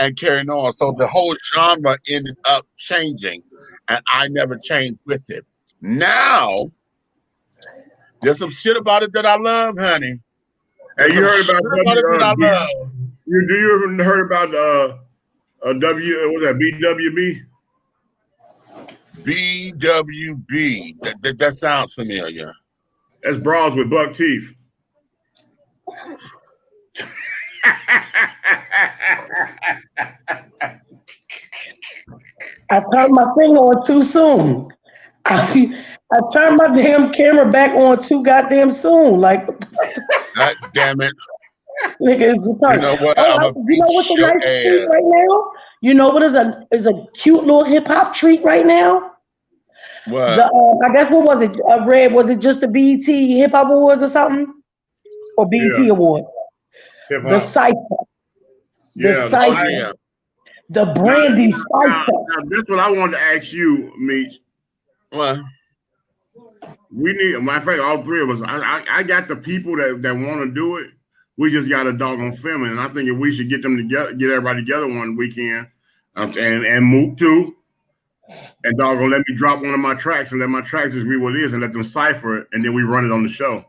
C: and carrying on. So the whole genre ended up changing, and I never changed with it. Now there's some shit about it that I love, honey.
J: And you heard about you ever heard about BWB?
C: BWB. That sounds familiar.
J: That's bras with buck teeth.
D: I turned my thing on too soon. I turned my damn camera back on too goddamn soon. Like,
C: God damn it.
D: Nigga is retarded.
C: You know what?
D: You know what's a nice treat right now? You know what is a cute little hip hop treat right now?
C: What?
D: I guess what was it? Red, was it just the BET Hip Hop Awards or something? Or BET Award?
J: Hip-hop.
D: The Cypher. The Cypher. The Brandy Cypher.
J: Now, that's what I wanted to ask you, Meach.
C: What?
J: We need, matter of fact, all three of us. I got the people that want to do it. We just got a doggone family, and I think if we should get them together, get everybody together one weekend, and Mook too. and dog gonna let me drop one of my tracks and let my tracks just be what it is and let them cipher it, and then we run it on the show.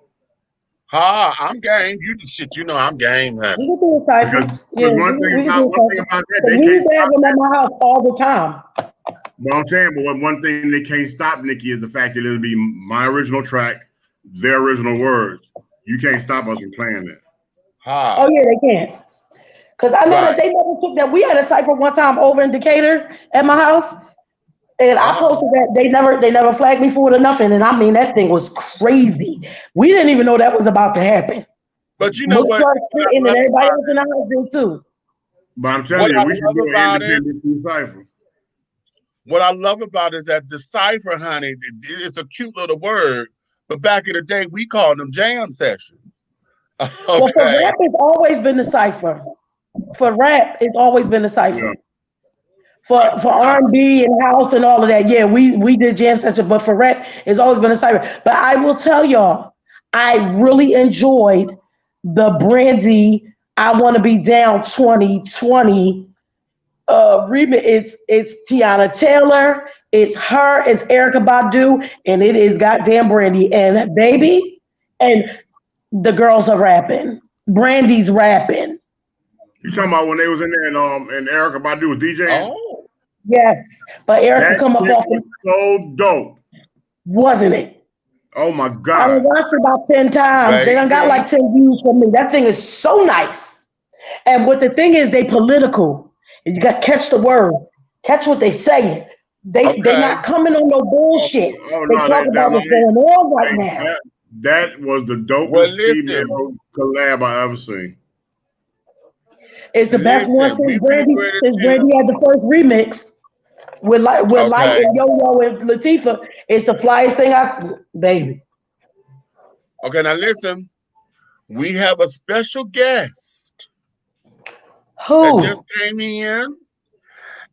C: I'm game. You shit, you know I'm game, honey.
D: We can do a cipher.
J: Because one thing about that, they can't
D: have
J: stop
D: them at my house all the time.
J: But I'm saying, but one thing they can't stop, Nikki, is the fact that it'll be my original track, their original words. You can't stop us from playing that.
D: Oh yeah, they can't. Because I know that they never took that. We had a cipher one time over in Decatur at my house, and I posted that they never flagged me for it or nothing. And I mean that thing was crazy. We didn't even know that was about to happen.
C: But you know what?
D: And everybody else in the house did too.
J: But I'm telling you, we should do an independent cipher.
C: What I love about it is that the cipher, honey, it's a cute little word. But back in the day, we called them jam sessions. Okay.
D: Well, for rap, it's always been the cipher. For rap, it's always been the cipher. Yeah. For R&B and house and all of that, yeah, we did jam session. But for rap, it's always been a cipher. But I will tell y'all, I really enjoyed the Brandy "I Want to Be Down" 2020 remix. It's Tiana Taylor, it's her, it's Erykah Badu, and it is goddamn Brandy. And baby, and the girls are rapping. Brandy's rapping.
J: You talking about when they was in there and Erykah Badu was DJing?
C: Oh,
D: yes, but Erykah come up off
J: so dope,
D: wasn't it?
J: Oh my God!
D: I watched it about 10 times. Right. They done got like 10 views from me. That thing is so nice. And what the thing is, they political. You got to catch the words, catch what they saying. They not coming on no bullshit. They talk about what's going on right now.
J: That was the dopest female collab I ever seen.
D: It's the best one since Brandy had the first remix with Light and Yo-Yo and Latifah. It's the flyest thing baby.
C: Okay, now listen. We have a special guest.
D: Who?
C: That just came in.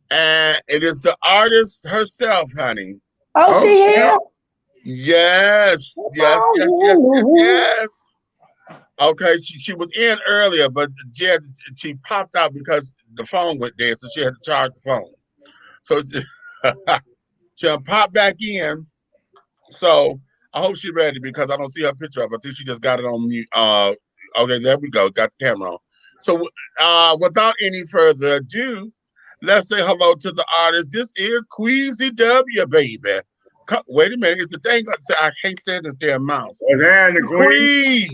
C: And it is the artist herself, honey.
D: Oh, she here?
C: Yes. Okay, she was in earlier, but she popped out because the phone went dead, so she had to charge the phone. So she'll pop back in. So I hope she's ready because I don't see her picture up. I think she just got it on mute. Okay, there we go. Got the camera on. So without any further ado, let's say hello to the artist. This is Queasy W, baby. Wait a minute. Is the thing I can't say this damn mouse. Queez.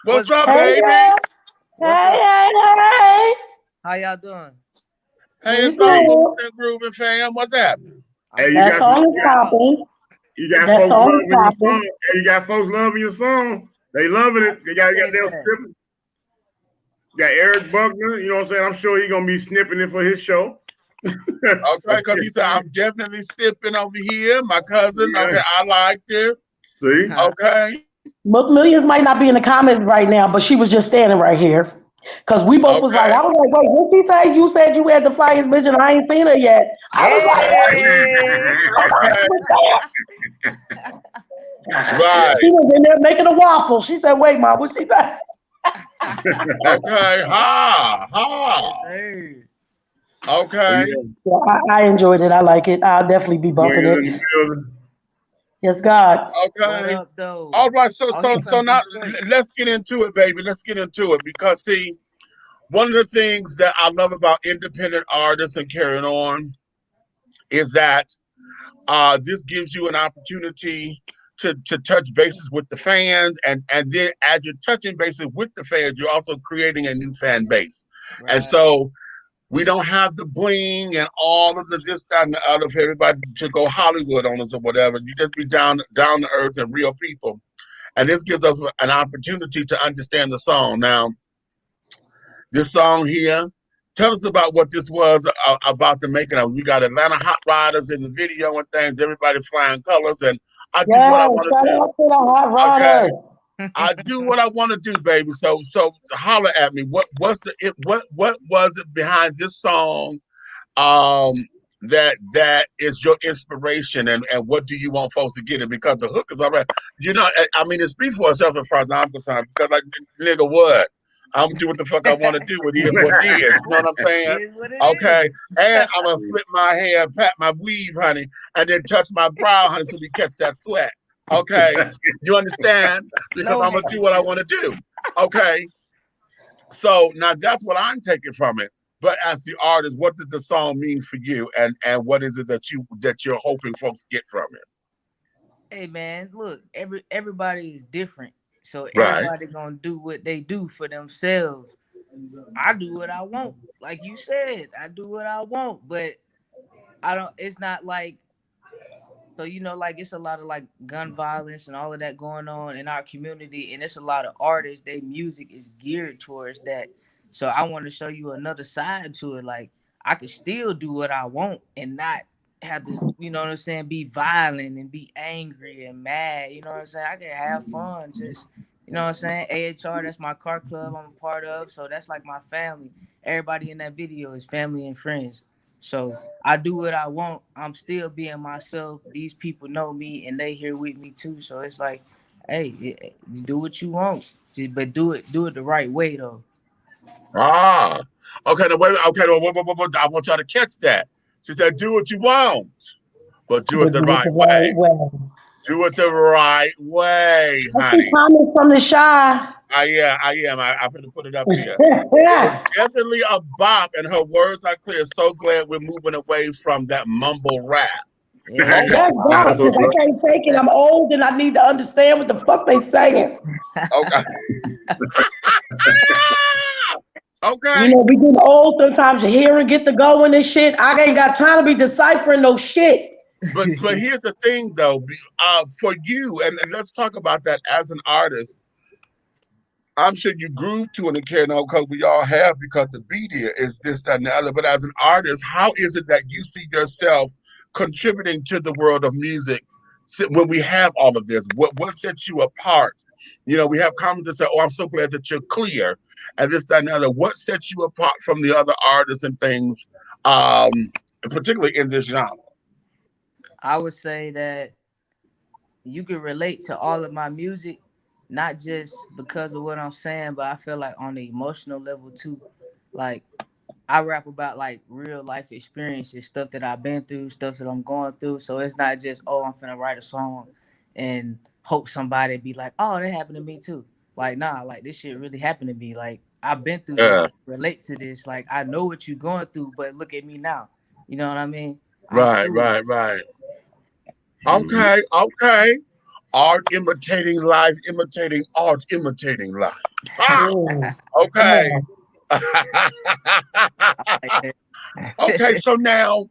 C: What's up, baby?
D: Hey.
M: How y'all doing?
C: Hey, it's all grooving, fam. What's happening?
J: Hey,
D: that song is popping.
J: You got folks loving your song. Hey, you got folks loving your song. They loving it. They got their snipping. Got Eric Buckner. You know what I'm saying? I'm sure he's gonna be snipping it for his show.
C: Okay, because he said I'm definitely sipping over here. My cousin. Yeah. Okay, I liked it.
J: See?
C: Okay.
D: Millions might not be in the comments right now, but she was just standing right here. Because we both was like, I was like, wait, what's he say? You said you had the flyest bitch and I ain't seen her yet. I was like,
C: right.
D: She was in there making a waffle. She said, wait, Mom, what she say?
C: Okay. Hey. Okay.
D: Yeah, I enjoyed it. I like it. I'll definitely be bumping it. Yes, God.
C: Okay. All right. So now let's get into it, baby. Let's get into it because see, one of the things that I love about independent artists and carrying on is that this gives you an opportunity to touch bases with the fans, and then as you're touching bases with the fans, you're also creating a new fan base. Right. And so we don't have the bling and all of the this, that, and the other for everybody to go Hollywood on us or whatever. You just be down to earth and real people. And this gives us an opportunity to understand the song. Now, this song here, tell us about what this was about the making of. We got Atlanta Hot Riders in the video and things, everybody flying colors, and I do what I want to do. Okay. I do what I want to do, baby. So holler at me. What was it behind this song that is your inspiration, and what do you want folks to get it? Because the hook is already, I mean, it speaks for itself as far as I'm concerned. Because like, nigga, what? I'm gonna do what the fuck I want to do. It is what it is. You know what I'm saying?
M: It is what it
C: Okay.
M: is.
C: And I'm gonna flip my hair, pat my weave, honey, and then touch my brow, honey, so we catch that sweat. Okay. You understand? Because
M: No
C: I'm gonna do what I want to do. Okay. So now that's what I'm taking from it. But as the artist, what does the song mean for you, and what is it that you're hoping folks get from it?
M: Hey man, look, everybody is different. So
C: Right.
M: everybody gonna do what they do for themselves. I do what I want. Like you said, I do what I want. But I don't it's not like so like it's a lot of like gun violence and all of that going on in our community, and it's a lot of artists. Their music is geared towards that. So I want to show you another side to it. Like I can still do what I want and not have to, what I'm saying, be violent and be angry and mad. You know what I'm saying? I can have fun. Just what I'm saying. AHR, that's my car club I'm a part of. So that's like my family. Everybody in that video is family and friends. So I do what I want. I'm still being myself. These people know me and they here with me too. So it's like, hey, you do what you want, but do it the right way though.
C: Ah. Okay, now wait, okay, wait, I want y'all to catch that. She said, do what you want, but do it
D: But
C: the
D: do it
C: right
D: the
C: way.
D: right way.
C: Do it the right way,
D: I see
C: honey.
D: comments from the shy.
C: I am. I'm going to put it up here. It was definitely a bop, and her words are clear. So glad we're moving away from that mumble rap.
M: Yeah.
D: That's God, because I can't take it. I'm old and I need to understand what the fuck they saying.
C: Okay. Okay.
D: We getting old sometimes. Your hearing get to going and shit. I ain't got time to be deciphering no shit.
C: But here's the thing though, for you, and let's talk about that as an artist. I'm sure you groove to it and care now because we all have, because the beat here is this, that, and the other. But as an artist, how is it that you see yourself contributing to the world of music when we have all of this? What sets you apart? We have comments that say, "Oh, I'm so glad that you're clear," and this, that, and the other. What sets you apart from the other artists and things, particularly in this genre?
M: I would say that you can relate to all of my music, not just because of what I'm saying, but I feel like on the emotional level too. Like I rap about like real life experiences, stuff that I've been through, stuff that I'm going through. So it's not just, oh, I'm finna write a song and hope somebody be like, oh, that happened to me too. Like, nah, like this shit really happened to me. Like I've been through this,
C: Yeah.
M: relate to this. Like I know what you're going through, but look at me now. You know what I mean? I'm
C: Right,
M: through.
C: right. Okay. Art imitating life, imitating art, imitating life. Ah, okay. Okay, so now,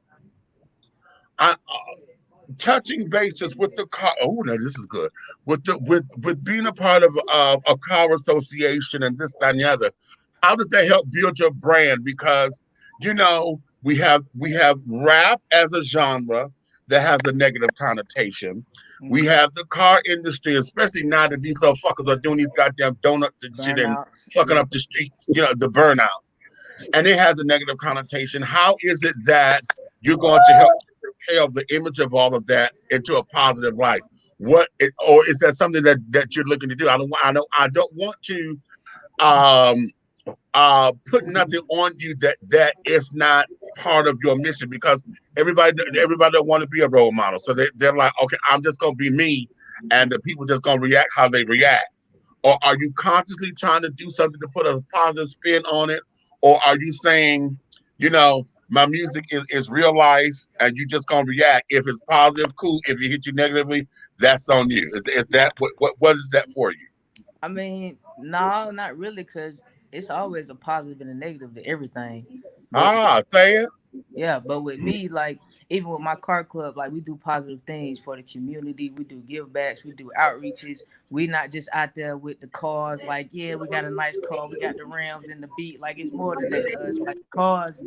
C: touching bases with the car. Oh, now this is good. With being a part of a car association and this, that, and the other. How does that help build your brand? Because we have rap as a genre that has a negative connotation. We have the car industry, especially now that these little fuckers are doing these goddamn donuts and shit and
M: Burnout.
C: fucking up the streets, the burnouts. And it has a negative connotation. How is it that you're going to help propel the image of all of that into a positive light? Or is that something that you're looking to do? I don't want to put nothing on you that is not part of your mission, because everybody don't want to be a role model. So they're like, okay, I'm just gonna be me, and the people just gonna react how they react. Or are you consciously trying to do something to put a positive spin on it? Or are you saying, my music is real life and you just gonna react? If it's positive, cool. If it hit you negatively, that's on you. Is that what is that for you?
M: I mean, no, not really, because it's always a positive and a negative to everything. But
C: Say it.
M: yeah, but with me, like even with my car club, like we do positive things for the community. We do give backs, we do outreaches. We not just out there with the cars, like, yeah, we got a nice car, we got the rims and the beat. Like it's more than that, cuz like cars,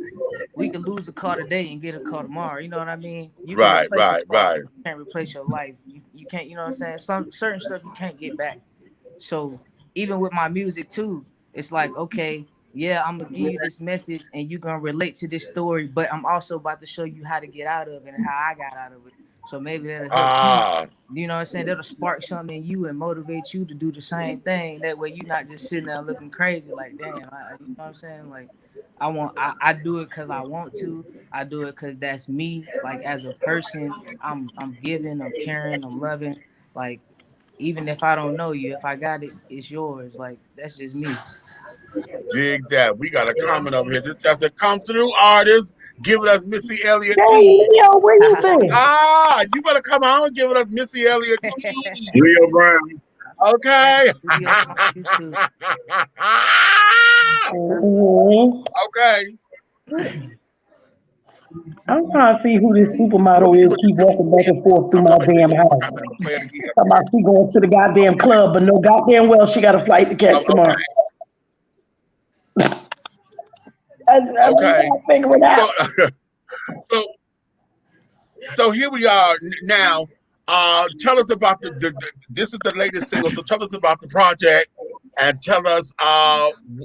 M: we could lose a car today and get a car tomorrow. You know what I mean? You can
C: Right,
M: replace a
C: right,
M: car,
C: right.
M: but you can't replace your life. You can't, you know what I'm saying? Some certain stuff you can't get back. So even with my music too, it's like, okay, yeah, I'm gonna give you this message and you're gonna relate to this story, but I'm also about to show you how to get out of it and how I got out of it. So maybe that'll help
C: Ah,
M: you know what I'm saying? That'll spark something in you and motivate you to do the same thing. That way you're not just sitting there looking crazy like, damn, you know what I'm saying? Like, I do it because I want to. I do it because that's me. Like, as a person, I'm giving, I'm caring, I'm loving. Like, even if I don't know you, if I got it, it's yours. Like, that's just me.
C: dig that. We got a comment over here. This just a come through artist giving us Missy Elliott
D: Hey,
C: tea.
D: Leo, where you been?
C: You better come on and give us Missy Elliott tea.
J: Leo Brown.
C: Okay.
M: Videos on YouTube.
D: Mhm.
C: Okay.
D: I'm trying to see who this supermodel is. Keep walking back and forth through
C: I'm
D: my
C: gonna let you
D: damn
C: get
D: house.
C: I'm gonna play it again.
D: Talking about she going to the goddamn club, but no goddamn well she got a flight to catch tomorrow. I'm
C: Okay.
D: trying to figure it out.
C: So, so here we are now. Tell us about this is the latest single. So tell us about the project and tell us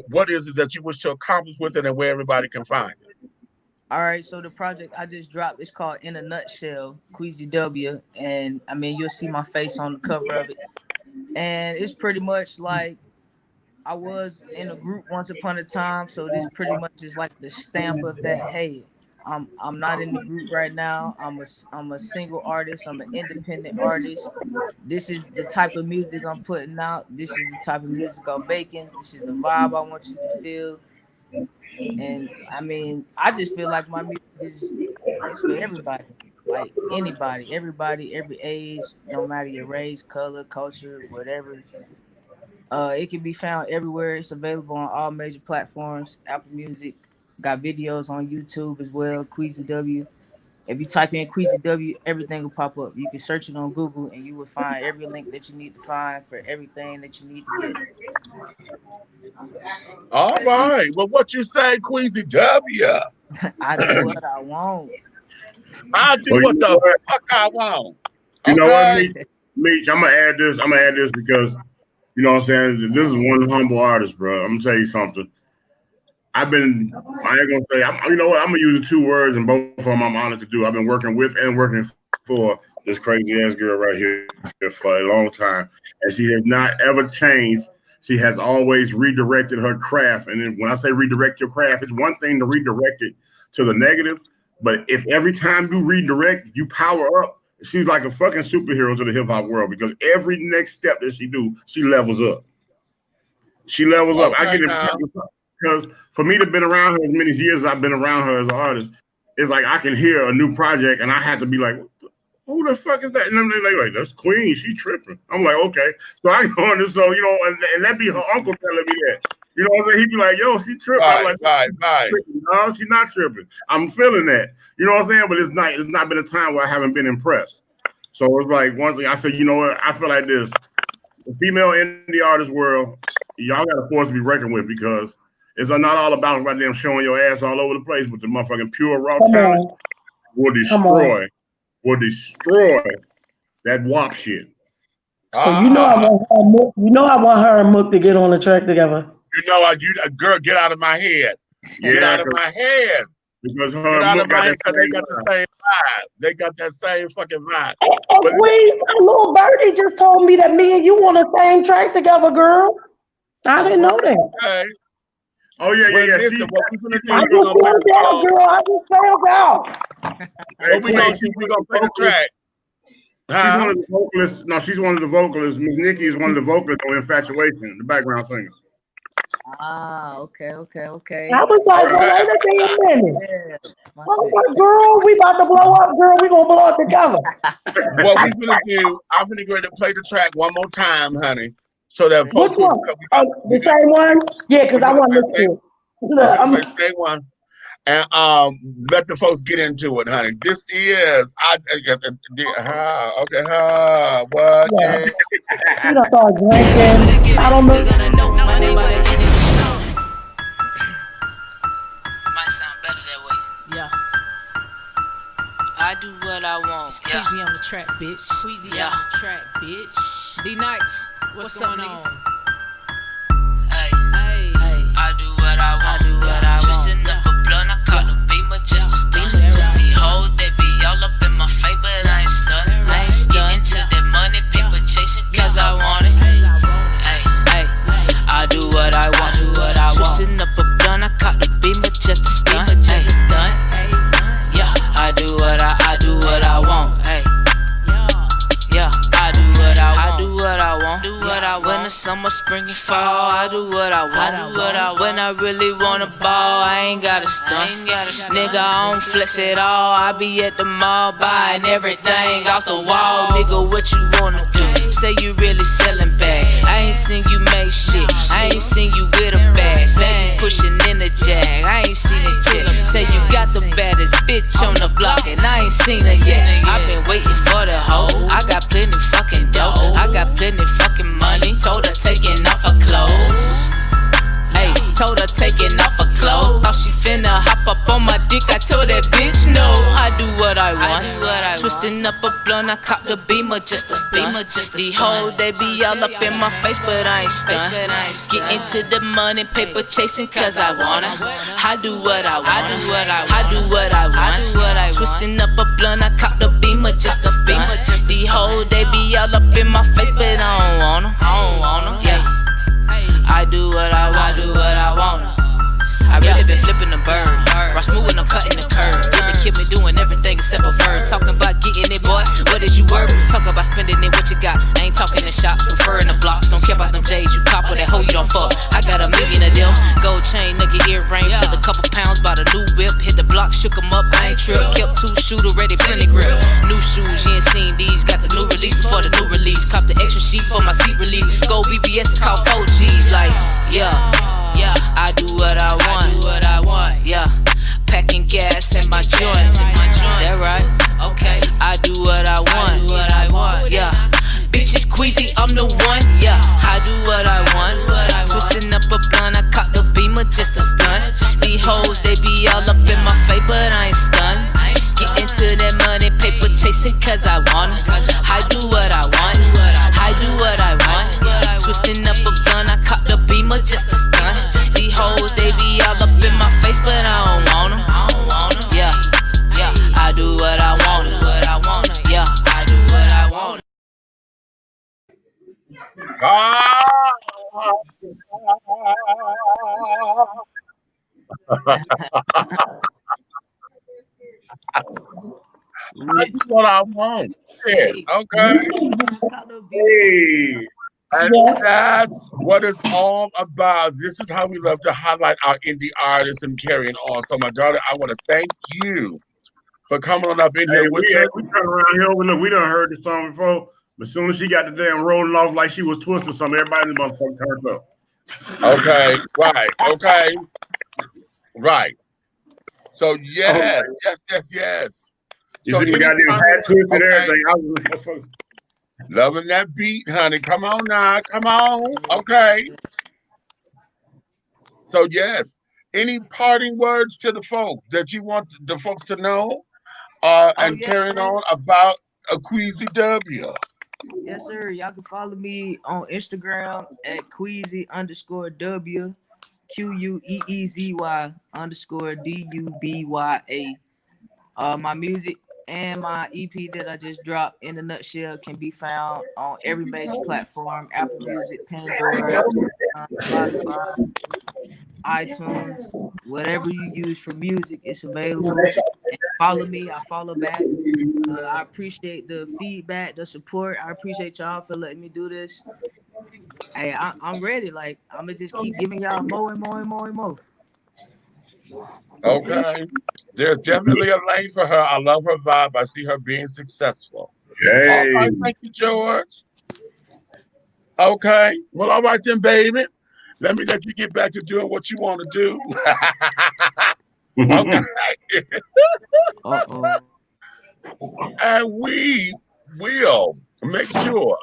C: what is it that you wish to accomplish with it and where everybody can find it.
M: All right, so the project I just dropped is called In a Nutshell, Queasy W, and I mean you'll see my face on the cover of it, and it's pretty much like I was in a group once upon a time, so this pretty much is like the stamp of that. Hey, I'm not in the group right now. I'm a single artist. I'm an independent artist. This is the type of music I'm putting out. This is the type of music I'm making. This is the vibe I want you to feel. And I mean, I just feel like my music is for everybody, like anybody, everybody, every age, no matter your race, color, culture, whatever. It can be found everywhere. It's available on all major platforms. Apple Music, got videos on YouTube as well. Queasy W. If you type in Queasy W, everything will pop up. You can search it on Google, and you will find every link that you need to find for everything that you need to get.
C: All right. Well, what you say, Queasy W?
M: I do what I want.
C: I do
J: Well,
C: what the fuck I want.
J: You know what,
C: Okay.
J: Meach? I'm gonna add this. I'm gonna add this because you know what I'm saying. This is one humble artist, bro. I'm gonna tell you something. I ain't gonna say. You know what? I'm gonna use the two words, and both of them I'm honored to do. I've been working with and working for this crazy ass girl right here for a long time, and she has not ever changed. She has always redirected her craft. And then when I say redirect your craft, it's one thing to redirect it to the negative, but if every time you redirect, you power up, she's like a fucking superhero to the hip hop world because every next step that she do, she levels up. She levels up. I get it because for me to been around her as many years as I've been around her as an artist, it's like I can hear a new project and I have to be like, who the fuck is that? And then they're like, that's Queen. She tripping. I'm like, okay. So I go on this, so you know, and that be her uncle telling me that. You know what I'm saying? He'd be like, yo, she tripping. I'm like,
C: right.
J: No, she's not tripping. I'm feeling that. You know what I'm saying? But it's not been a time where I haven't been impressed. So it's like one thing I said, you know what? I feel like this. The female indie artist world, y'all got a force to be reckoned with because it's not all about them showing your ass all over the place, but the motherfucking pure raw talent will destroy that WAP shit.
D: So you know I want her and Mook to get on the track together.
C: You know, girl, get out of my head. Get out of my head.
J: Because her
C: get out of my head because they got the same vibe. They got that same fucking vibe.
D: And Queen, little Birdie just told me that me and you on the same track together, girl. I didn't know that.
C: Okay.
J: Oh yeah.
C: Listen, what we gonna do?
D: I just found out, girl. I just found out.
C: What we gonna do? We gonna play the track.
J: She's one of the vocalists. No, she's one of the vocalists. Miss Nikki is one of the vocalists on Infatuation, the background singer.
M: Ah, okay.
D: I was like, wait a minute. I was like, girl, we about to blow up, girl. We gonna blow up together.
C: What we gonna do? I'm gonna go ahead and play the track one more time, honey, so that folks.
D: Which one? The same one? Yeah, because I want to listen to it.
C: I'm the same one. And let the folks get into it, honey. This is what?
D: Yeah. You don't start drinking. I don't know.
L: Might sound better that way.
K: Yeah.
L: I do what I want.
K: It's Queasy on the track, bitch. Queasy on the track, bitch. D Nights, what's going on?
L: Hey, I do what I want. Twisting up a blunt, I call a beamer just to steam it. Just these hoes, they be all up in my face, but I ain't stuck. summer, spring, and fall. I do what I want. When I really wanna ball, I ain't gotta stunt. Nigga, I don't flex at all. I be at the mall buying everything off the wall. Nigga, what you wanna do? Say you really selling bag. I ain't seen you make shit. I ain't seen you with a bag. Say you pushing in the jag. I ain't seen it yet. Say you got the baddest bitch on the block and I ain't seen her yet. I been waiting for the hoe. I got plenty fucking dough. I got plenty fucking money. Told her taking off her clothes. Hey, told her taking off her clothes. Thought she finna hop up on my dick. I told that bitch no. I do what I want. Twisting up a blunt, I caught the beamer just a stunt. These hoes, they be all up in my face, but I ain't stunned. Get into the money, paper chasing, cause I wanna. I do what I want. I do what I want. Twisting up a blunt, I caught the beamer just a stunt. These hoes, they be all up in my face, but I don't want them. Yeah. I do what I want. I really been flipping the bird. Raw smooth and I'm cutting the curve. Really keep me doing everything except a verb. Talking about getting it, boy. What is you worth? Talk about spending it, what you got. I ain't talking in shops, preferring the blocks. Don't care about them J's. You cop or that hoe you don't fuck. I got a million of them. Gold chain, nugget earring. Put a couple pounds, bought a new whip. Hit the block, shook 'em up. I ain't trip. Kept 2 shooter ready, plenty grip. New shoes, you ain't seen these. Got the new release before the new release. Cop the extra sheet for my seat release. Gold BBS is called 4Gs. Like, yeah. I do what I want. Yeah. Packing gas in my joints. That right? Okay. I do what I want. Yeah. Bitches queasy, I'm the one. Yeah. I do what I want. Twisting up a blunt, I caught the beamer just a stunt. These hoes, they be all up in my face, but I ain't stunned. Get into that money, paper chasing, cause I wanna. I do what I want. I do what I want. Twisting up a blunt, I caught the beamer just a stunt. These hoes, they be all up in my face, but I don't want them. Yeah, I do what I want. Yeah, I do what I want.
C: That's what I want. Yeah, okay. Hey. And that's what it's all about. This is how we love to highlight our indie artists and carrying on. So, my daughter, I want to thank you for coming on up in here with us.
J: We turn around here. Look, we done heard the song before. But as soon as she got the damn rolling off like she was twisting something, everybody in the motherfucker turned up.
C: Okay, right. Okay, right. So, yes.
J: So you got this hat twisted and everything. I was
C: loving that beat, honey. Come on now. Come on. Okay. So, yes. Any parting words to the folks that you want the folks to know and carrying on about a Queasy W?
M: Yes, sir. Y'all can follow me on Instagram at Queasy_W, QUEEZY_DUBYA. My music and my EP that I just dropped, In a Nutshell, can be found on every major platform: Apple Music, Pandora, Spotify, iTunes, whatever you use for music, it's available. And follow me, I follow back. I appreciate the feedback, the support. I appreciate y'all for letting me do this. Hey, I'm ready. Like, I'm gonna just keep giving y'all more and more and more and more.
C: Okay. There's definitely a lane for her. I love her vibe. I see her being successful.
J: Hey.
C: All right, thank you, George. Okay. Well, all right then, baby. Let me let you get back to doing what you want to do. Okay. And we will make sure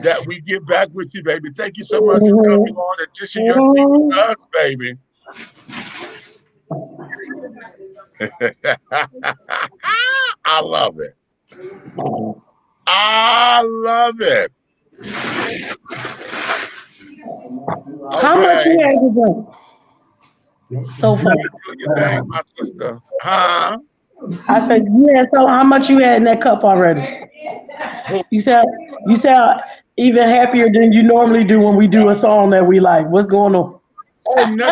C: that we get back with you, baby. Thank you so much for coming on and dishing your tea with us, baby. I love it. I love it.
D: How much you had to drink so far?
C: Do your thing, my sister. Huh?
D: I said, yeah. So how much you had in that cup already? You sound even happier than you normally do when we do a song that we like. What's going on?
C: Oh no,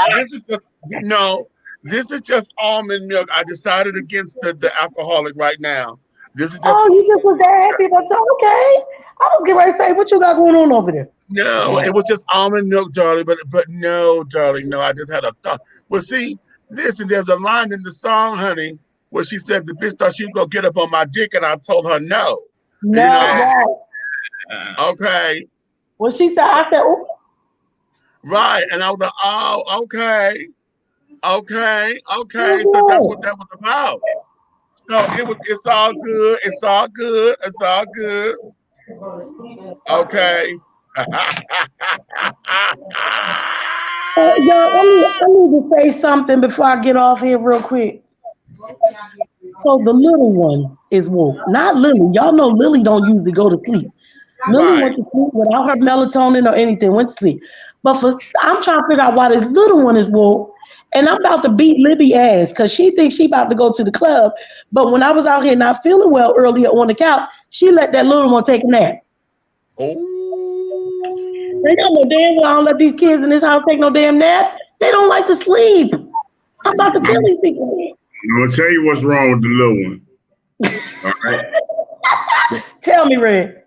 C: this is just almond milk. I decided against the alcoholic right now. This is just
D: you just was that happy. That's okay. I was getting ready to say, what you got going on over there?
C: No, it was just almond milk, darling. But no, darling, no. I just had a thought. Well, see, listen, there's a line in the song, honey, where she said the bitch thought she was gonna get up on my dick, and I told her no.
D: No,
C: You know,
D: right.
C: okay.
D: Well, she said, I said, "Ooh."
C: Right, and I was like, oh, okay. Okay. So that's what that was about. So it's all good. It's all good. It's all good. Okay.
D: Y'all, I need to say something before I get off here real quick. So the little one is woke. Not Lily. Y'all know Lily don't usually go to sleep. Lily
C: Right.
D: went to sleep without her melatonin or anything, went to sleep. But I'm trying to figure out why this little one is woke. And I'm about to beat Libby ass because she thinks she about to go to the club. But when I was out here not feeling well earlier on the couch, she let that little one take a nap.
C: Oh.
D: They know no damn well I don't let these kids in this house take no damn nap. They don't like to sleep. I'm about to kill these people.
J: I'm gonna tell you what's wrong with the little one. All right.
D: Tell me, Red.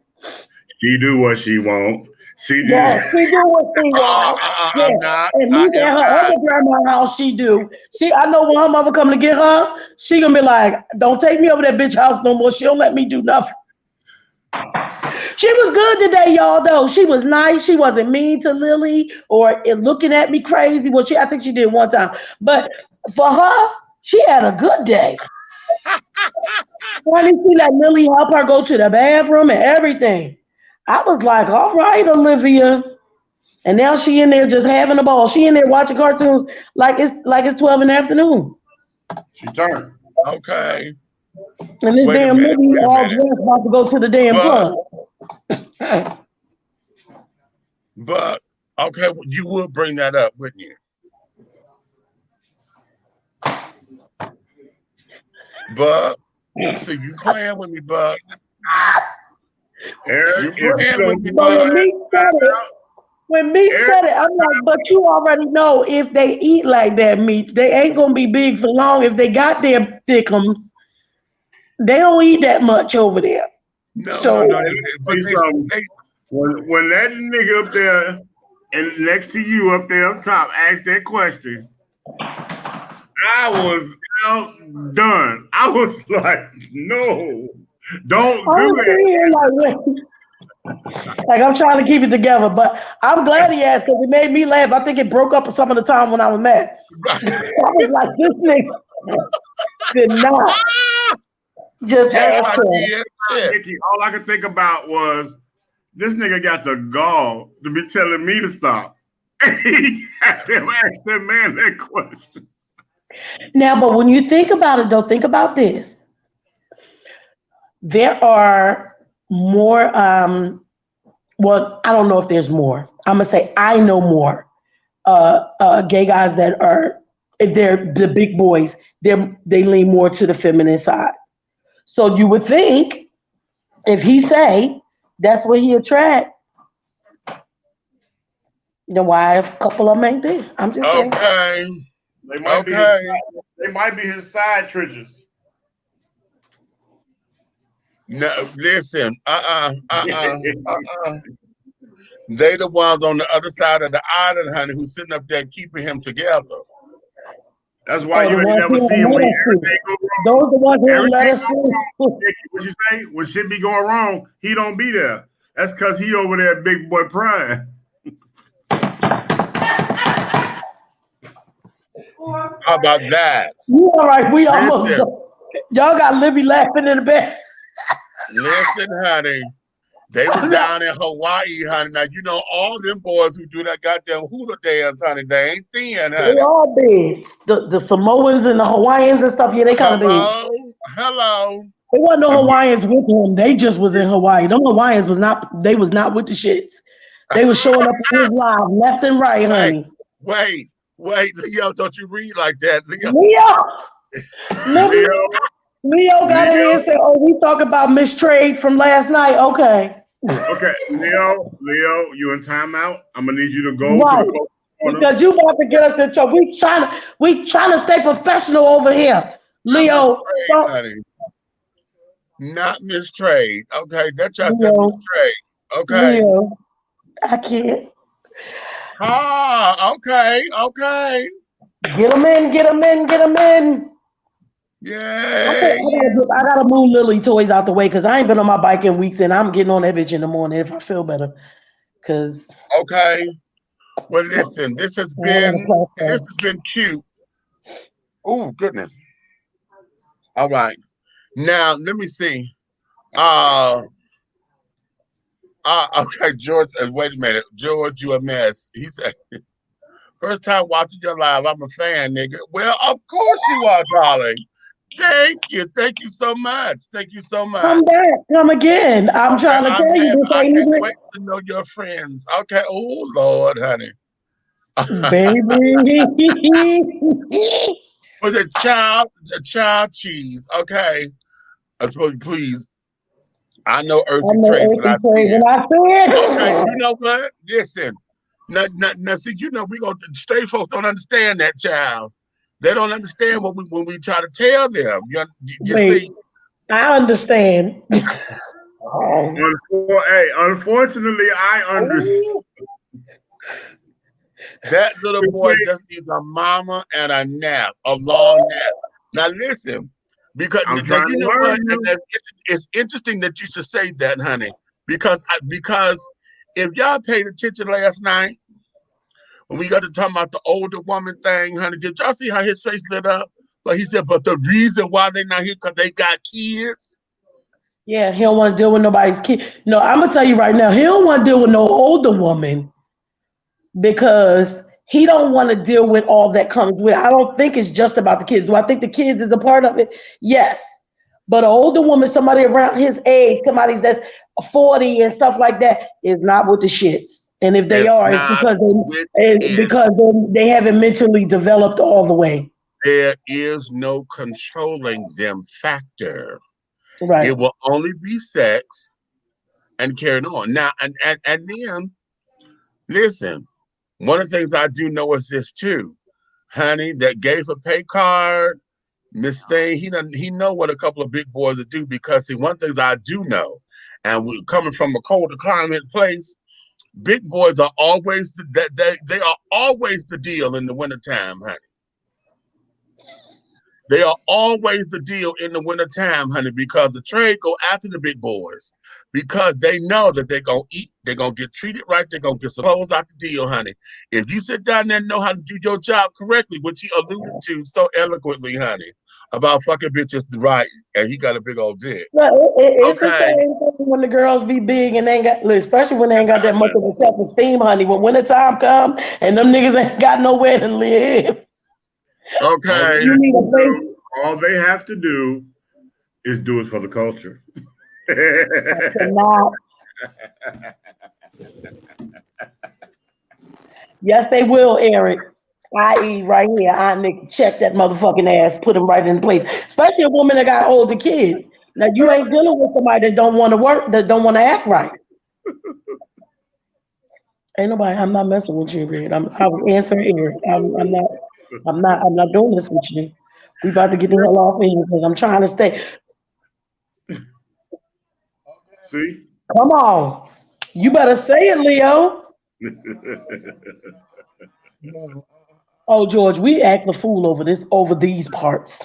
J: She do what she want. She just
D: She do what she want.
C: I'm not.
D: And me at her other grandma's house, she do. I know when her mother come to get her, she gonna be like, "Don't take me over that bitch house no more. She don't let me do nothing." She was good today, y'all. Though she was nice. She wasn't mean to Lily or looking at me crazy. Well, I think she did one time, but for her, she had a good day. Funny, she let Lily help her go to the bathroom and everything. I was like, all right, Olivia. And now she in there just having a ball. She in there watching cartoons like it's 12 in the afternoon.
J: She turned.
C: Okay.
D: And this damn Libby all dressed about to go to the damn club.
C: But okay, you would bring that up, wouldn't you? But so you playing with me, Buck. You playing with me, Buck.
D: When Meach said it, I'm like, but you already know if they eat like that, Meach, they ain't gonna be big for long. If they got their thickums, they don't eat that much over there.
J: No. But when that nigga up there and next to you up there up top asked that question, I was outdone. I was like, no, don't do that.
D: Like I'm trying to keep it together, but I'm glad he asked because it made me laugh. I think it broke up some of the time when I was mad. I was like, this nigga did not just ask him.
J: Nikki, all I could think about was this nigga got the gall to be telling me to stop. He had to ask that man that question.
D: Now, but when you think about it, though, think about this. There are more, well, I don't know if there's more. I'm going to say I know more gay guys that are, if they're the big boys, they lean more to the feminine side. So you would think if he say that's what he attract, then why a couple of them ain't there? I'm just saying.
C: Okay.
J: They might be his side treasures.
C: No, listen. They the ones on the other side of the island, honey, who's sitting up there keeping him together.
J: That's why you ain't never see him when everything go wrong.
D: Those are the ones who let us see.
J: What you say? When shit be going wrong, he don't be there. That's because he over there big boy pride.
C: How about that?
D: You all right? We almost y'all got Libby laughing in the back.
C: Listen, honey. They were down in Hawaii, honey. Now you know all them boys who do that goddamn hula dance, honey. They ain't thin, honey.
D: They all big. The Samoans and the Hawaiians and stuff. Yeah, they kind of big.
C: Hello.
D: There wasn't no Hawaiians with him. They just was in Hawaii. Them Hawaiians was not. They was not with the shits. They was showing up in his live, left and right, honey.
C: Wait, Leo, don't you read like that, Leo?
D: Leo got in here and said, "Oh, we talk about mistrade from last night." Okay.
J: Okay, Leo, you in timeout? I'm gonna need you to go
D: right.
J: to the corner.
D: Because you about to get us in trouble. We trying to stay professional over here, Leo.
C: Not mistrade. Okay, that's just a mistrade. Okay.
D: Leo. I can't.
C: Ah, okay.
D: Get them in, get them in, get them in.
C: Yay.
D: I gotta move Lily toys out the way because I ain't been on my bike in weeks and I'm getting on that bitch in the morning if I feel better. Cause
C: Okay. Well, listen, this has been cute. Oh, goodness. All right. Now, let me see. Okay, George, wait a minute. George, you a mess. He said, first time watching your live, I'm a fan, nigga. Well, of course you are, darling. Thank you. Thank you so much. Thank you so much.
D: come back, come again. I'm trying to tell you this
C: I
D: ain't
C: can't
D: even
C: wait to know your friends. Okay. Oh, Lord, honey.
D: baby.
C: Was it child cheese? Okay. I suppose, please. I know earthy trade when I see it. Okay, you know what? Listen. Now, see, you know, we gonna straight folks don't understand that, child. They don't understand what when we try to tell them. You see,
D: I understand.
J: Unfortunately, I understand.
C: That little boy just needs a mama and a nap, a long nap. Now listen, because
J: I'm
C: now,
J: trying
C: you
J: to
C: know
J: learn
C: what?
J: you.
C: And it's interesting that you should say that, honey, because if y'all paid attention last night when we got to talk about the older woman thing, honey, did y'all see how his face lit up? But he said, but the reason why they not here because they got kids.
D: Yeah, he don't want to deal with nobody's kid. No, I'm gonna tell you right now, he don't want to deal with no older woman because he don't want to deal with all that comes with. I don't think it's just about the kids. Do I think the kids is a part of it? Yes. But an older woman, somebody around his age, somebody that's 40 and stuff like that, is not with the shits. And if they
C: It's
D: are,
C: not
D: because they haven't mentally developed all the way.
C: There is no controlling them factor.
D: Right.
C: It will only be sex and carrying on. Now, and then, listen, one of the things I do know is this too. Honey, that gave a pay card, Miss Thing, he know what a couple of big boys would do because see, one thing I do know, and we coming from a colder climate place, big boys are always they are always the deal in the wintertime, honey. They are always the deal in the wintertime, honey, because the trade go after the big boys because they know that they're going to eat, they're going to get treated right, they're going to get some clothes out the deal, honey. If you sit down there and know how to do your job correctly, which he alluded to so eloquently, honey, about fucking bitches right, and he got a big old dick.
D: Well, it's the same thing when the girls be big and they ain't got, especially when they ain't got that much of a self-esteem, honey. When wintertime come and them niggas ain't got nowhere to live.
C: Okay.
D: You need a place.
J: All they have to do is do it for the culture.
D: Yes, they will, Eric. I.e. right here, Aunt Nikki, check that motherfucking ass, put him right in place. Especially a woman that got older kids. Now you ain't dealing with somebody that don't want to work, that don't want to act right. Ain't nobody. I'm not messing with you, Red. I was answering Eric. I'm not doing this with you. We about to get the hell off of here because I'm trying to stay.
J: See?
D: Come on. You better say it, Leo. Oh, George, we act a fool over these parts.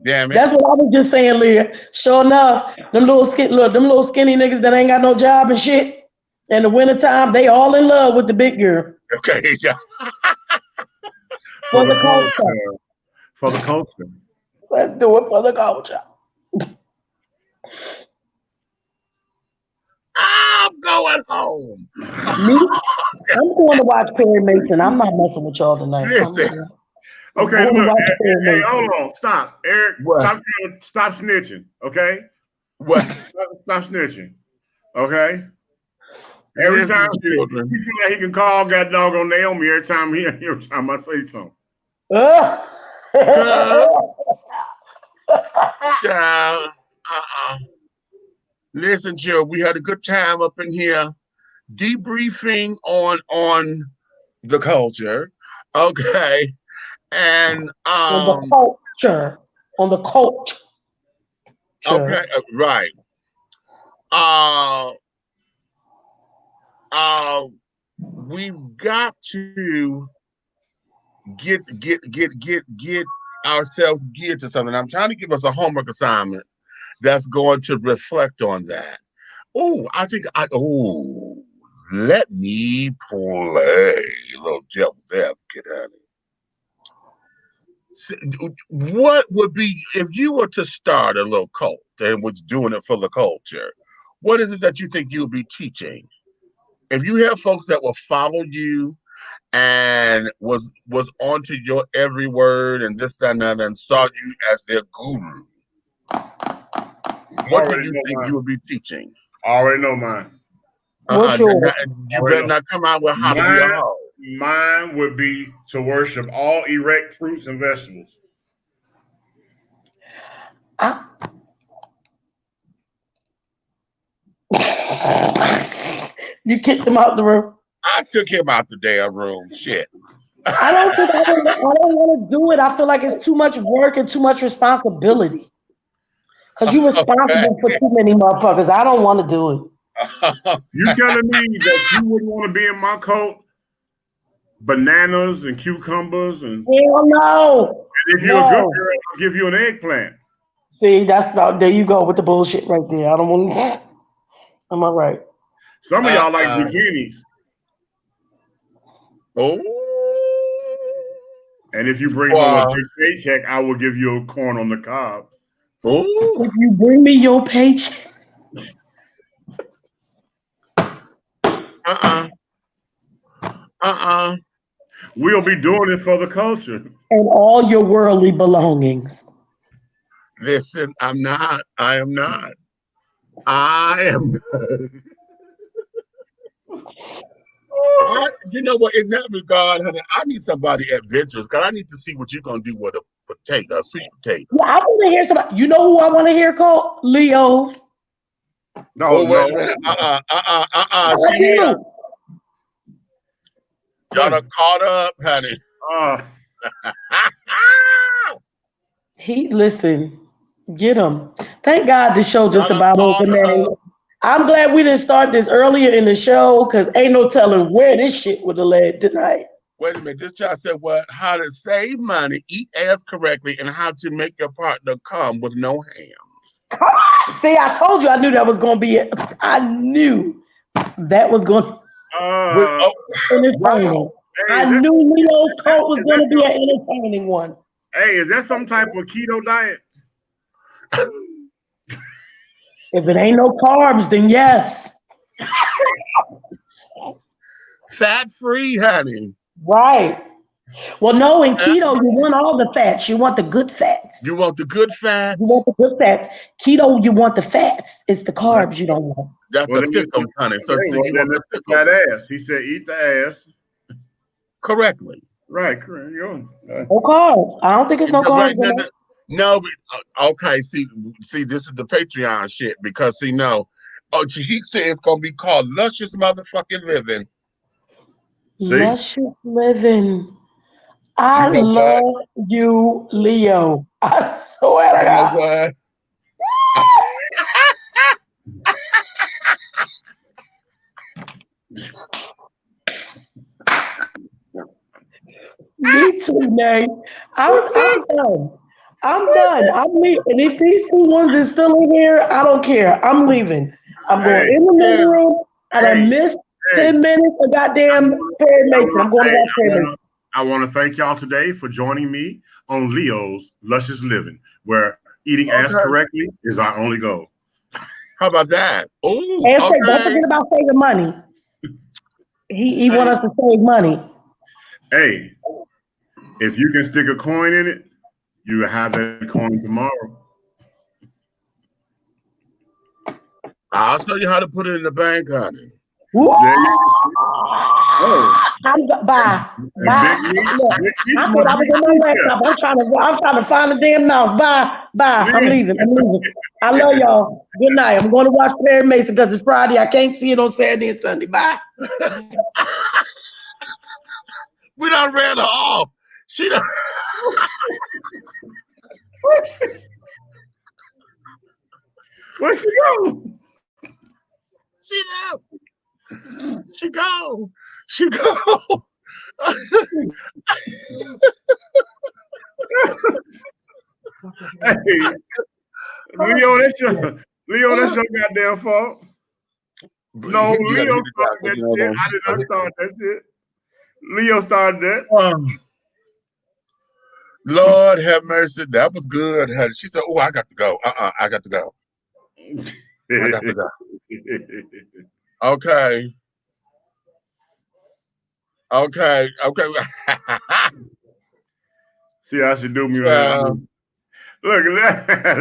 C: Damn it.
D: That's what I was just saying, Leah. Sure enough, them little skinny niggas that ain't got no job and shit. In the wintertime, they all in love with the big girl.
C: Okay, yeah.
D: For the culture.
J: For the culture.
D: Let's do it for the culture.
C: I'm going home.
D: Me? I'm going to watch Perry Mason. I'm not messing with y'all tonight.
C: Listen.
J: Okay, look. Hey, hold on. Stop. Eric, stop snitching. Okay?
C: What?
J: Stop snitching. Okay? Every time he feel like he can call that dog on Naomi every time I say something.
C: Listen, Joe, we had a good time up in here debriefing on the culture. Okay. And
D: on the culture.
C: Okay, right. we've got to get ourselves geared to something. I'm trying to give us a homework assignment that's going to reflect on that. Let me play a little devil's advocate, honey. What would be if you were to start a little cult and was doing it for the culture? What is it that you think you would be teaching? If you have folks that will follow you and was onto your every word and this, that, and that, and saw you as their guru, what do you think you would be teaching?
J: I already know mine.
D: What's yours?
C: You better not come out with how to be a hoe.
J: Mine would be to worship all erect fruits and vegetables.
D: You kicked him out the room.
C: I took him out the damn room. Shit.
D: I don't want to do it. I feel like it's too much work and too much responsibility. Because you're responsible for too many motherfuckers. I don't want to do it.
J: You telling me that you wouldn't want to be in my cult? Bananas and cucumbers and
D: hell no.
J: And if you're a good girl, I'll give you an eggplant.
D: See, that's not, there you go with the bullshit right there. I don't want to. Am I right?
J: Some of y'all like bikinis.
C: Oh.
J: And if you bring home a big paycheck, I will give you a corn on the cob.
C: Oh.
D: If you bring me your paycheck.
J: We'll be doing it for the culture.
D: And all your worldly belongings.
C: Listen, I'm not. I am not. I am. You know what? In that regard, honey, I need somebody adventurous because I need to see what you're gonna do with a potato, a sweet potato.
D: Yeah, I want to hear somebody. You know who I want to hear called? Leo's.
C: No, wait a minute. See here. Y'all done caught up, honey.
D: Listen, get him. Thank God the show just about over now. I'm glad we didn't start this earlier in the show because ain't no telling where this shit would have led tonight.
C: Wait a minute. This child said what? How to save money, eat ass correctly, and how to make your partner come with no hands.
D: See, I told you I knew that was going to be it. I knew that was going to entertaining. I knew Leo's cult was going to be an entertaining one.
J: Hey, is that some type of keto diet?
D: If it ain't no carbs, then yes.
C: Fat free, honey.
D: Right. Well, no, in keto, you want all the fats. You want the good fats.
C: You want the good fats?
D: You want the good fats. Keto, you want the fats. It's the carbs you don't want.
C: That's the thickums, honey. So you want the
J: that ass. He said, eat the ass.
C: Correctly.
J: Right, correct.
D: No carbs. I don't think it's no carbs.
C: Right, no, okay. See, this is the Patreon shit because he said it's gonna be called luscious motherfucking living.
D: See? Luscious living. I love you, Leo. I swear to God. Me too, Nate. I'm done. I'm done. I'm leaving. And if these two ones are still in here, I don't care. I'm leaving. I'm going in the living room, and I missed 10 minutes of goddamn Perry Mason. I'm going to watch Perry Mason.
J: I want to thank y'all today for joining me on Leo's Luscious Living, where eating ass correctly is our only goal.
C: How about that? Oh,
D: and don't forget about saving money. He want us to save money.
J: Hey, if you can stick a coin in it, you will have that coin tomorrow.
C: I'll show you how to put it in the bank, honey.
D: Bye. Look, I thought I was in my laptop. I'm trying to find the damn mouse. Bye. I'm leaving. I love y'all. Good night. I'm going to watch Perry Mason because it's Friday. I can't see it on Saturday and Sunday. Bye.
C: We done ran her off. She done.
J: Where'd she go?
C: She left. She go. She go.
J: Hey, Leo, that's your goddamn fault. No,
C: You gotta
J: Leo
C: hit it down
J: started
C: because
J: that
C: you know
J: shit. I did not start that shit. Leo started that.
C: Lord have mercy. That was good. Honey. She said, "Oh, I got to go. I got to go. I got to go." Okay. Okay. Okay.
J: See how she do me,
C: Child.
J: man. Look at that.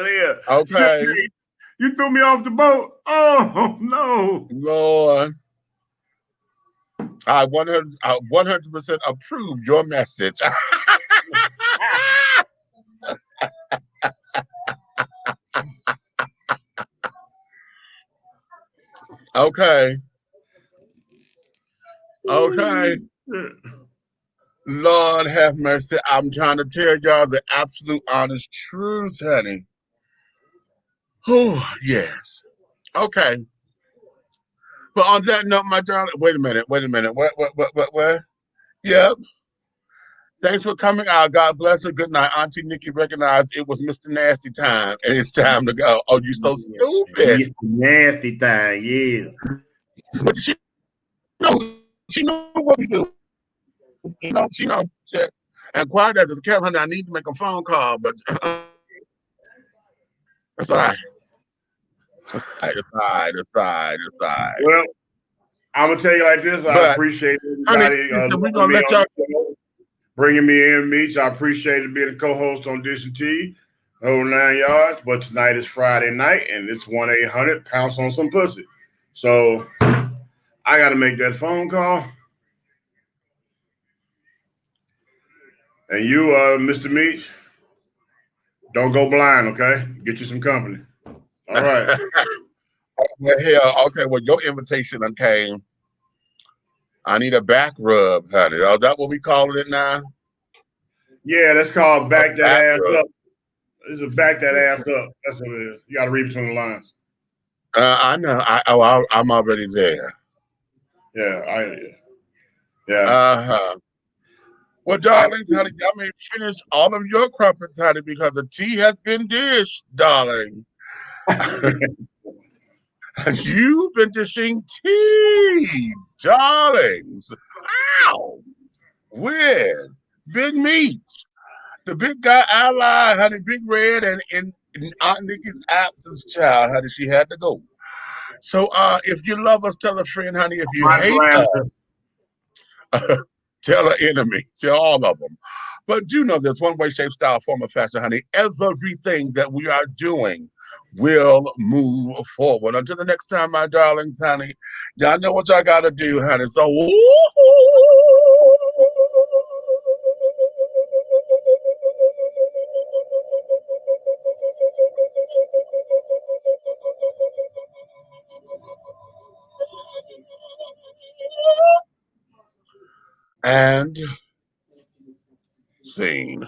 J: Leah. Shit,
C: Okay.
J: you threw me off the boat. Oh, no.
C: Lord. I 100% approve your message. Okay. Okay. Lord have mercy. I'm trying to tell y'all the absolute honest truth, honey. Oh, yes. Okay. But on that note, my darling, wait a minute. What? Yep. Thanks for coming out. God bless her. Good night. Auntie Nikki recognized it was Mr. Nasty time, and it's time to go. Oh, you so stupid.
J: Mr. Nasty time, yeah.
C: But she know what we do. She know shit. And quiet as it's kept, honey, I need to make a phone call, but that's all right. Aside.
J: Well, I'm gonna tell you like this. I
C: But,
J: appreciate
C: honey,
J: everybody
C: listen, we're
J: loving
C: going to
J: me
C: let
J: on
C: y'all.
J: the show, bringing me in, Meach. I appreciated being a co-host on Dish and T, whole 9 yards. But tonight is Friday night, and it's 1-800 pounce on some pussy. So I got to make that phone call. And you, Mr. Meach, don't go blind, okay? Get you some company. All right.
C: Well, hell, okay, well, your invitation came. I need a back rub, honey. Is that what we calling it now?
J: Yeah, that's called back that
C: Back
J: ass
C: rub.
J: up. This is back that ass up. That's what it is. You got to read between the lines.
C: I know. I'm already there.
J: Yeah.
C: Uh-huh. Well, darlings, honey, y'all may finish all of your crumpets, honey, because the tea has been dished, darling. You've been dishing tea, darlings. Wow. With Big Meach, the big guy ally, honey, Big Red, and in Aunt Nikki's absence, child, honey, she had to go. So if you love us, tell a friend, honey. If you hate us, tell an enemy. Tell all of them. But do know this one way, shape, style, form, of fashion, honey. Everything that we are doing will move forward. Until the next time, my darlings, honey, y'all know what y'all got to do, honey. So, and scene.